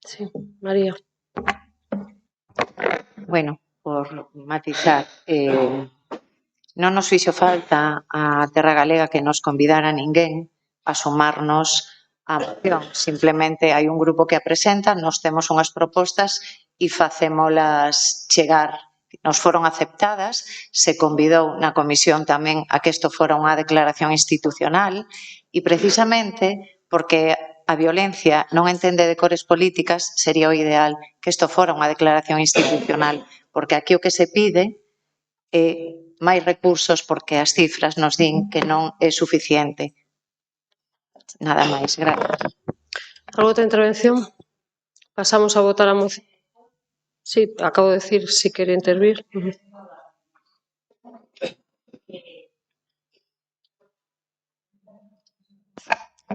[SPEAKER 1] Sí, María.
[SPEAKER 9] Bueno, por matizar, non nos fixo falta a Terra Galega que nos convidara ninguén a sumarnos á moción. Simplemente hai un grupo que a presenta, nos temos unhas propostas e facémolas chegar. Nos foron aceptadas, se convidou na comisión tamén a que isto fora unha declaración institucional e precisamente porque a violencia non entende de cores políticas, sería o ideal que isto fora unha declaración institucional, porque aquí o que se pide é máis recursos porque as cifras nos din que non é suficiente. Nada máis, gracias.
[SPEAKER 1] ¿Alguna outra intervención? Pasamos a votar a moción. Sí, acabo de decir si quere intervir.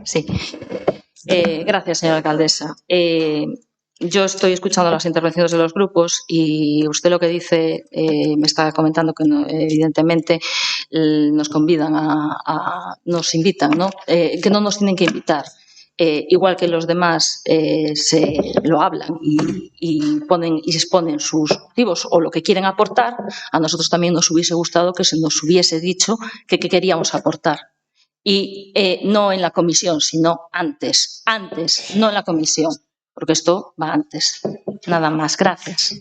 [SPEAKER 11] Sí. Gracias, señora alcaldesa. Yo estoy escuchando las intervenciones de los grupos y usted lo que dice, me está comentando que no, evidentemente nos convidan nos invitan, ¿no? Que no nos tienen que invitar. Igual que los demás se lo hablan y ponen y exponen sus motivos o lo que quieren aportar, a nosotros también nos hubiese gustado que se nos hubiese dicho que queríamos aportar. Y no en la comisión, sino antes, no en la comisión, porque esto va antes. Nada más, gracias.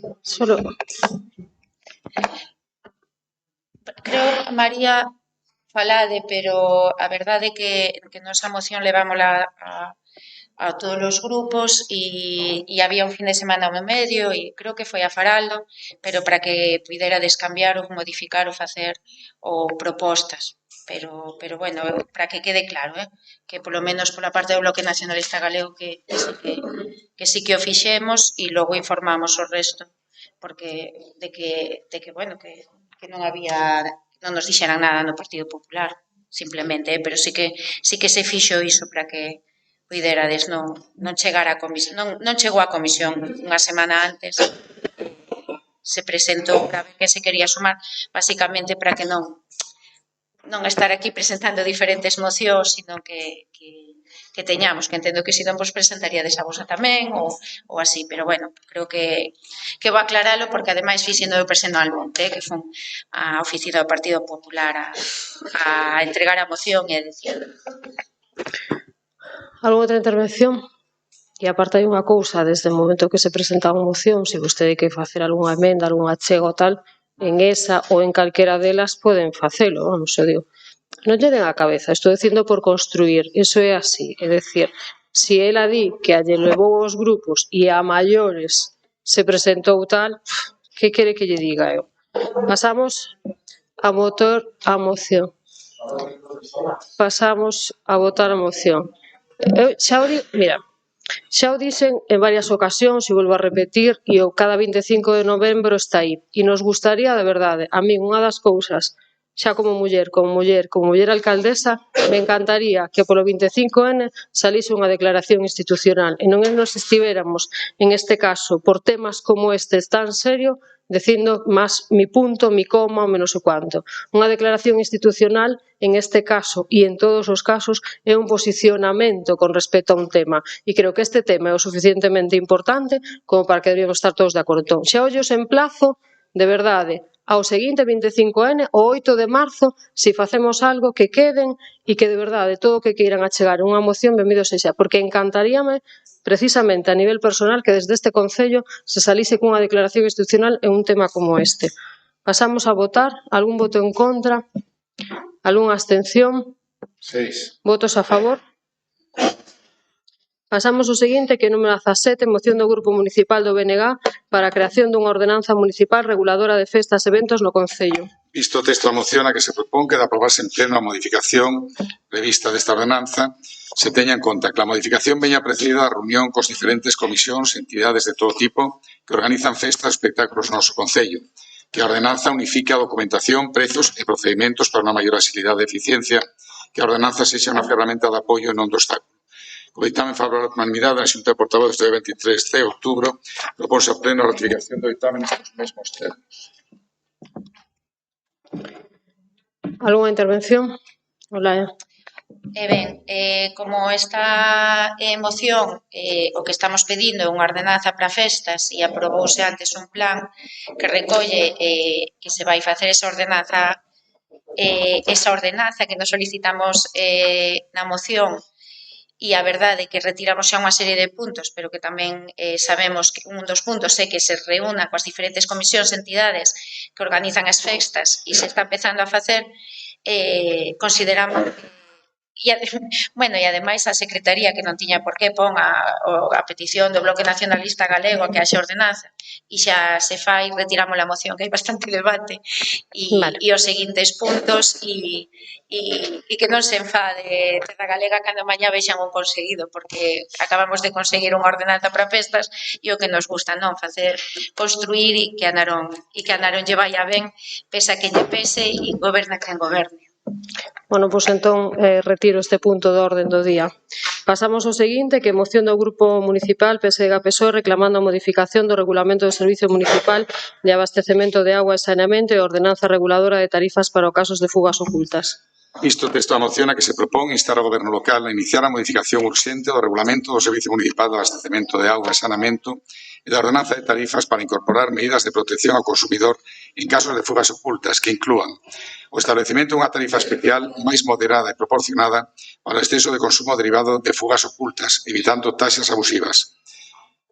[SPEAKER 6] Creo, María, falade, pero a verdade é que nosa moción levámola a todos os grupos e había un fin de semana ao medio e creo que foi a Faraldo, pero para que pudera descambiar ou modificar ou facer ou propostas. Pero bueno, para que quede claro, que polo menos pola parte do Bloque Nacionalista Galego que sí que o fixemos e logo informamos o resto, porque de que bueno, que non había, non nos dixeran nada no Partido Popular, simplemente, pero sí que se fixo iso para que puiderades non chegar a comisión, non chegou a comisión unha semana antes, se presentou para ver que se quería sumar, basicamente para que non estar aquí presentando diferentes mocións, sino que teñamos, que entendo que se non vos presentaríades a vosa tamén ou así, pero bueno, creo que vou aclaralo porque ademais fixendo eu personalmente, que fun á oficina do Partido Popular a entregar a moción e a decir.
[SPEAKER 1] Alguna outra intervención? E aparte hai unha cousa, desde o momento que se presenta unha moción, se vostede quere facer algunha emenda, algún achego ou tal, en esa ou en calquera delas poden facelo, vamos, eu digo. Non lle den a cabeza, estou dicindo por construir, iso é así, é dicir, se ela di que a lle levou aos grupos e a maiores se presentou tal, que quere que lle diga eu? Pasamos a votar a moción. Pasamos a votar a moción. Eu xa o digo, mira, xa o dixen en varias ocasións e volvo a repetir e o cada 25 de novembro está aí e nos gustaría, de verdade, a min unha das cousas xa como muller alcaldesa, me encantaría que polo 25N salise unha declaración institucional e non nos estivéramos, en este caso, por temas como este tan serio, dicindo máis mi punto, mi coma, o menos o cuanto. Unha declaración institucional, en este caso e en todos os casos, é un posicionamento con respecto a un tema. E creo que este tema é o suficientemente importante como para que deberíamos estar todos de acordo. Entón, xa ollos emplazo, de verdade, ao seguinte 25N, o 8 de marzo, se facemos algo que queden e que de verdade todo o que queiran achegar unha moción, benvido sexa, porque encantaríame precisamente a nivel personal que desde este Concello se salise cunha declaración institucional en un tema como este. Pasamos a votar. Algún voto en contra? Algunha abstención?
[SPEAKER 2] 6.
[SPEAKER 1] Votos a favor? Pasamos ao seguinte, que é o número 17, moción do Grupo Municipal do BNG para a creación dunha ordenanza municipal reguladora de festas e eventos no Concello.
[SPEAKER 2] Visto o texto da moción a que se propón que de aprobarse en pleno a modificación prevista desta ordenanza, se teña en conta que a modificación veña precedida da reunión cos diferentes comisións e entidades de todo tipo que organizan festas e espectáculos no noso Concello, que a ordenanza unifique a documentación, prezos e procedimentos para unha maior agilidade e eficiencia, que a ordenanza sexa unha ferramenta de apoio e non de obstáculo. O dictamen favorable á unanimidade da Xunta de Portavoces do 23 de outubro proponse a pleno a ratificación do dictamen nestes mesmos termos.
[SPEAKER 1] Algunha intervención? Hola.
[SPEAKER 6] Ben, como esta moción o que estamos pedindo é unha ordenanza para festas e aprobouse antes un plan que recolle que se vai facer esa ordenanza que nos solicitamos na moción. E a verdade é que retiramos xa unha serie de puntos, pero que tamén sabemos que un dos puntos é que se reúna coas diferentes comisións e entidades que organizan as festas e se está empezando a facer, consideramos e ademais a Secretaría, que non tiña por que pon a petición do Bloque Nacionalista Galego a que haxe ordenanza, e xa se fai, retiramos a moción, que hai bastante debate, e os seguintes puntos, e que non se enfade Terra Galega cando mañá vexan un conseguido, porque acabamos de conseguir unha ordenanza para festas e o que nos gusta, non, facer, construir e que a Narón lle vaya ben, pese a que lle pese e goberna quen goberne.
[SPEAKER 1] Bueno, pois entón retiro este punto de orde do día. Pasamos ao seguinte, que é moción do Grupo Municipal PSDG-PSOE reclamando a modificación do Regulamento do Servicio Municipal de Abastecemento de Agua e Saneamento e a Ordenanza Reguladora de Tarifas para os casos de fugas ocultas.
[SPEAKER 2] Isto texto da moción a que se propón instar ao Goberno local a iniciar a modificación urxente do Regulamento do Servicio Municipal de Abastecemento de Auga e Saneamento e da Ordenanza de Tarifas para incorporar medidas de protección ao consumidor en casos de fugas ocultas que inclúan o establecemento dunha tarifa especial máis moderada e proporcionada para o exceso de consumo derivado de fugas ocultas, evitando taxas abusivas.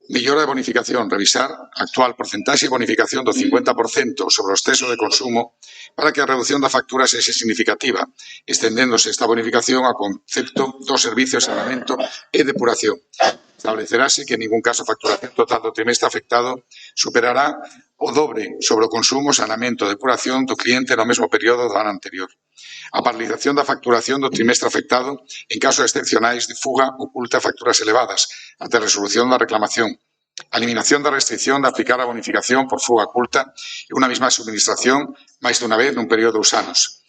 [SPEAKER 2] Mellora de bonificación, revisar a actual porcentaxe de bonificación do 50% sobre o exceso de consumo para que a reducción da factura sexe significativa, estendéndose esta bonificación ao concepto do servicio de saneamento e depuración. Establecerase que en ningún caso a facturación total do trimestre afectado superará o dobre sobre o consumo, saneamento e depuración do cliente no mesmo período do ano anterior. A paralización da facturación do trimestre afectado en casos excepcionais de fuga oculta a facturas elevadas ante a resolución da reclamación. A eliminación da restricción de aplicar a bonificación por fuga oculta e unha mesma subministración máis dunha vez nun período de 2 anos.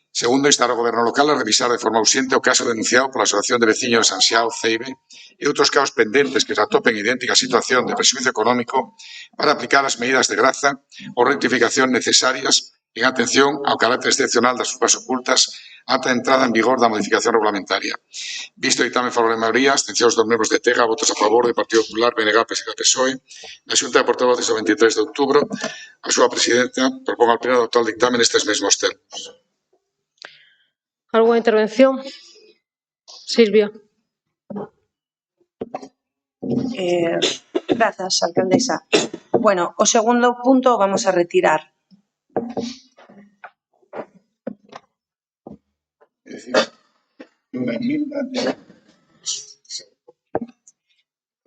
[SPEAKER 2] Segundo, instar ao Goberno local a revisar de forma urxente o caso denunciado pola Asociación de Veciños de Sanxiao, CEIBE, e outros casos pendentes que se atopen en idéntica situación de prexuízo económico para aplicar as medidas de graza ou rectificación necesarias en atención ao carácter excepcional das fugas ocultas ata a entrada en vigor da modificación regulamentaria. Visto o ditame favorable de maioría, abstencións dos membros de TEGA, votos a favor do Partido Popular, BNG, PSDG, PSOE, na Xunta de Portavoces do 23 de outubro, a súa presidenta propón ao Pleno adoptar o dictamen nestes mesmos termos.
[SPEAKER 1] Alguna intervención? Silvia.
[SPEAKER 10] Grazas, alcaldesa. Bueno, o segundo punto vamos a retirar.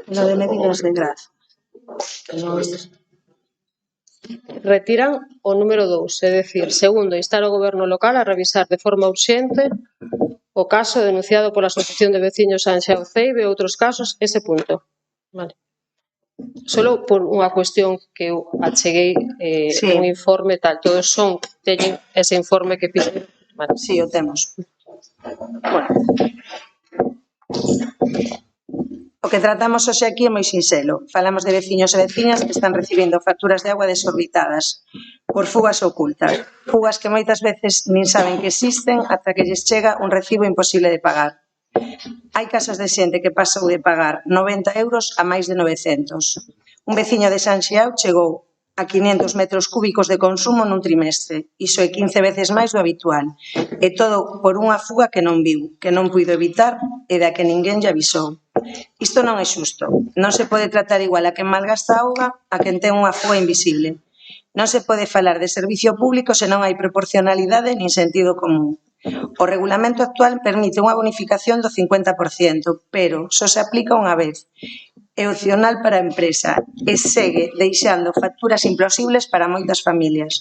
[SPEAKER 10] Lo de medidas de graza.
[SPEAKER 1] Retiran o número 2, é dicir, segundo, instar ao Goberno local a revisar de forma urxente o caso denunciado pola Asociación de Veciños Sanxiao Ceibe e outros casos, ese punto. Vale. Solo por unha cuestión que eu acheguei un informe tal, todos teñen ese informe que piden.
[SPEAKER 10] Vale. Sí, o temos. Bueno. O que tratamos hoxe aquí é moi sinxelo. Falamos de veciños e veciñas que están recibindo facturas de agua desorbitadas por fugas ocultas. Fugas que moitas veces nin saben que existen ata que lles chega un recibo imposible de pagar. Hai casos de xente que pasou de pagar 90 euros a máis de 900. Un veciño de Sanxiao chegou a 500 metros cúbicos de consumo nun trimestre. Iso é 15 veces máis do habitual. E todo por unha fuga que non viu, que non puido evitar e da que ninguén lle avisou. Isto non é xusto. Non se pode tratar igual a quen malgasta auga a quen ten unha fuga invisible. Non se pode falar de servicio público se non hai proporcionalidade nin sentido común. O regulamento actual permite unha bonificación do 50%, pero só se aplica unha vez. É opcional para a empresa e segue deixando facturas implosibles para moitas familias.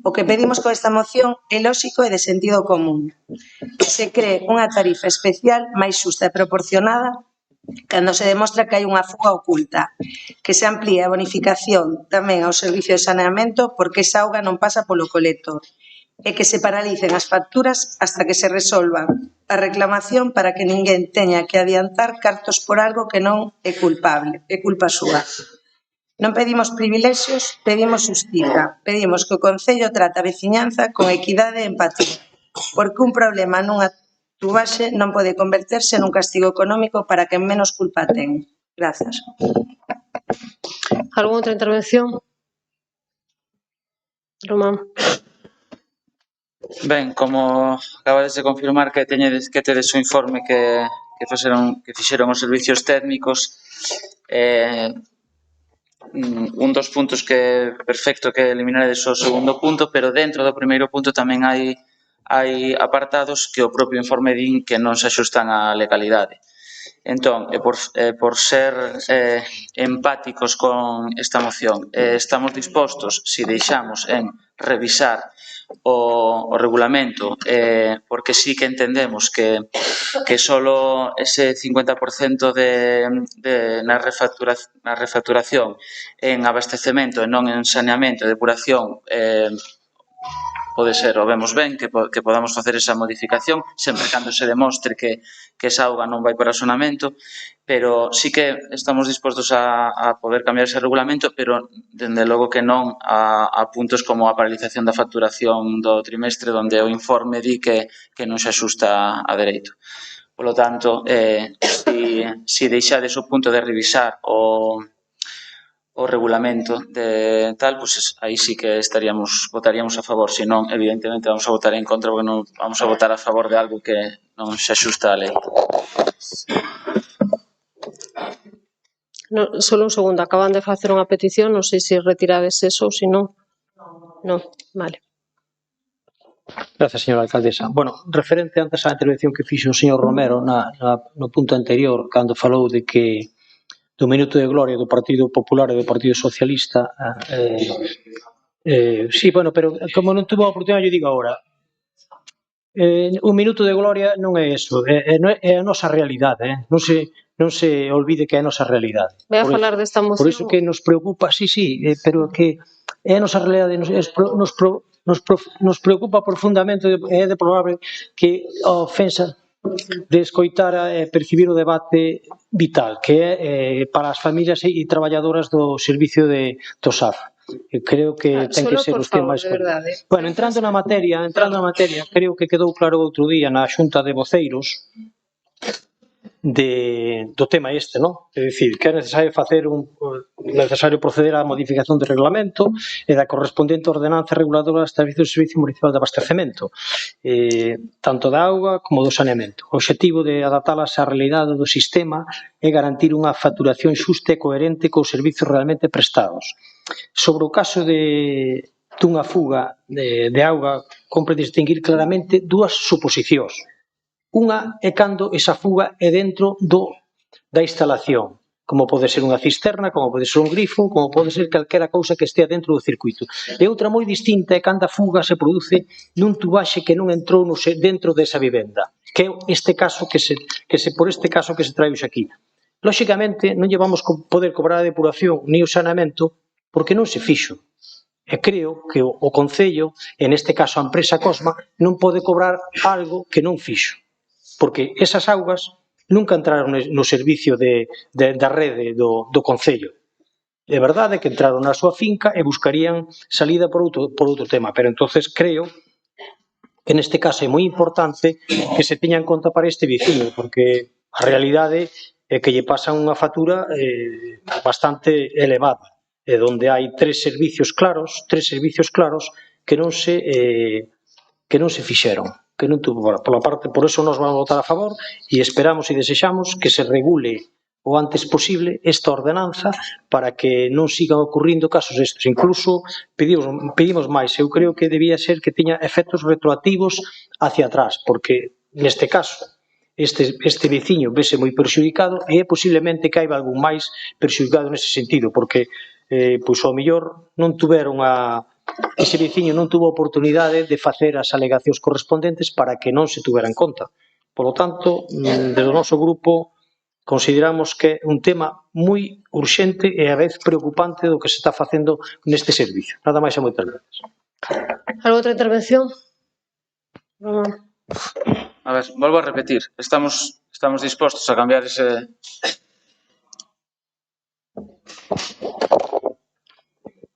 [SPEAKER 10] O que pedimos con esta moción é lóxico e de sentido común. Que se cree unha tarifa especial máis xusta e proporcionada cando se demostra que hai unha fuga oculta, que se amplíe a bonificación tamén ao servicio de saneamento porque esa auga non pasa polo colector, e que se paralicen as facturas hasta que se resolva a reclamación para que ninguén teña que adiantar cartos por algo que non é culpable, é culpa súa. Non pedimos privilexios, pedimos xustiza, pedimos que o Concello trate a veciñanza con equidade e empatía, porque un problema nunha tubaxe non pode converterse nun castigo económico para quen menos culpa ten. Grazas.
[SPEAKER 1] Algúna outra intervención? Román.
[SPEAKER 3] Ben, como acabades de confirmar que tedes o informe que fixeron os servicios técnicos, un dos puntos que é perfecto que eliminaredes o segundo punto, pero dentro do primeiro punto tamén hai hai apartados que o propio informe din que non se axustan á legalidade. Entón, por ser empáticos con esta moción, estamos dispostos, se deixamos en revisar o regulamento, porque sí que entendemos que solo ese 50% na refacturación en abastecemento e non en saneamento e depuración pode ser, o vemos ben, que podamos facer esa modificación, sempre cando se demostre que esa auga non vai para o sonamento, pero sí que estamos dispostos a poder cambiar ese regulamento, pero dende logo que non a puntos como a paralización da facturación do trimestre, onde o informe di que non se axusta a dereito. Por lo tanto, se deixades o punto de revisar o regulamento de tal, pues aí sí que votaríamos a favor, se non, evidentemente vamos a votar en contra porque non vamos a votar a favor de algo que non se axusta a lei.
[SPEAKER 1] No, solo un segundo, acaban de facer unha petición, non sei se retirades eso ou se non. Non, vale.
[SPEAKER 4] Gracias, señora alcaldesa. Bueno, referente antes á intervención que fixo o señor Romero no punto anterior, cando falou de que do minuto de gloria do Partido Popular e do Partido Socialista, sí, bueno, pero como non tuvo a oportunidade, eu digo agora, un minuto de gloria non é eso, é a nosa realidade, non se olvide que é a nosa realidade.
[SPEAKER 1] Vai a falar desta moción?
[SPEAKER 4] Por iso que nos preocupa, sí, pero que é a nosa realidade, nos preocupa profundamente, é deplorable que a ofensa de escoitar e percibir o debate vital, que é para as familias e traballadoras do servicio do SAF. Creo que ten que ser os temas. Bueno, entrando na materia, creo que quedou claro outro día na Xunta de Voceiros do tema este, non? É dicir, que é necesario proceder á modificación do reglamento e da correspondente ordenanza reguladora das tarifas do Servicio Municipal de Abastecemento, tanto da auga como do saneamento. O obxectivo de adaptalas á realidade do sistema é garantir unha facturación xusta e coherente cos servizos realmente prestados. Sobre o caso dunha fuga de auga, compre distinguir claramente dúas suposicións. Unha é cando esa fuga é dentro da instalación, como pode ser unha cisterna, como pode ser un grifo, como pode ser calquera cousa que estea dentro do circuito. E outra moi distinta é cando a fuga se produce nun tubaxe que non entrou dentro desa vivenda, que é este caso por este caso que se trae aquí. Lóxicamente, non llevamos poder cobrar a depuración ni o saneamento porque non se fixo. E creo que o Concello, en este caso a empresa Cosma, non pode cobrar algo que non fixo. Porque esas augas nunca entraron no servicio da rede do Concello. É verdade que entraron na súa finca e buscarían salida por outro tema, pero entonces creo que neste caso é moi importante que se teña en conta para este veciño, porque a realidade é que lle pasan unha factura bastante elevada, e onde hai tres servicios claros que non se fixeron. Por eso nos vamos a votar a favor e esperamos e desexamos que se regule o antes posible esta ordenanza para que non sigan ocurrindo casos estes. Incluso pedimos máis, eu creo que debía ser que tiña efectos retroactivos hacia atrás, porque neste caso este veciño vese moi perxudicado e é posiblemente que haiba algún máis perxudicado nese sentido, porque pois ao mellor non tuveron ese veciño non tuvo oportunidade de facer as alegacións correspondentes para que non se tuvera en conta. Por lo tanto, desde o noso grupo consideramos que é un tema moi urxente e a vez preocupante do que se está facendo neste servicio. Nada máis e moitas gracias.
[SPEAKER 1] Algo outra intervención?
[SPEAKER 3] A ver, volvo a repetir. Estamos dispostos a cambiar ese...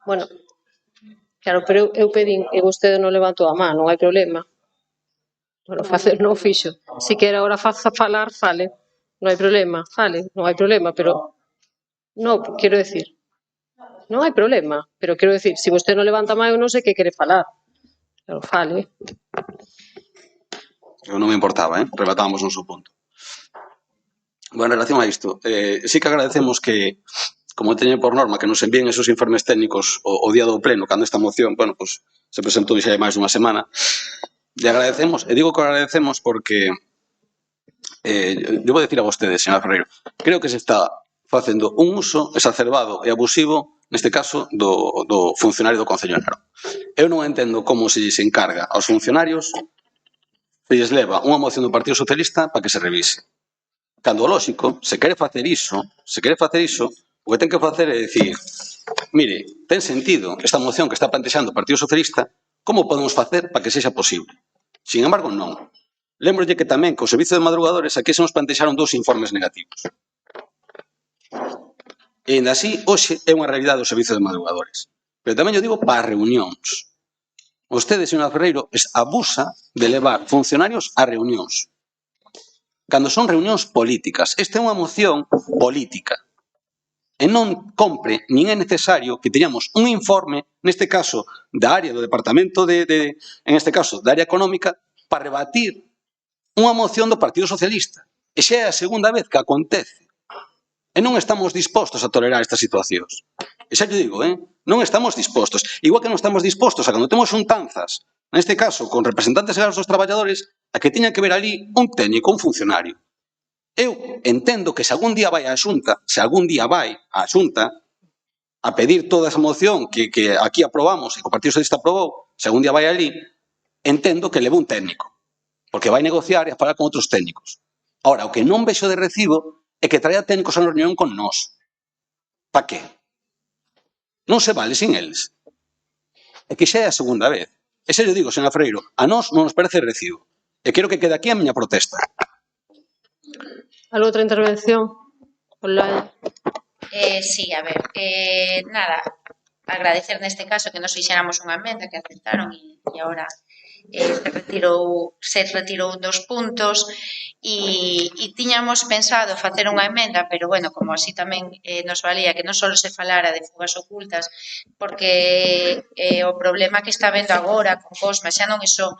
[SPEAKER 1] Bueno, claro, pero eu pedín e vostede non levantou a man, non hai problema. Bueno, facer non fixo. Si quere agora falar, fale. Non hai problema, fale, non hai problema, pero... Non, quero decir. Non hai problema, pero quero decir, se vostede non levanta a man, eu non sei que quere falar. Pero fale.
[SPEAKER 5] Eu non me importaba, rematábamos o noso punto. Bueno, en relación a isto, sí que agradecemos que, como teñen por norma, que nos envíen esos informes técnicos o día do pleno, cando esta moción, bueno, pues, se presentou xa hai máis dunha semana, Le agradecemos, e digo que agradecemos porque yo vou dicir a vostedes, señora Ferreiro, creo que se está facendo un uso exacerbado e abusivo, neste caso, do funcionario do Concello de Narón. Eu non entendo como se lles encarga aos funcionarios se lles leva unha moción do Partido Socialista para que se revise. Cando, lógico, se quere facer iso, o que ten que facer é dicir, mire, ten sentido esta moción que está plantexando o Partido Socialista, como podemos facer para que sexa posible? Sin embargo, non. Lembrolle que tamén co servicio de madrugadores aquí se nos plantexaron 2 informes negativos. E ainda así, hoxe é unha realidade o servicio de madrugadores. Pero tamén yo digo para reunións. Vostede, señora Ferreiro, abusa de levar funcionarios a reunións. Cando son reunións políticas. Esta é unha moción política. E non compre, nin é necesario que teñamos un informe, neste caso, da área do departamento en este caso, da área económica, para rebatir unha moción do Partido Socialista. E xa é a segunda vez que acontece. E non estamos dispostos a tolerar estas situacións. E xa lle digo, non estamos dispostos. Igual que non estamos dispostos a cando temos xuntanzas, neste caso, con representantes legais dos traballadores, a que tiña que ver ali un técnico, un funcionario. Eu entendo que se algún día vai á Xunta, a pedir toda esa moción que aquí aprobamos e que o Partido Socialista aprobou, se algún día vai ali, entendo que leve un técnico, porque vai negociar e a falar con outros técnicos. Ahora, o que non vexo de recibo é que traia técnicos a reunión con nós. Pa que? Non se vale sin eles. É que xa é a segunda vez. E xa lle digo, señora Ferreiro, a nós non nos parece de recibo. E quero que quede aquí a miña protesta.
[SPEAKER 1] ¿Alguna outra intervención? Online.
[SPEAKER 6] Sí, a ver, nada, agradecer neste caso que nos fixéramos unha emenda que aceptaron e agora se retirou 2 puntos e tiñamos pensado facer unha emenda, pero bueno, como así tamén nos valía que non só se falara de fugas ocultas, porque o problema que está vendo agora con Cosma xa non é só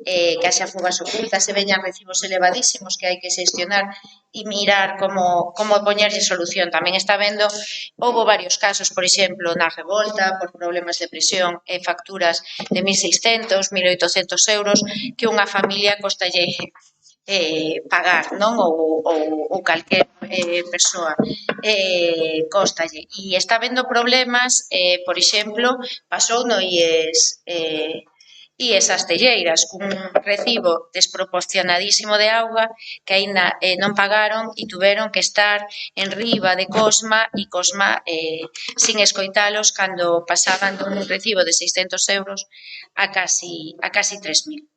[SPEAKER 6] que haxa fugas ocultas e veñan recibos elevadísimos que hai que xestionar e mirar como poñerlle solución. Tamén está vendo, houve varios casos, por exemplo, na revolta, por problemas de presión e facturas de 1.600, 1.800 euros que unha familia costalle pagar, non? Ou calquer persoa costalle. E está vendo problemas, por exemplo, pasou no IES esas telleiras cun recibo desproporcionadísimo de auga que aínda non pagaron e tuveron que estar en riba de Cosma e Cosma sin escoitalos cando pasaban dun recibo de 600 euros a casi 3.000.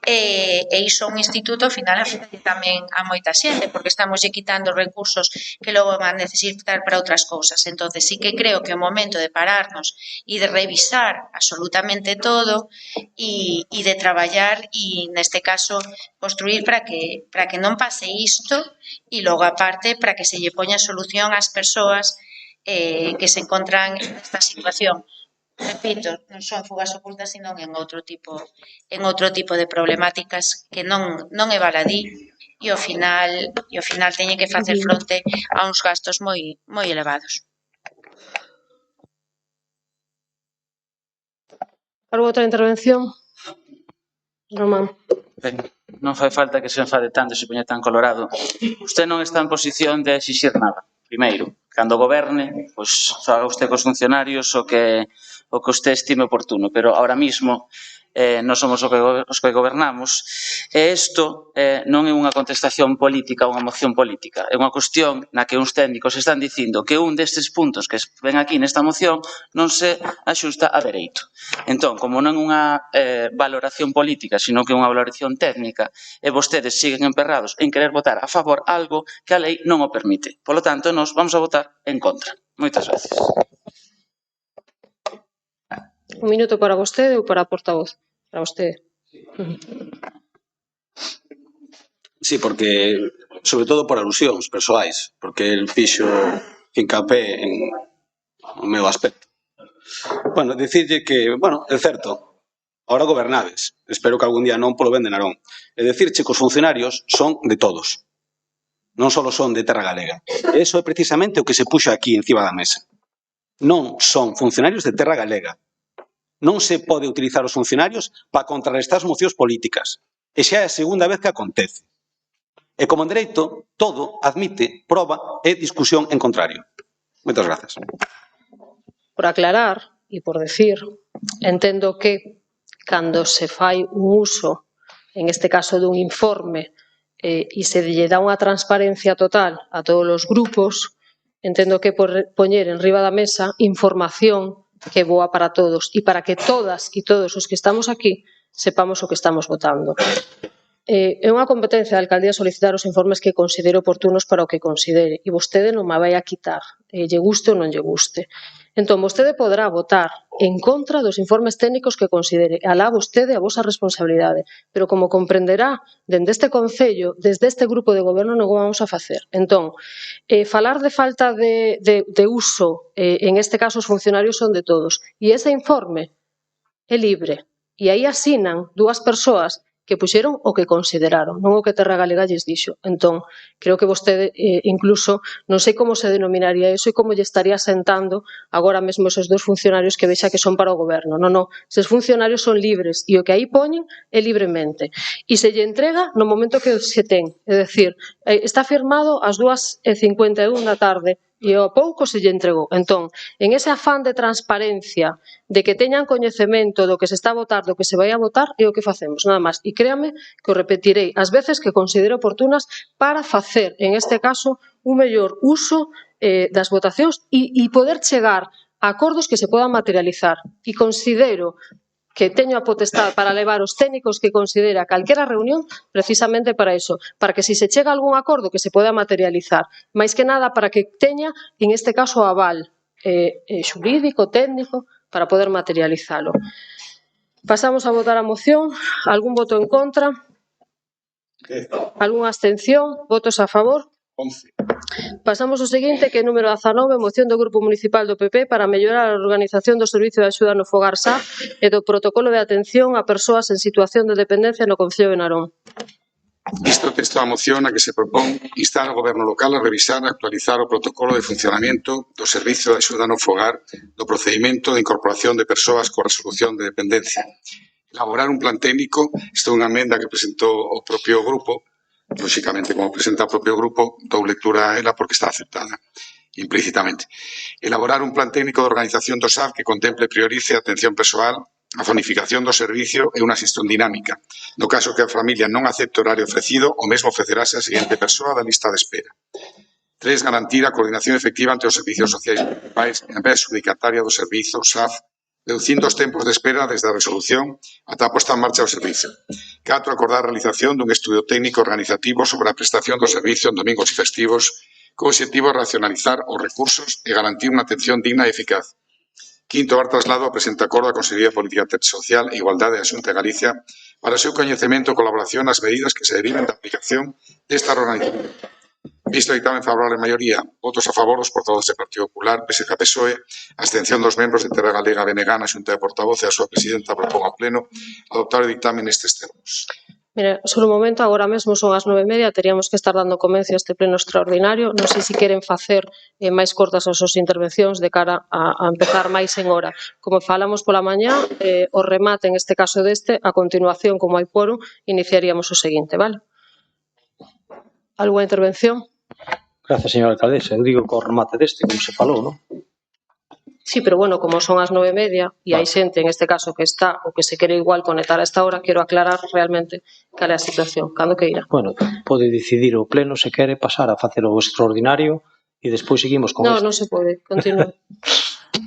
[SPEAKER 6] E iso un instituto, ao final, afecta tamén a moita xente, porque estamos lle quitando recursos que logo van a necesitar para outras cousas. Entón, sí que creo que é o momento de pararnos e de revisar absolutamente todo e de traballar e, neste caso, construir para que non pase isto e logo, aparte, para que se lle poña solución ás persoas que se encontran nesta situación. Repito, non son fugas ocultas, senón en outro tipo de problemáticas que non é baladí e ao final teñen que facer fronte a uns gastos moi elevados.
[SPEAKER 1] Algo outra intervención? Román.
[SPEAKER 3] Ben, non fai falta que se enfade tanto se poña tan colorado. Usted non está en posición de exixir nada. Primeiro, cando goberne, pois faga usted cos funcionarios o que usted estime oportuno, pero ahora mismo non somos os que gobernamos e isto non é unha contestación política ou unha moción política, é unha cuestión na que uns técnicos están dicindo que un destes puntos que ven aquí nesta moción non se axusta a dereito. Entón, como non é unha valoración política, sino que é unha valoración técnica, e vostedes siguen emperrados en querer votar a favor algo que a lei non o permite. Por lo tanto, nós vamos a votar en contra. Moitas gracias.
[SPEAKER 1] Un minuto para vostede ou para a portavoz? Para vostede.
[SPEAKER 5] Sí, porque, sobre todo por alusións persoais, porque el fixo fincapé en o meu aspecto. Bueno, dicirlle que, bueno, é certo, ahora gobernades, espero que algún día non polo ben de Narón, e dicirche que os funcionarios son de todos, non só son de Terra Galega. E iso é precisamente o que se puxo aquí encima da mesa. Non son funcionarios de Terra Galega. Non se pode utilizar os funcionarios para contrarrestar as mocións políticas. E xa é a segunda vez que acontece. E como en dereito, todo admite proba e discusión en contrario. Moitas grazas.
[SPEAKER 1] Por aclarar e por decir, entendo que cando se fai un uso, en este caso dun informe, e se lle dá unha transparencia total a todos os grupos, entendo que por poñer en riba da mesa información que é boa para todos e para que todas e todos os que estamos aquí sepamos o que estamos votando. É unha competencia da alcaldía solicitar os informes que considere oportunos para o que considere e vostede non me vai a quitar, lle guste ou non lle guste. Entón, vostede poderá votar en contra dos informes técnicos que considere. Alá vostede a vosa responsabilidade. Pero como comprenderá, dende este Concello, desde este grupo de goberno non o vamos a facer. Entón, falar de falta de uso, en este caso os funcionarios son de todos. E ese informe é libre. E aí asinan dúas persoas que puxeron o que consideraron, non o que Terra Galega lles dixo. Entón, creo que vostede, incluso, non sei como se denominaría iso e como lle estaría sentando agora mesmo esos dos funcionarios que vexa que son para o goberno. Non, non, esos funcionarios son libres e o que aí poñen é libremente. E se lle entrega no momento que se ten. É dicir, está firmado ás 2:51 da tarde e ao pouco se lle entregou. Entón, en ese afán de transparencia, de que teñan coñecemento do que se está a votar, do que se vai a votar, é o que facemos, nada máis. E créame que o repetirei as veces que considere oportunas para facer, en este caso, un mellor uso das votacións e poder chegar a acordos que se podan materializar. E considero que teño a potestade para levar os técnicos que considera calquera reunión precisamente para iso, para que se chega a algún acordo que se poda materializar, máis que nada para que teña, en este caso, aval xurídico, técnico, para poder materializalo. Pasamos a votar a moción. Algún voto en contra? Algunha abstención? Votos a favor?
[SPEAKER 2] 11.
[SPEAKER 1] Pasamos ao seguinte, que é número 19, moción do Grupo Municipal do PP para mellorar a organización do Servicio de Axuda no Fogar SAF e do protocolo de atención a persoas en situación de dependencia no Concello de Narón.
[SPEAKER 2] Visto o texto da moción a que se propón instar ao Goberno local a revisar e actualizar o protocolo de funcionamento do Servicio de Axuda no Fogar do procedimento de incorporación de persoas coa resolución de dependencia. Elaborar un plan técnico, isto é unha emenda que presentou o propio grupo. Lóxicamente, como presenta o propio grupo, dou lectura a ela porque está aceptada implícitamente. Elaborar un plan técnico de organización do SAF que contemple e priorice a atención persoal, a zonificación do servicio e unha xestión dinámica. No caso que a familia non acepte o horario ofrecido, o mesmo ofrecerase a seguinte persoa da lista de espera. 3. Garantir a coordinación efectiva entre os servicios sociais municipais e a empresa adjudicataria do servizo SAF, reducindo os tempos de espera desde a resolución ata a posta en marcha do servicio. 4. Acordar a realización dun estudio técnico organizativo sobre a prestación do servicio en domingos e festivos co obxectivo de racionalizar os recursos e garantir unha atención digna e eficaz. 5. Dar traslado ao presente acordo da Consellería de Política Social e Igualdade da Xunta de Galicia para o seu coñecemento e colaboración nas medidas que se deriven da aplicación desta organización. Visto o dictamen favorable en maioría, votos a favor dos portavoces do Partido Popular, PSC e PSOE, abstención dos membros de Terra Galega BNG na Xunta de Portavoces e a súa presidenta propón ao Pleno adoptar o dictamen nestes termos.
[SPEAKER 1] Mire, só un momento, agora mesmo son as 9:30, teríamos que estar dando comencio a este pleno extraordinario. Non sei se queren facer máis cortas as súas intervencións de cara a empezar máis en hora. Como falamos pola mañá, o remate, en este caso deste, a continuación, como hai quórum, iniciaríamos o seguinte, vale? Alguna intervención?
[SPEAKER 4] Gracias, señora alcaldesa. Eu digo que o remate deste, como se falou, non?
[SPEAKER 1] Sí, pero bueno, como son as 9:30 e hai xente, en este caso, que está ou que se quere igual conectar a esta hora, quero aclarar realmente cal é a situación. Cando que irá?
[SPEAKER 4] Bueno, pode decidir o pleno se quere pasar a facer o extraordinario e despois seguimos con
[SPEAKER 1] isto. Non se pode, continúe.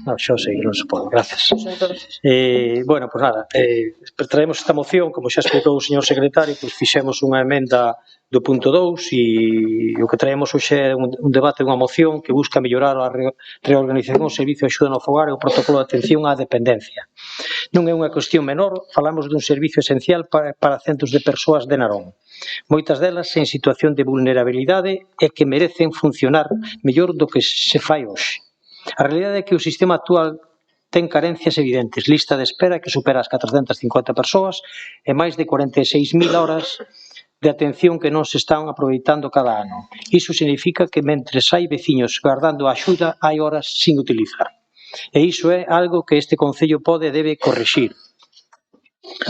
[SPEAKER 4] Non, xa sei que non se pode, gracias. Bueno, pois nada, traemos esta moción, como xa explicou o señor secretario, pois fixemos unha emenda do punto 2 e o que traemos hoxe é un debate dunha moción que busca mellorar a reorganización do servicio de axuda no fogar e o protocolo de atención á dependencia. Non é unha cuestión menor, falamos dun servicio esencial para centos de persoas de Narón, moitas delas en situación de vulnerabilidade e que merecen funcionar mellor do que se fai hoxe. A realidade é que o sistema actual ten carencias evidentes, lista de espera que supera as 450 persoas e máis de 46.000 horas de atención que non se están aproveitando cada ano. Iso significa que mentres hai veciños guardando a axuda, hai horas sin utilizar. E iso é algo que este Concello pode e debe corrixir.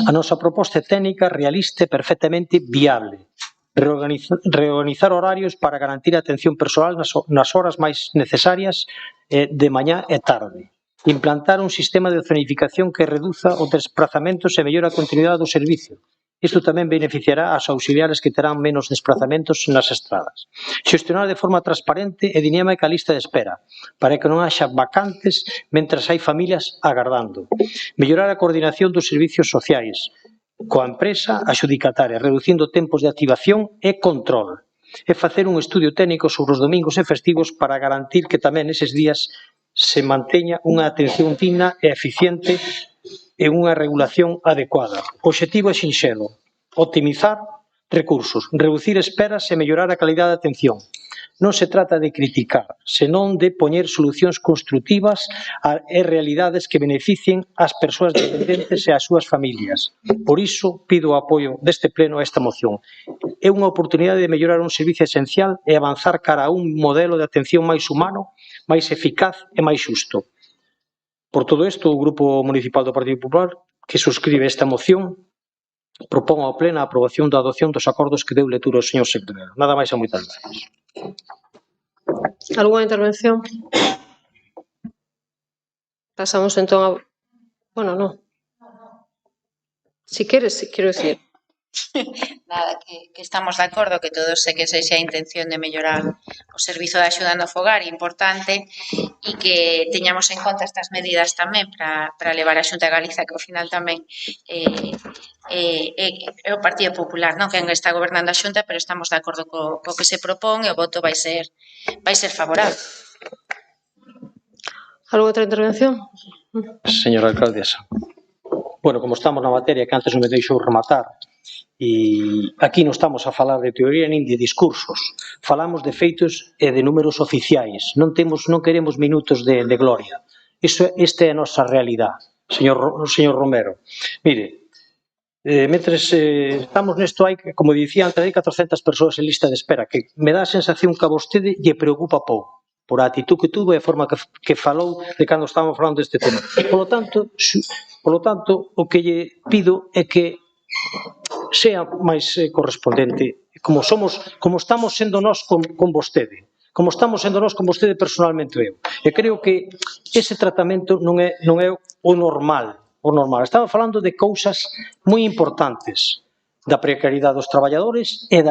[SPEAKER 4] A nosa proposta é técnica, realista e perfectamente viable. Reorganizar horarios para garantir a atención persoal nas horas máis necesarias de mañá e tarde. Implantar un sistema de zonificación que reduza os desplazamentos e mellora a continuidade do servicio. Isto tamén beneficiará ás auxiliares que terán menos desplazamentos nas estradas. Xestionar de forma transparente e dinámica a lista de espera, para que non haxa vacantes mentras hai familias agardando. Mellorar a coordinación dos servicios sociais coa empresa adxudicataria, reducindo tempos de activación e control. E facer un estudio técnico sobre os domingos e festivos para garantir que tamén neses días se manteña unha atención digna e eficiente e unha regulación adecuada. O obxectivo é sinxelo, optimizar recursos, reducir esperas e mellorar a calidade de atención. Non se trata de criticar, senón de poñer solucións construtivas e realidades que beneficien ás persoas dependentes e ás súas familias. Por iso, pido o apoio deste pleno a esta moción. É unha oportunidade de mellorar un servicio esencial e avanzar cara a un modelo de atención máis humano, máis eficaz e máis xusto. Por todo isto, o Grupo Municipal do Partido Popular, que suscribe esta moción, propón ao pleno a aprobación da adopción dos acordos que deu lectura o señor secretario. Nada máis e moitas gracias.
[SPEAKER 1] Algunha intervención? Pasamos entón a... Bueno, non. Si queres, quero dicir.
[SPEAKER 6] Nada, que estamos de acordo que todos sei que sexa a intención de mellorar o servizo de axuda no fogar importante e que teñamos en conta estas medidas tamén para levar a Xunta de Galiza, que ao final tamén é o Partido Popular, non, quen está gobernando a Xunta, pero estamos de acordo co que se propón e o voto vai ser favorable.
[SPEAKER 1] Algo outra intervención?
[SPEAKER 4] Señora alcaldesa. Bueno, como estamos na materia que antes non me deixou rematar, e aquí non estamos a falar de teoría nin de discursos, falamos de feitos e de números oficiais, non queremos minutos de gloria. Esta é a nosa realidade, señor Romero. Mire, mentres estamos nesto, hai, como dicía antes, hai 400 persoas en lista de espera, que me dá a sensación que a vostede lle preocupa pouco, por a actitud que tuvo e a forma que falou de cando estábamos falando deste tema. Polo tanto, o que lle pido é que sea máis correspondente, como estamos sendo nós con vostede, como estamos sendo nós con vostede personalmente eu. E creo que ese tratamento non é o normal. Estamos falando de cousas moi importantes, da precariedade dos traballadores e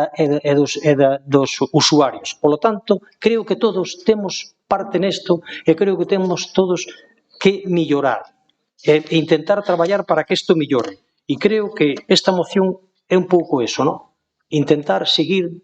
[SPEAKER 4] dos usuarios. Por lo tanto, creo que todos temos parte nesto e creo que temos todos que mellorar e intentar traballar para que isto mellore. E creo que esta moción é un pouco eso, non? Intentar seguir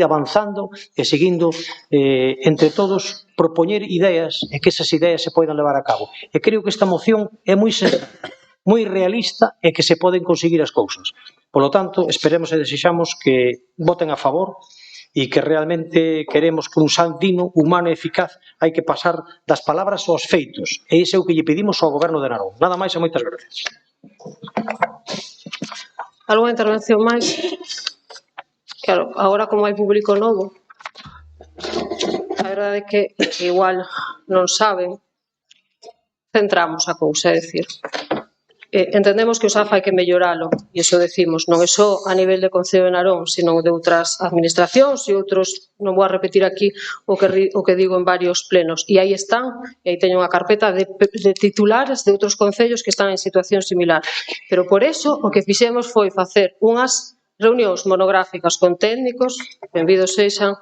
[SPEAKER 4] avanzando e seguindo entre todos propoñer ideas e que esas ideas se poidan levar a cabo. E creo que esta moción é moi realista e que se poden conseguir as cousas. Por lo tanto, esperemos e desexamos que voten a favor e que realmente queremos que un san digno, humano e eficaz hai que pasar das palabras aos feitos. E iso é o que lle pedimos ao Goberno de Narón. Nada máis e moitas gracias.
[SPEAKER 1] Algunha intervención máis? Claro, agora como hai público novo, a verdade é que igual non saben, centramos a cousa, é dicir, entendemos que o SAF hai que melloralo, e iso decimos, non é só a nivel de Concello de Narón, sino de outras administracións e outros, non vou a repetir aquí o que digo en varios plenos, e aí están, e aí teño unha carpeta de titulares de outros concellos que están en situación similar, pero por eso o que fixemos foi facer unhas reunións monográficas con técnicos, benvidos sexan,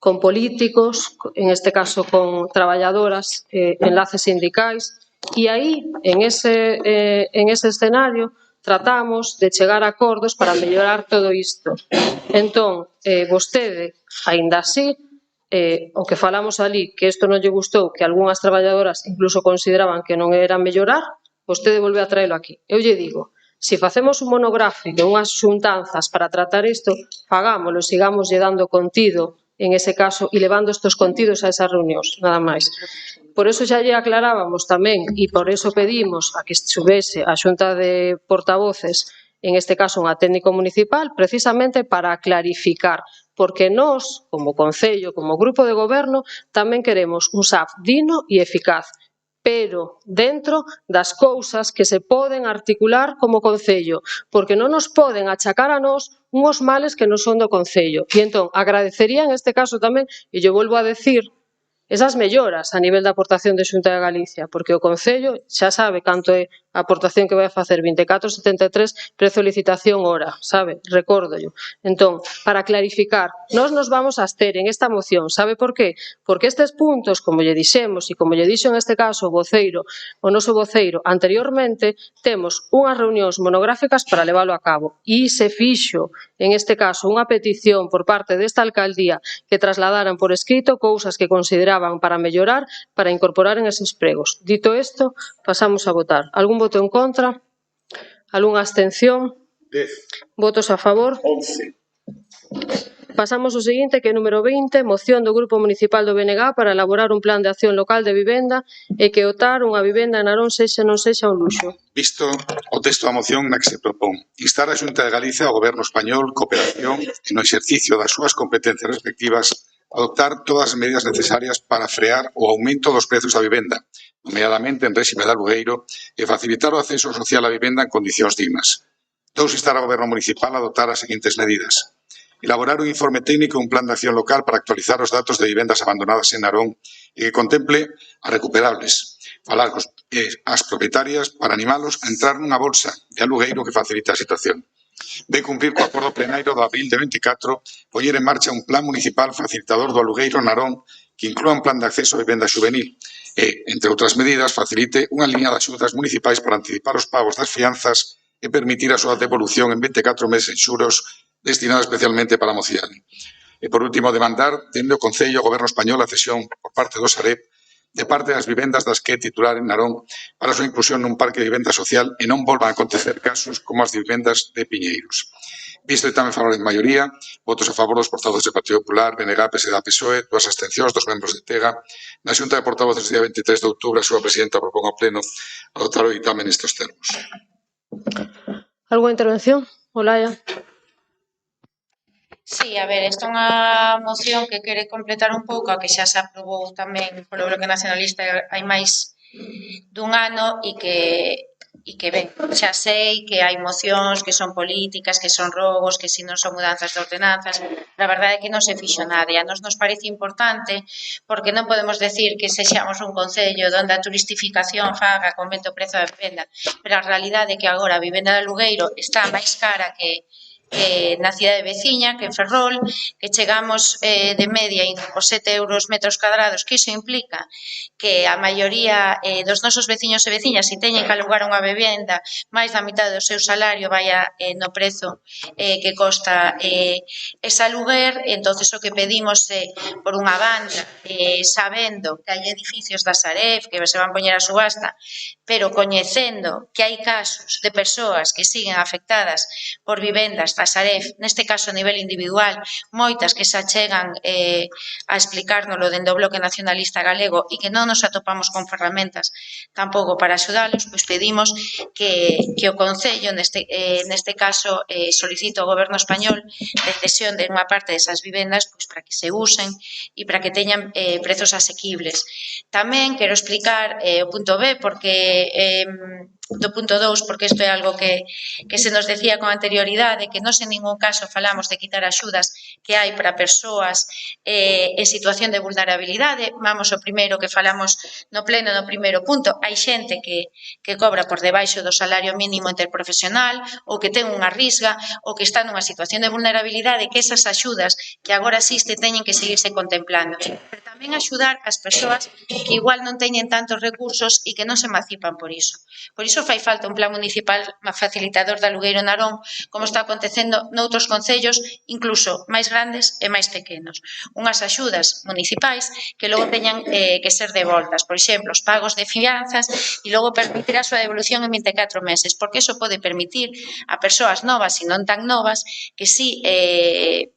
[SPEAKER 1] con políticos, en este caso con traballadoras, enlaces sindicais, e aí, en ese escenario, tratamos de chegar a acordos para mellorar todo isto. Entón, vostede, aínda así, o que falamos ali, que isto non lle gustou, que algunhas traballadoras incluso consideraban que non era mellorar, vostede volve a traelo aquí. Eu lle digo, se facemos un monográfico, unhas xuntanzas para tratar isto, fagámoslo, sigamos lle dando contido en ese caso e levando estes contidos a esas reunións, nada máis. Por eso xa lle aclarábamos tamén e por eso pedimos a que subese a Xunta de Portavoces, en este caso unha técnico municipal, precisamente para clarificar, porque nós, como Concello, como Grupo de Goberno, tamén queremos un SAF digno e eficaz. pero dentro das cousas que se poden articular como Concello, porque non nos poden achacar a nós unhos males que non son do Concello. E entón, agradecería en este caso tamén, e yo volvo a decir, esas melloras a nivel da aportación de Xunta de Galicia, porque o Concello xa sabe canto é a aportación que vai a facer, 24,73, prezo de licitación hora, sabe? Recórdollo. Entón, para clarificar, nós nos vamos a abster en esta moción, sabe por qué? Porque estes puntos, como lle dixemos e como lle dixo en este caso o noso voceiro anteriormente, temos unhas reunións monográficas para leválo a cabo e se fixo, en este caso, unha petición por parte desta alcaldía que trasladaran por escrito cousas que consideraban para mellorar, para incorporar en eses pregos. Dito isto, pasamos a votar. Algún voto en contra? Algunha abstención?
[SPEAKER 2] 10.
[SPEAKER 1] Votos a favor?
[SPEAKER 2] 11.
[SPEAKER 1] Pasamos ao seguinte, que é número 20, moción do Grupo Municipal do BNG para elaborar un plan de acción local de vivenda e que otar unha vivenda en Narón sexa non sexa un luxo.
[SPEAKER 2] Visto o texto da moción na que se propón instar a Xunta de Galicia ao Goberno español, cooperación e no exercicio das súas competencias respectivas a adoptar todas as medidas necesarias para frear o aumento dos prezos da vivenda, nomeadamente en réxime de alugueiro, e facilitar o acceso social á vivenda en condicións dignas. 2. Instar ao Goberno municipal a adoptar as seguintes medidas. Elaborar un informe técnico e un plan de acción local para actualizar os datos de vivendas abandonadas en Narón e que contemple as recuperables. Falar as propietarias para animalos a entrar nunha bolsa de alugueiro que facilite a situación. De cumprir co acordo plenario de abril de 24, poñer en marcha un plan municipal facilitador do alugueiro en Narón que inclúa un plan de acceso a vivenda xuvenil e, entre outras medidas, facilite unha liña de axudas municipais para anticipar os pagos das fianzas e permitir a súa devolución en 24 meses en xuros destinada especialmente para a mocidade. E, por último, demandar, dende o Concello ao Goberno español, a cesión por parte do Sareb de parte das vivendas das que é titular en Narón para a súa inclusión nun parque de vivenda social e non volvan a acontecer casos como as de vivendas de Piñeiros. Visto e tamén falar en maioría, votos a favor dos portavoces do Partido Popular, BNG, PSD, PSOE, 2 abstencións, 2 membros de TEGA. Na Xunta de Portavoces do día 23 de outubro, a súa presidenta propón ao Pleno adoptar o ditame nestes termos.
[SPEAKER 1] Alguna intervención? Olaya.
[SPEAKER 6] Sí, a ver, esta é unha moción que quere completar un pouco a que xa se aprobou tamén polo Bloque Nacionalista hai máis dun ano e que ben, xa sei que hai mocións que son políticas, que son rogos, que si non son mudanzas de ordenanzas, a verdade é que non se fixo nada e a nos parece importante porque non podemos decir que sexamos un concello onde a turistificación faga que aumente o prezo da vivenda, pero a realidade é que agora a vivenda de alugueiro está máis cara que na cidade veciña, que en Ferrol, que chegamos de media aos 7 euros metros cuadrados, que iso implica que a maioría dos nosos veciños e veciñas, se teñen que alugar unha vivenda, máis da mitad do seu salario vaya no prezo que costa ese aluguer. Entonces o que pedimos é, por unha banda, sabendo que hai edificios da Sareb que se van poñer a subasta, pero coñecendo que hai casos de persoas que siguen afectadas por vivendas da Sareb, neste caso a nivel individual, moitas que se achegan a explicárnoslo dende o Bloque Nacionalista Galego e que non nos atopamos con ferramentas tampouco para axudalos, pois pedimos que o Concello, neste caso, solicite ao Goberno español de cesión de unha parte desas vivendas pois para que se usen e para que teñan prezos asequibles. Tamén quero explicar o punto B, porque do punto 2, porque isto é algo que se nos decía con anterioridade, que non en ningún caso falamos de quitar axudas que hai para persoas en situación de vulnerabilidade. Vamos, o primeiro que falamos no pleno, no primeiro punto, hai xente que cobra por debaixo do salario mínimo interprofesional ou que ten unha risga ou que está nunha situación de vulnerabilidade, que esas axudas que agora existen teñen que seguirse contemplando. Pero tamén axudar as persoas que igual non teñen tantos recursos e que non se emancipan por iso. Por iso fai falta un plan municipal facilitador de alugueiro en Narón, como está acontecendo noutros concellos, incluso máis grandes e máis pequenos. Unhas axudas municipais que logo teñan que ser devoltas, por exemplo, os pagos de fianzas e logo permitir a súa devolución en 24 meses, porque iso pode permitir a persoas novas e non tan novas que si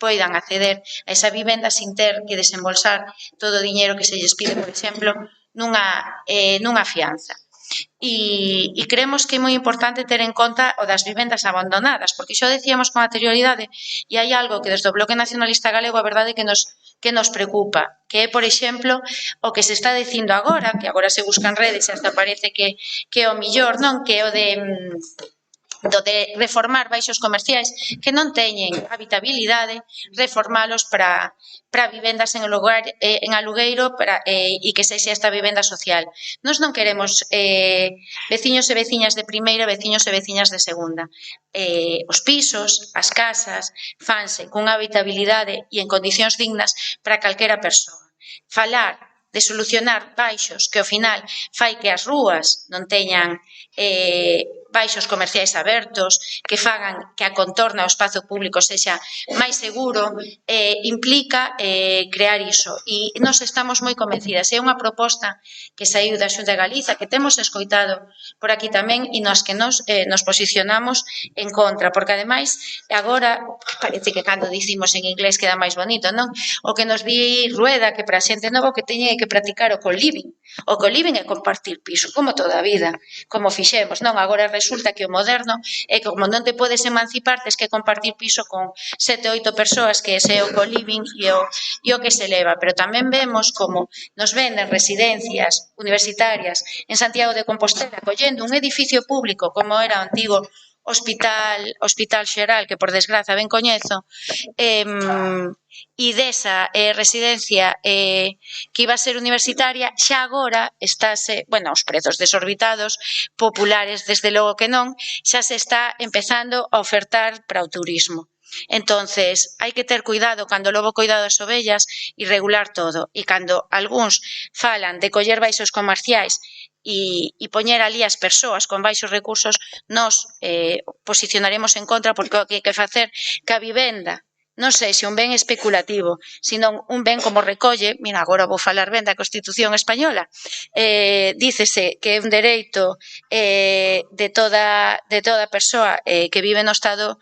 [SPEAKER 6] poidan acceder a esa vivenda sin ter que desembolsar todo o diñeiro que se lles pide, por exemplo, nunha fianza. E creemos que é moi importante ter en conta o das vivendas abandonadas, porque xa decíamos con anterioridade e hai algo que desde o Bloque Nacionalista Galego a verdade que nos que nos preocupa, que é, por exemplo, o que se está dicindo agora, que agora se buscan redes e hasta parece que é o millor, non? Que é o de reformar baixos comerciais que non teñen habitabilidade, reformalos para vivendas en alugueiro e que sexa esta vivenda social. Nós non queremos veciños e veciñas de primeira, veciños e veciñas de segunda. Os pisos, as casas, fanse cunha habitabilidade e en condicións dignas para calquera persoa. Falar de solucionar baixos que ao final fai que as rúas non teñan baixos comerciais abertos, que fagan que a contorna ao espazo público sexa máis seguro, implica crear iso. E nós estamos moi convencidas. É unha proposta que saiu da Xunta de Galiza, que temos escoitado por aquí tamén e nas que nos posicionamos en contra, porque ademais agora parece que cando dicimos en inglés queda máis bonito, non? O que nos di Rueda, que para a xente nova que teñen que practicar o co-living. O co-living é compartir piso, como toda a vida, como fixemos, non? Agora resulta que o moderno é que como non te podes emancipar, tes que compartir piso con 7 ou 8 persoas, que ese é o co-living e o que se leva. Pero tamén vemos como nos venden residencias universitarias en Santiago de Compostela, collendo un edificio público como era o antigo Hospital Xeral, que por desgraza ben coñezo, e desa residencia que iba a ser universitaria, xa agora estáse, bueno, os prezos desorbitados, populares desde logo que non, xa se está empezando a ofertar para o turismo. Entonces, hai que ter cuidado cando logo cuidado das ovellas e regular todo. E cando algúns falan de coller baixos comerciais e poñer ali as persoas con baixos recursos, nos posicionaremos en contra, porque o que hai que facer que a vivenda non sexa un ben especulativo, senón un ben como recolle, mira, agora vou falar ben da Constitución Española, dícese que é un dereito de toda persoa que vive no Estado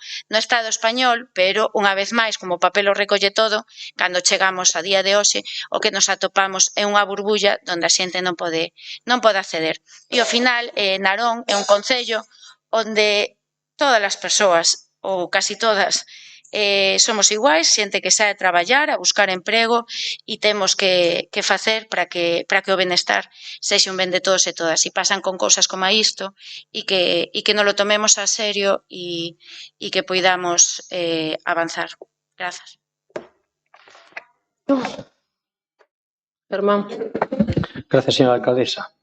[SPEAKER 6] español, pero unha vez máis, como o papel o recolle todo, cando chegamos a día de hoxe, o que nos atopamos é unha burbulla onde a xente non pode acceder. E ao final, Narón é un concello onde todas as persoas, ou casi todas, somos iguais, xente que sae a traballar, a buscar emprego e temos que facer para que o benestar sexa un ben de todos e todas. E pasan con cousas como isto e que non lo tomemos a serio e que poidamos avanzar. Grazas.
[SPEAKER 1] Germán.
[SPEAKER 4] Gracias, señora alcaldesa.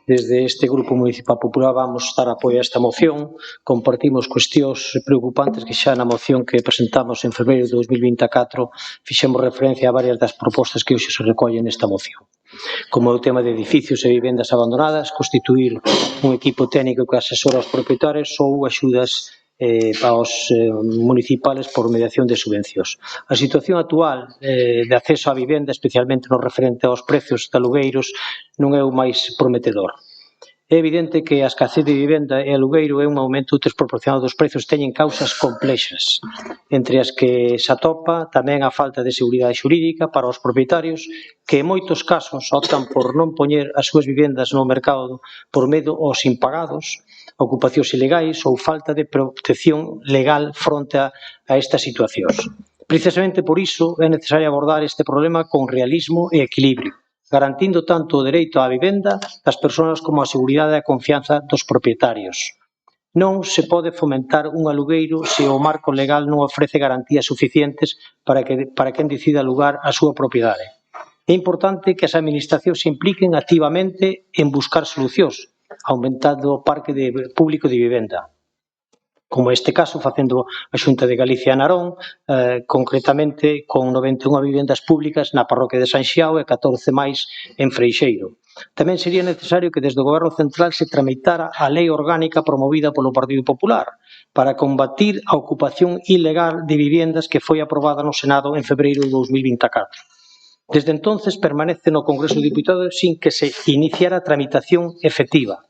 [SPEAKER 4] Desde este Grupo Municipal Popular vamos dar apoio a esta moción. Compartimos cuestións preocupantes que xa na moción que presentamos en fevereiro de 2024 fixemos referencia a varias das propostas que hoxe se recollen nesta moción, como o tema de edificios e vivendas abandonadas, constituir un equipo técnico que asesora aos propietarios ou axudas aos municipales por mediación de subvencións. A situación actual de acceso á vivenda, especialmente no referente aos prezos de alugueiros, non é o máis prometedor. É evidente que a escasez de vivenda e alugueiro é un aumento desproporcionado dos prezos, teñen causas complexas, entre as que se atopa tamén a falta de seguridade xurídica para os propietarios, que en moitos casos optan por non poñer as súas vivendas no mercado por medo aos impagados, ocupacións ilegais ou falta de protección legal fronte a estas situacións. Precisamente por iso é necesario abordar este problema con realismo e equilibrio, garantindo tanto o dereito á vivenda das persoas como a seguridade e a confianza dos propietarios. Non se pode fomentar un alugueiro se o marco legal non ofrece garantías suficientes para quen decida alugar a súa propiedade. É importante que as administracións se impliquen activamente en buscar solucións, aumentando o parque público de vivenda. Como este caso, facendo a Xunta de Galicia a Narón, concretamente con 91 vivendas públicas na parroquia de San Xiao e 14 máis en Freixeiro. Tamén sería necesario que desde o Goberno Central se tramitara a lei orgánica promovida polo Partido Popular para combatir a ocupación ilegal de vivendas que foi aprobada no Senado en febreiro de 2024. Desde entonces permanece no Congreso de Diputados sin que se iniciara a tramitación efectiva.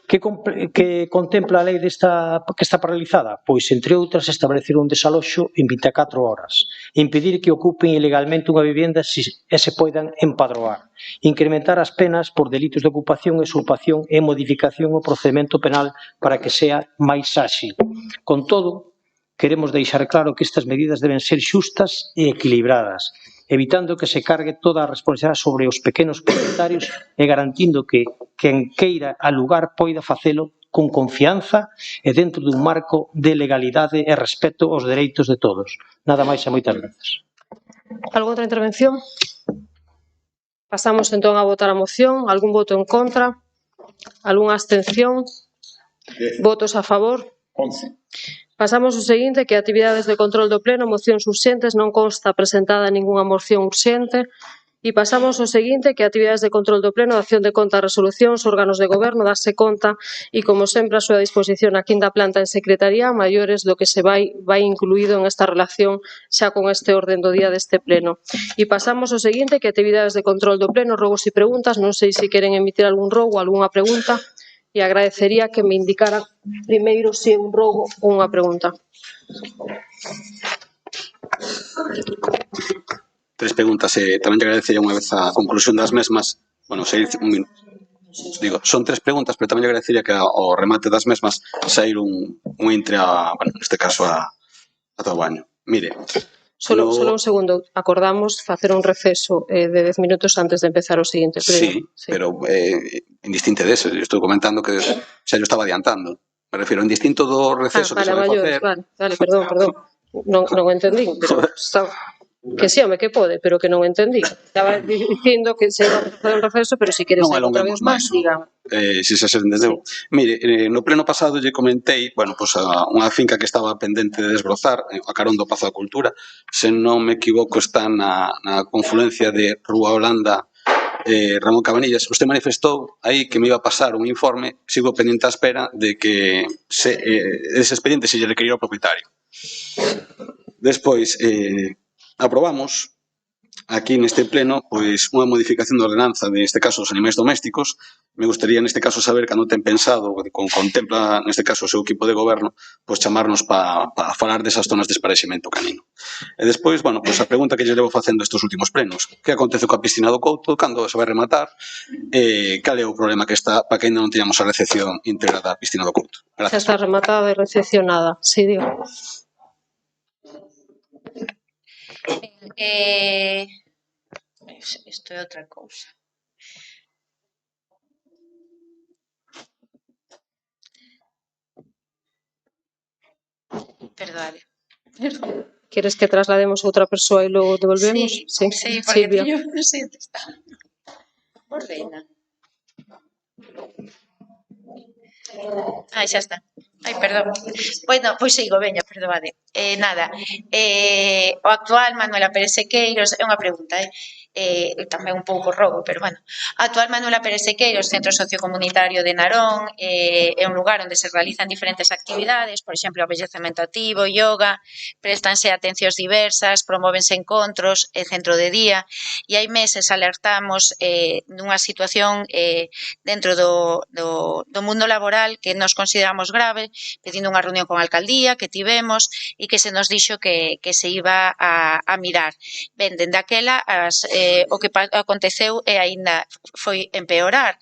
[SPEAKER 4] Que contempla a lei que está paralizada? Pois, entre outras, establecer un desaloxo en 24 horas, impedir que ocupen ilegalmente unha vivenda e se poidan empadroar, incrementar as penas por delitos de ocupación, usurpación e modificación ao procedimento penal para que sea máis áxil. Con todo, queremos deixar claro que estas medidas deben ser xustas e equilibradas evitando que se cargue toda a responsabilidade sobre os pequenos propietarios e garantindo que quen queira alugar poida facelo con confianza e dentro dun marco de legalidade e respeto aos dereitos de todos. Nada máis e moitas grazas.
[SPEAKER 1] Algo outra intervención? Pasamos entón a votar a moción. Algún voto en contra? Algunha abstención? Votos a favor?
[SPEAKER 2] 11.
[SPEAKER 1] Pasamos ao seguinte, que actividades de control do pleno, mocións urxentes, non consta presentada ningunha moción urxente. E pasamos ao seguinte, que actividades de control do pleno, acción de conta, resolucións, órganos de goberno, darse conta e, como sempre, a súa disposición a quinta planta en secretaría, maiores do que se vai incluído en esta relación xa con este orden do día deste pleno. E pasamos ao seguinte, que actividades de control do pleno, rogos e preguntas, non sei se queren emitir algún rogo ou algunha pregunta, e agradecería que me indicaran primeiro se é un rogo ou unha pregunta.
[SPEAKER 5] Tres preguntas e tamén te agradecería unha vez a conclusión das mesmas. Bueno, sair un minuto. Digo, son tres preguntas, pero tamén agradecería que ao remate das mesmas sair un entre a, bueno, neste caso a todo o año. Mire,
[SPEAKER 1] Solo un segundo, acordamos facer un receso de 10 minutos antes de empezar o seguinte pleno.
[SPEAKER 5] Sí, pero indistinto dese, eu estou comentando que xa yo estaba adiantando. Me refiro, indistinto do receso que se vai facer.
[SPEAKER 1] Vale, perdón. Non entendín, pero que sí, home, que pode, pero que non entendí. Estaba dicindo que se iba a facer un receso, pero se queres
[SPEAKER 5] non
[SPEAKER 1] outra vez máis, diga.
[SPEAKER 5] Se se entendeu. Sí. Mire, no pleno pasado lle comentei, bueno, pues unha finca que estaba pendente de desbrozar, a carón do Pazo da Cultura, se non me equivoco está na confluencia de Rúa Holanda Ramón Cabanillas. Usted manifestou aí que me iba a pasar un informe, sigo pendiente á espera de que ese expediente se lle requerirá ao propietario. Despois, aprobamos aquí neste pleno pois unha modificación da ordenanza neste caso dos animais domésticos. Me gustaría neste caso saber cando ten pensado, contempla neste caso o seu equipo de goberno, pois chamarnos para falar desas zonas de esparexemento canino. E despois, bueno, pois a pregunta que lle levo facendo estes últimos plenos: que acontece coa piscina do Couto, cando se vai rematar, cal é o problema que está para que ainda non teñamos a recepción integrada da piscina do Couto?
[SPEAKER 1] Xa está rematada e recepcionada, sí, digo.
[SPEAKER 6] Isto é outra cousa. Perdoade.
[SPEAKER 1] Queres que traslademos a outra persoa e logo devolvemos?
[SPEAKER 6] Sí, porque teño non sei onde está. Ordena. Xa está. Perdón. Bueno, pois sigo, veña, perdoade. Nada, o actual Manuela Pérez Sequeiros, é unha pregunta, tamén un pouco rogo, pero bueno. O actual Manuela Pérez Sequeiros, Centro Sociocomunitario de Narón, é un lugar onde se realizan diferentes actividades, por exemplo, abellecemento activo, yoga, prestanse atencións diversas, promóvense encontros, centro de día, e hai meses alertamos nunha situación dentro do mundo laboral que nos consideramos grave, pedindo unha reunión con a alcaldía que tivemos e que se nos dixo que se iba a mirar. Ben, dende aquela o que aconteceu e aínda foi empeorar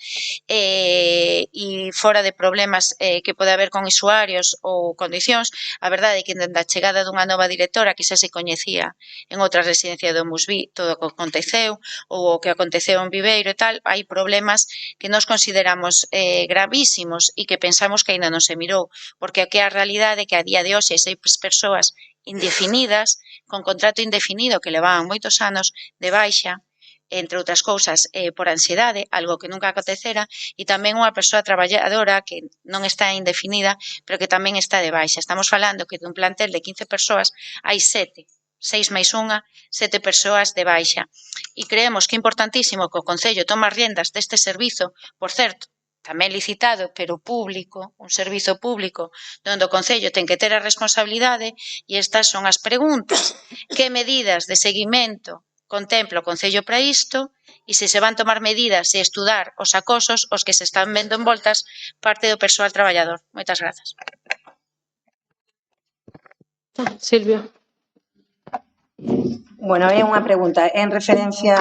[SPEAKER 6] e fora de problemas que pode haber con usuarios ou condicións, a verdade é que dende a chegada dunha nova directora que xa se coñecía en outra residencia do Musví todo o que aconteceu ou o que aconteceu en Viveiro e tal, hai problemas que nos consideramos gravísimos e que pensamos que aínda non se mirou, porque aquí a realidade é que a día de hoxe hai 6 persoas indefinidas, con contrato indefinido que levaban moitos anos de baixa, entre outras cousas por ansiedade, algo que nunca acontecera, e tamén unha persoa traballadora que non está indefinida, pero que tamén está de baixa. Estamos falando que dun plantel de 15 persoas hai 7, 6 máis unha, 7 persoas de baixa. E creemos que é importantísimo que o Concello tome as riendas deste servizo, por certo, tamén licitado, pero público, un servizo público, onde o Concello ten que ter a responsabilidade, e estas son as preguntas. Que medidas de seguimento contempla o Concello para isto, e se van tomar medidas e estudar os acosos os que se están vendo envoltas parte do persoal traballador. Moitas grazas.
[SPEAKER 1] Silvia.
[SPEAKER 10] Bueno, é unha pregunta en referencia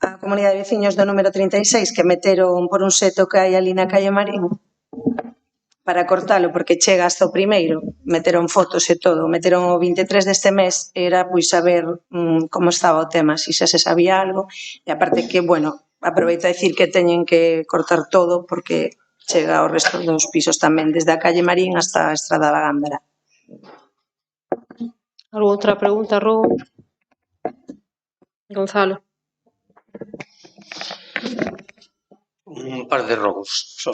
[SPEAKER 10] a comunidade de veciños do número 36 que meteron por un seto que hai ali na calle Marín. para cortalo porque chega hasta o primeiro, meteron fotos e todo, meteron o 23 deste mes, era pois saber como estaba o tema, se xa se sabía algo, e aparte que, bueno, aproveito a dicir que teñen que cortar todo porque chega ao resto dos pisos tamén, desde a calle Marín hasta a Estrada da Gándara.
[SPEAKER 1] Algunha outra pregunta, Rogo? Gonzalo.
[SPEAKER 12] Un par de rogos só.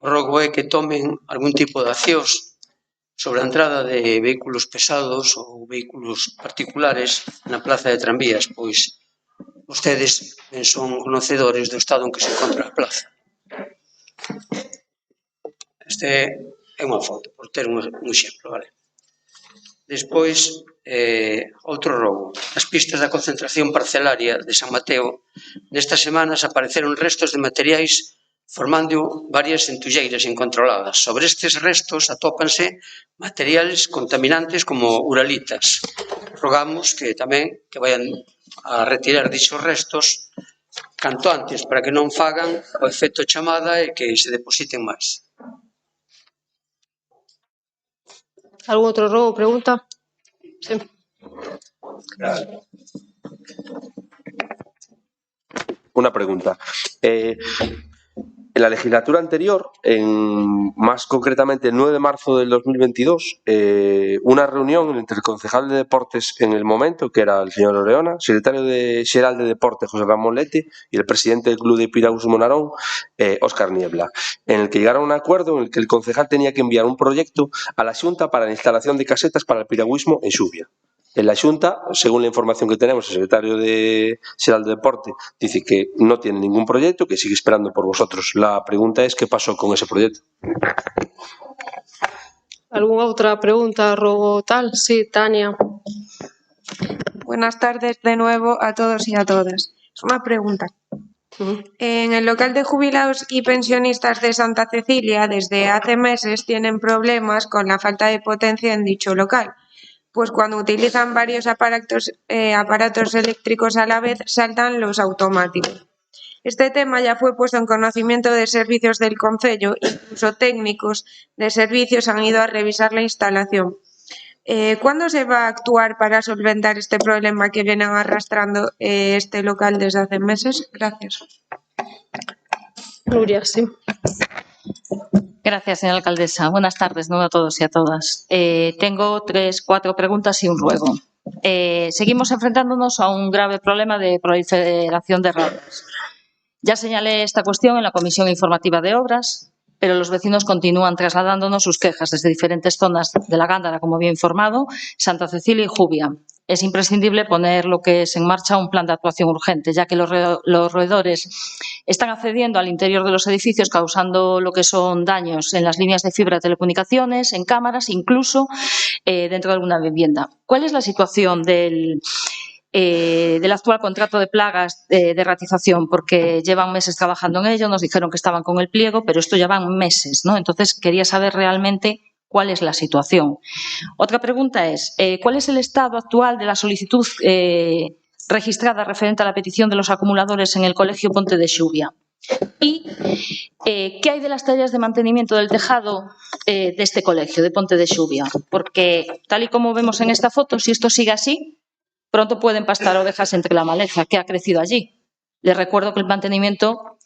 [SPEAKER 12] O rogo é que tomen algún tipo de accións sobre a entrada de vehículos pesados ou vehículos particulares na plaza de Tranvías, pois vostedes son conocedores do estado en que se encontra a plaza. Este é unha foto, por ter un exemplo, vale? Despois, outro rogo. As pistas da concentración parcelaria de San Mateo, nestas semanas apareceron restos de materiais formando varias entulleiras incontroladas. Sobre estes restos atópanse materiales contaminantes como uralitas. Rogamos que tamén que vayan a retirar dichos restos canto antes para que non fagan o efecto chamada e que se depositen máis.
[SPEAKER 1] Algún outro rogo, pregunta? Sí.
[SPEAKER 8] Una pregunta. En la legislatura anterior, más concretamente el 9 de marzo del 2022, una reunión entre el concejal de Deportes en el momento, que era el señor Oreona, secretario xeral de Deportes, José Ramón Lete, y el presidente del Club de Piragüismo Narón, Óscar Niebla, en el que llegaron a un acuerdo en el que el concejal tenía que enviar un proyecto a la Xunta para la instalación de casetas para el piragüismo en Xuvia. En la Xunta, según la información que tenemos, el secretario xeral de Deporte dice que no tiene ningún proyecto, que sigue esperando por vosotros. La pregunta es, ¿qué pasó con ese proyecto?
[SPEAKER 1] ¿Alguna otra pregunta, Rogo tal? Sí, Tania.
[SPEAKER 7] Buenas tardes de nuevo a todos y a todas. Es una pregunta. En el local de jubilados y pensionistas de Santa Cecilia, desde hace meses tienen problemas con la falta de potencia en dicho local, pues cuando utilizan varios aparatos eléctricos a la vez saltan los automáticos. Este tema ya fue puesto en conocimiento de servicios del concello, incluso técnicos de servicios han ido a revisar la instalación. ¿Cuándo se va a actuar para solventar este problema que vienen arrastrando este local desde hace meses? Gracias.
[SPEAKER 1] Nuria, sí.
[SPEAKER 11] Gracias, señora alcaldesa. Buenas tardes a todos y a todas. Tengo 4 preguntas y un ruego. Seguimos enfrentándonos a un grave problema de proliferación de ratas. Ya señalé esta cuestión en la Comisión Informativa de Obras, pero los vecinos continúan trasladándonos sus quejas desde diferentes zonas de la Gándara, como bien informado, Santa Cecilia y Jubia. Es imprescindible poner lo que es en marcha un plan de actuación urgente, ya que los roedores están accediendo al interior de los edificios, causando lo que son daños en las líneas de fibra de telecomunicaciones, en cámaras, incluso dentro de alguna vivienda. ¿Cuál es la situación del actual contrato de plagas de ratización? Porque llevan meses trabajando en ello, nos dijeron que estaban con el pliego, pero esto ya van meses, ¿no? Entonces, quería saber realmente cuál es la situación. Otra pregunta es, ¿cuál es el estado actual de la solicitud registrada referente a la petición de los acumuladores en el Colegio Ponte de Xuvia? ¿Y qué hay de las tareas de mantenimiento del tejado de este colegio, de Ponte de Xuvia? Porque, tal y como vemos en esta foto, si esto sigue así, pronto pueden pastar ovejas entre la maleza que ha crecido allí. Les recuerdo que el mantenimiento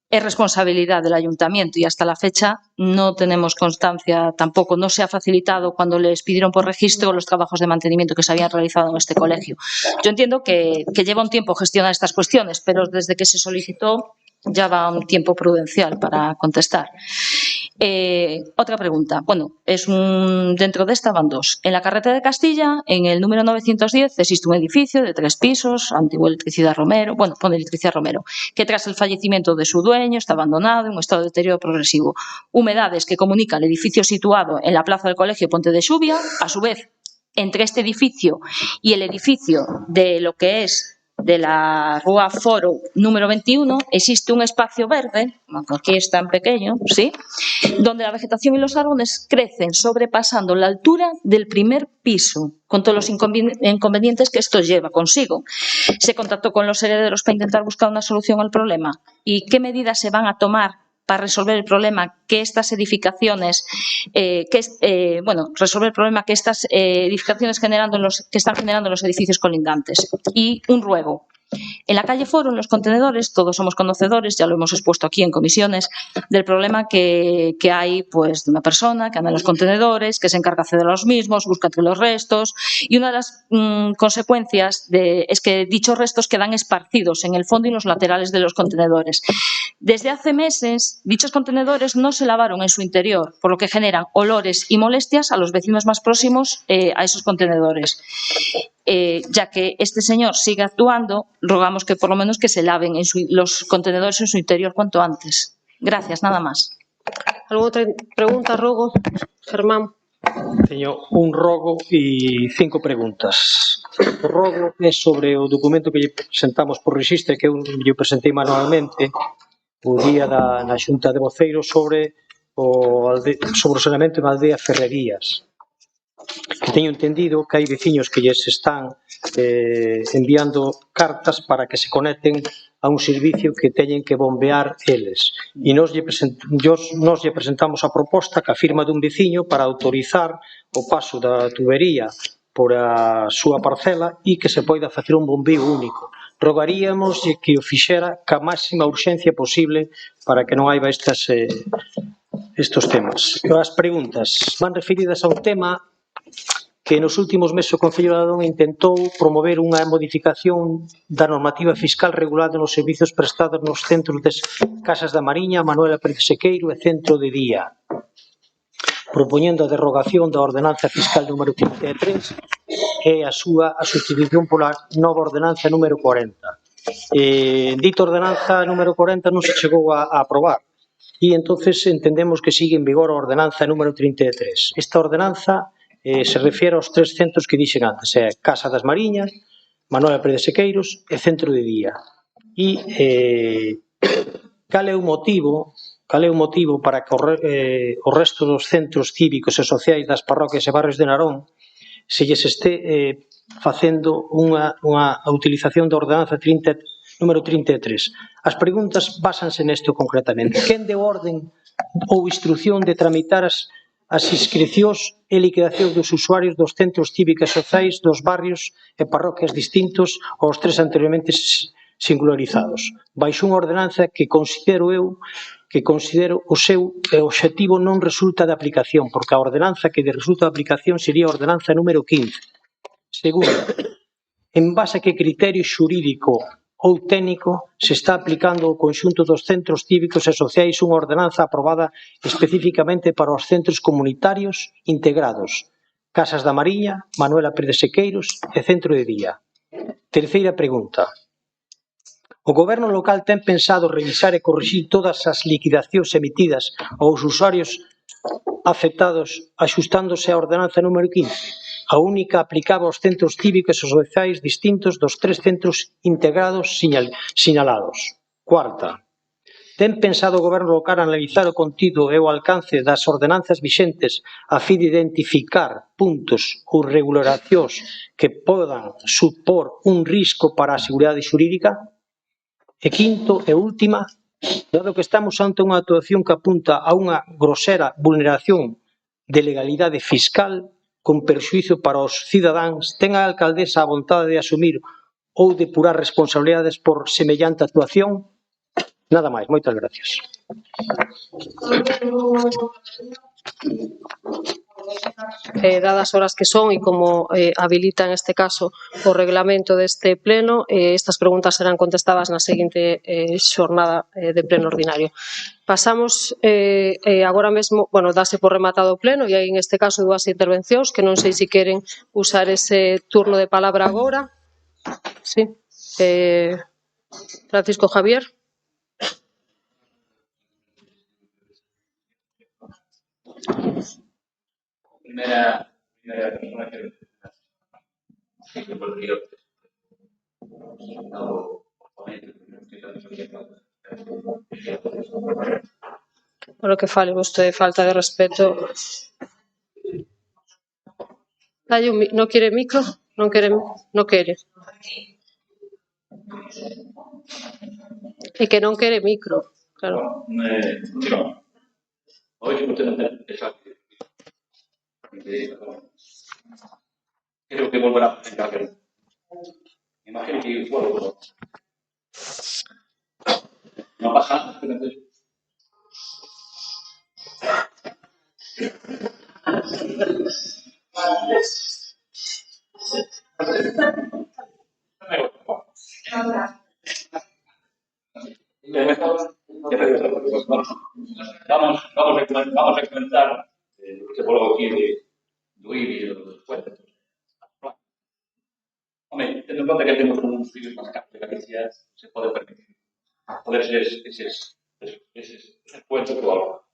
[SPEAKER 11] es responsabilidad del ayuntamiento y hasta la fecha no tenemos constancia, tampoco no se ha facilitado cuando les pidieron por registro los trabajos de mantenimiento que se habían realizado en este colegio. Yo entiendo que lleva un tiempo gestionar estas cuestiones, pero desde que se solicitó ya va un tiempo prudencial para contestar. Otra pregunta. Bueno, dentro de esta van 2. En la carretera de Castilla, en el número 910, existe un edificio de 3 pisos, antiguo Electricidad Romero, bueno, pone Electricidad Romero, que tras el fallecimiento de su dueño está abandonado en un estado de deterioro progresivo. Humedades que comunica el edificio situado en la plaza del Colegio Ponte de Xuvia, a su vez, entre este edificio y el edificio de lo que es de la Rúa Foro número 21, existe un espacio verde, aquí es tan pequeño, ¿sí?, donde la vegetación y los árboles crecen sobrepasando la altura del primer piso, con todos los inconvenientes que esto lleva consigo. Se contactó con los herederos para intentar buscar una solución al problema. ¿Y qué medidas se van a tomar para resolver el problema que estas edificaciones que están generando los edificios colindantes. Y un ruego. En la calle Foro, en los contenedores, todos somos conocedores, ya lo hemos expuesto aquí en comisiones, del problema que hay pues, de una persona que anda en los contenedores, que se encarga de acceder a los mismos, busca entre los restos, y una de las consecuencias es que dichos restos quedan esparcidos en el fondo y en los laterales de los contenedores. Desde hace meses, dichos contenedores no se lavaron en su interior, por lo que generan olores y molestias a los vecinos más próximos a esos contenedores. Ya que este señor sigue actuando, rogamos que por lo menos que se laven los contenedores en su interior cuanto antes. Gracias, nada más.
[SPEAKER 1] ¿Alguna outra pregunta, rogo? Germán.
[SPEAKER 4] Teño un rogo e 5 preguntas. O rogo é sobre o documento que lle presentamos por rexistre, que eu lle presentei manualmente o día na Xunta de Voceiros sobre o saneamento en Aldea Ferrerías. Que teño entendido que hai veciños que lles están enviando cartas para que se conecten a un servicio que teñen que bombear eles. E nos lle presentamos a proposta que a firma dun veciño para autorizar o paso da tubería por a súa parcela e que se poida facer un bombeo único. Rogaríamos que o fixera ca máxima urxencia posible para que non haiba estes temas. As preguntas van referidas a un tema que nos últimos meses o Concello de Narón intentou promover unha modificación da normativa fiscal regulada nos servizos prestados nos centros de Casas da Mariña, Manuela Pérez Sequeiro e Centro de Día, propoñendo a derrogación da ordenanza fiscal número 33 e a sustitución pola nova ordenanza número 40. Dita ordenanza número 40 non se chegou a aprobar e entonces entendemos que sigue en vigor a ordenanza número 33. Esta ordenanza se refiere aos 3 centros que dixen antes, Casa das Mariñas, Manuela Pérez Sequeiros e Centro de Día. E cal é o motivo para que o resto dos centros cívicos e sociais das parroquias e barrios de Narón se lles este facendo unha utilización da ordenanza número 33. As preguntas basanse nesto concretamente. Quen deu orden ou instrucción de tramitar as inscricións e liquidacións dos usuarios dos centros cívicos e sociais dos barrios e parroquias distintos aos 3 anteriormente singularizados, baixo unha ordenanza que considero o seu obxectivo non resulta de aplicación, porque a ordenanza que resulta de aplicación sería a ordenanza número 15. Segundo, en base a que criterio xurídico ou técnico se está aplicando ao conxunto dos centros cívicos e sociais unha ordenanza aprobada especificamente para os centros comunitarios integrados, Casas da Mariña, Manuela Pérez Sequeiros e Centro de Día. Terceira pregunta. O Goberno local ten pensado revisar e corrixir todas as liquidacións emitidas aos usuarios afectados axustándose á ordenanza número 15? A única aplicaba aos centros cívicos e sociais distintos dos 3 centros integrados sinalados. Cuarta, ten pensado o Goberno local analizar o contido e o alcance das ordenanzas vixentes a fin de identificar puntos ou regulacións que podan supor un risco para a seguridade xurídica? E quinto e última, dado que estamos ante unha actuación que apunta a unha grosera vulneración de legalidade fiscal con perxuízo para os cidadáns, ten a alcaldesa a vontade de asumir ou depurar responsabilidades por semellante actuación? Nada máis, moitas gracias.
[SPEAKER 1] Dadas horas que son e como habilita en este caso o reglamento deste pleno, estas preguntas serán contestadas na seguinte xornada de pleno ordinario. Pasamos agora mesmo, dase por rematado o pleno e hai en este caso 2 intervencións que non sei se queren usar ese turno de palabra agora. Sí. Francisco Javier.
[SPEAKER 13] Primera persona que podría
[SPEAKER 1] Por lo que fale vostede falta de respeto. Non quere micro? Non quere? É que non quere micro. Claro.
[SPEAKER 13] Continuamos. Hoxe vostede non ten exacto. Creo que volverá a presentar que imagino que fue algo. No pasa nada, pero vamos a comentar lo que se falou aquí do IBI e dos cuentos. Hombre, tendo en conta que temos uns fillos máis caros de Galicia, se pode permitir poder ser eses cuentos do algo.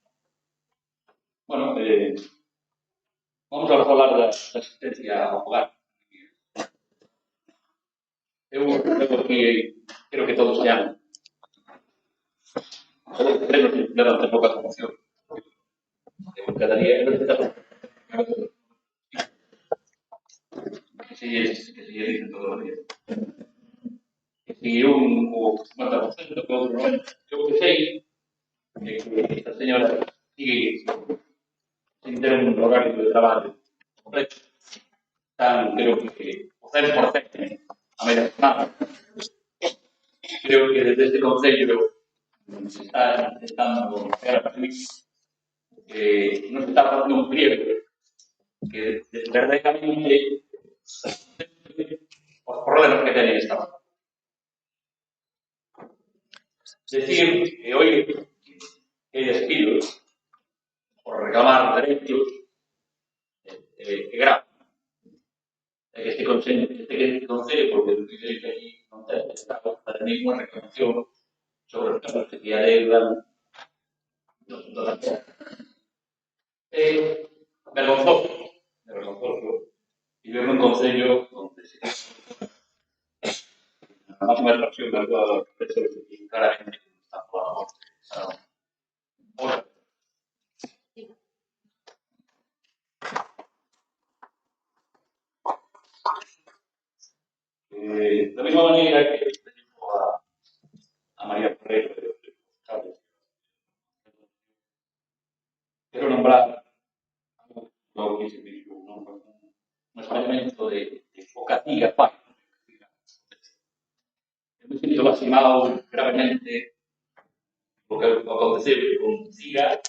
[SPEAKER 13] Bueno, vamos a falar da asistencia ao hogar. Eu aquí, creo que todos llaman. Levante pouca promoción. Cada día que se dicen todos os días. Si un o 50%, que outro non. Eu que sei que esta señora sigue sin ter un horario de traballo completo. Están, creo que, o 100% a media semana. Creo que desde este concello se está intentando hacer a que non se está facendo un pliego que verdadeiramente os problemas que tenéis esta banda. Decir que hoy que hai despidos por reclamar derechos é grave. É que este concello, porque o que dice aquí non ten estado para ninguna reclamación sobre os casos que a lei dan do transporte. É vergonzoso vivir nun concello onde se a máxima expresión da súa presencia y claramente está por la morte. Da mesma maneira que a María Ferreira quero nombrar algo que se viu un experimento de o que a tía fai. Eu me sinto lastimado gravemente porque aconteceu con Cira.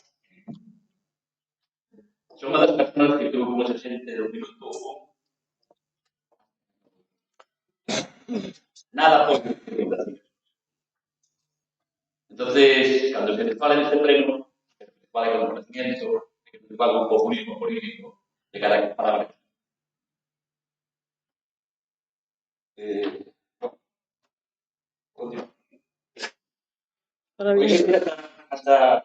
[SPEAKER 13] Son unha das personas que tuvo como se xente do minuto nada por entonces, cando se fala neste pleno, se fala con conocimiento, se fala con populismo político de cada palabra. Hasta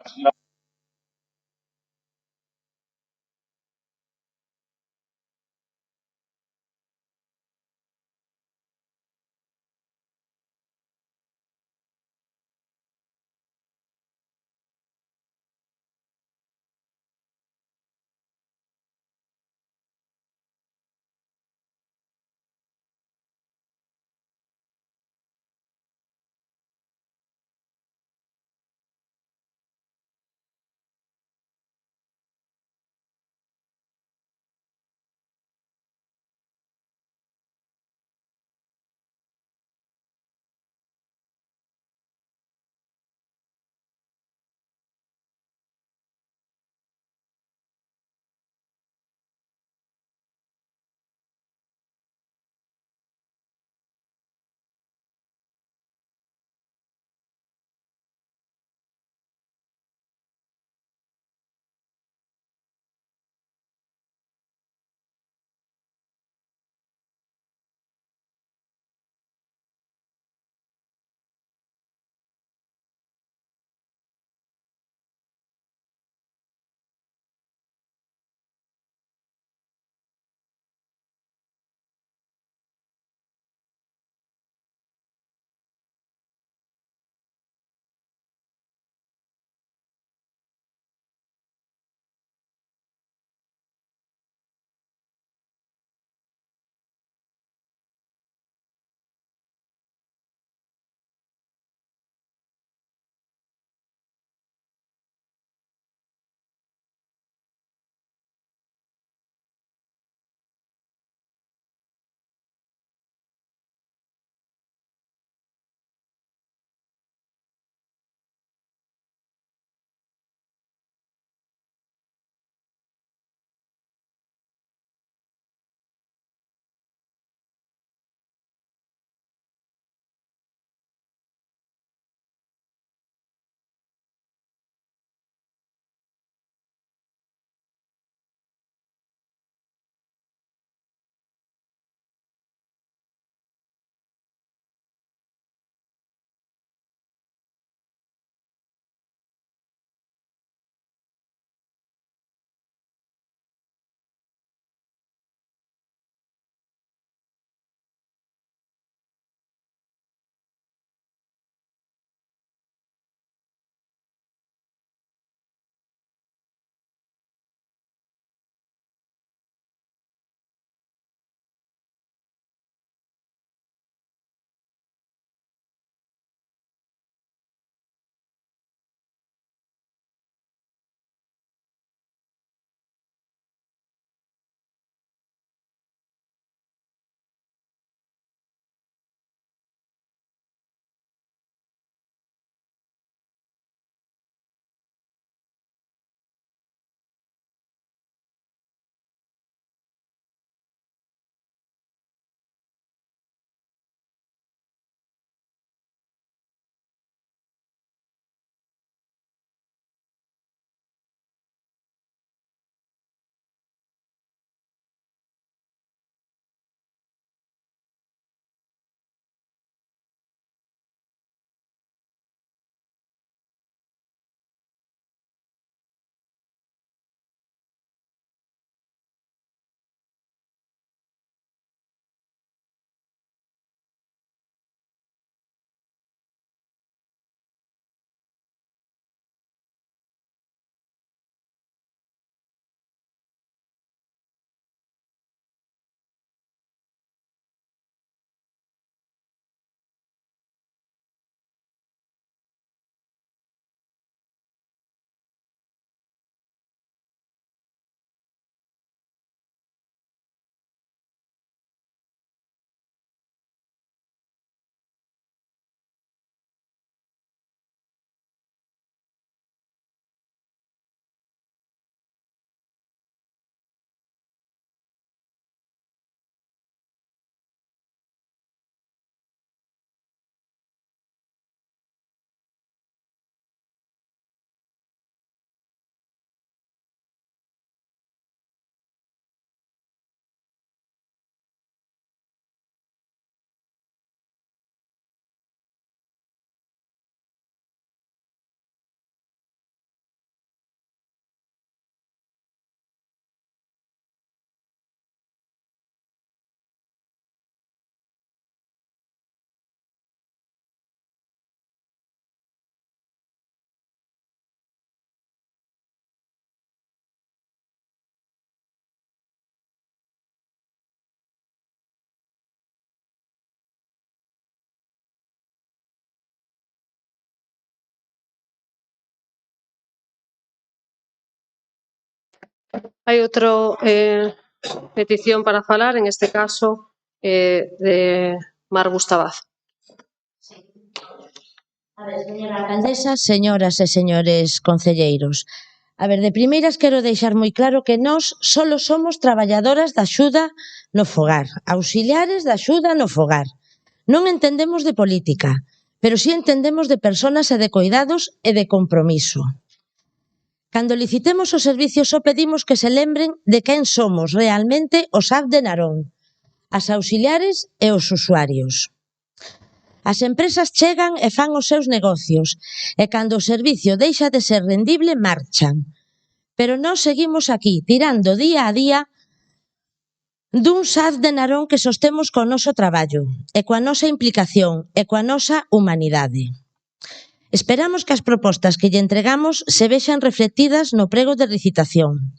[SPEAKER 1] Hai outra petición para falar, en este caso de Mar Gustavaz.
[SPEAKER 14] A ver, señora alcaldesa, señoras e señores concelleiros, a ver, de primeiras quero deixar moi claro que nós só somos traballadoras da axuda no fogar, auxiliares da axuda no fogar. Non entendemos de política, pero sí entendemos de persoas e de cuidados e de compromiso. Cando licitemos os servicios só pedimos que se lembren de quen somos realmente os AP de Narón, as auxiliares e os usuarios. As empresas chegan e fan os seus negocios e cando o servicio deixa de ser rendible marchan. Pero nós seguimos aquí tirando día a día dun SAD de Narón que sostemos co noso traballo e coa nosa implicación e coa nosa humanidade. Esperamos que as propostas que lle entregamos se vexan reflectidas no prego de licitación.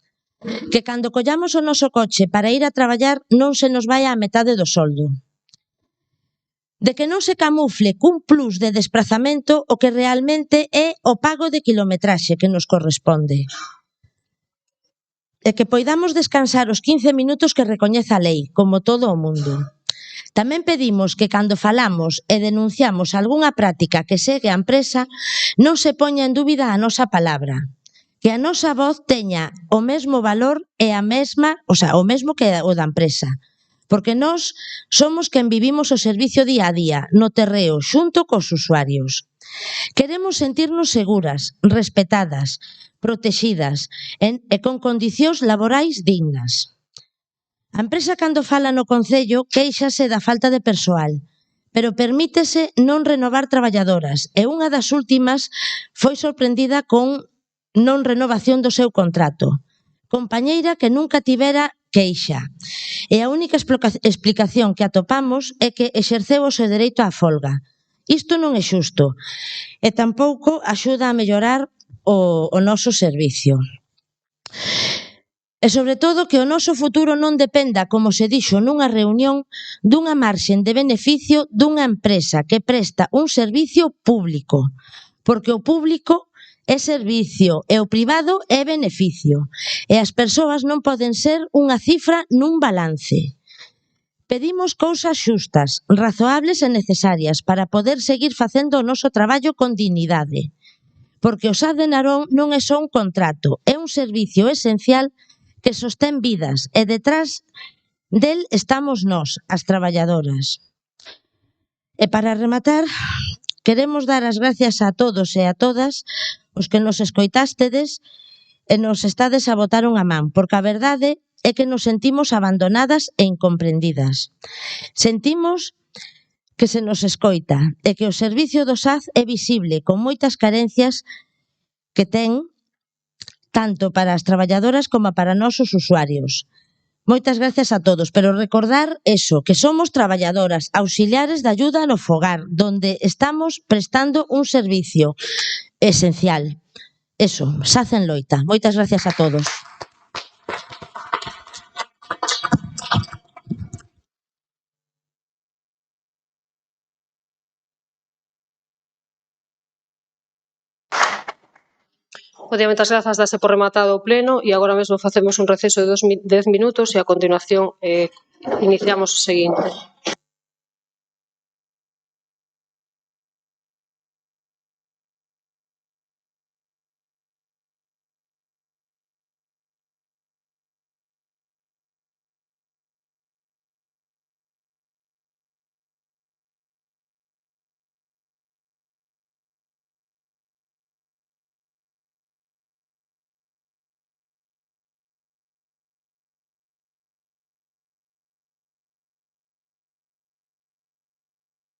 [SPEAKER 14] Que cando collamos o noso coche para ir a traballar non se nos vai a metade do soldo. De que non se camufle cun plus de desprazamento o que realmente é o pago de quilometraxe que nos corresponde. E que poidamos descansar os 15 minutos que recoñece a lei, como todo o mundo. Tamén pedimos que cando falamos e denunciamos algunha práctica que segue a empresa non se poña en dúbida a nosa palabra. Que a nosa voz teña o mesmo valor e a mesma, o mesmo que o da empresa. Porque nós somos quen vivimos o servicio día a día, no terreo, xunto cos usuarios. Queremos sentirnos seguras, respetadas, protegidas e con condicións laborais dignas. A empresa cando fala no Concello quéixase da falta de persoal, pero permítese non renovar traballadoras e unha das últimas foi sorprendida con non renovación do seu contrato. Compañeira que nunca tivera queixa. E a única explicación que atopamos é que exerceu o seu dereito á folga. Isto non é xusto e tampouco axuda a mellorar o noso servicio. E sobre todo que o noso futuro non dependa, como se dixo nunha reunión, dunha marxen de beneficio dunha empresa que presta un servicio público, porque o público é servicio e o privado é beneficio e as persoas non poden ser unha cifra nun balance. Pedimos cousas xustas, razoables e necesarias para poder seguir facendo o noso traballo con dignidade. Porque o SAD de Narón non é só un contrato, é un servicio esencial que sostén vidas e detrás del estamos nós, as traballadoras. E para rematar, queremos dar as gracias a todos e a todas os que nos escoitástedes e nos estades a botar unha man, porque a verdade é que nos sentimos abandonadas e incomprendidas. Sentimos que se nos escoita e que o servicio do SAD é visible, con moitas carencias que ten tanto para as traballadoras como para nós os usuarios. Moitas gracias a todos, pero recordar eso, que somos traballadoras, auxiliares de ayuda no fogar, donde estamos prestando un servicio esencial. Eso, SAD en loita. Moitas gracias a todos.
[SPEAKER 1] Moitas grazas, dase por rematado o pleno e agora mesmo facemos un receso de 10 minutos e a continuación iniciamos o seguinte.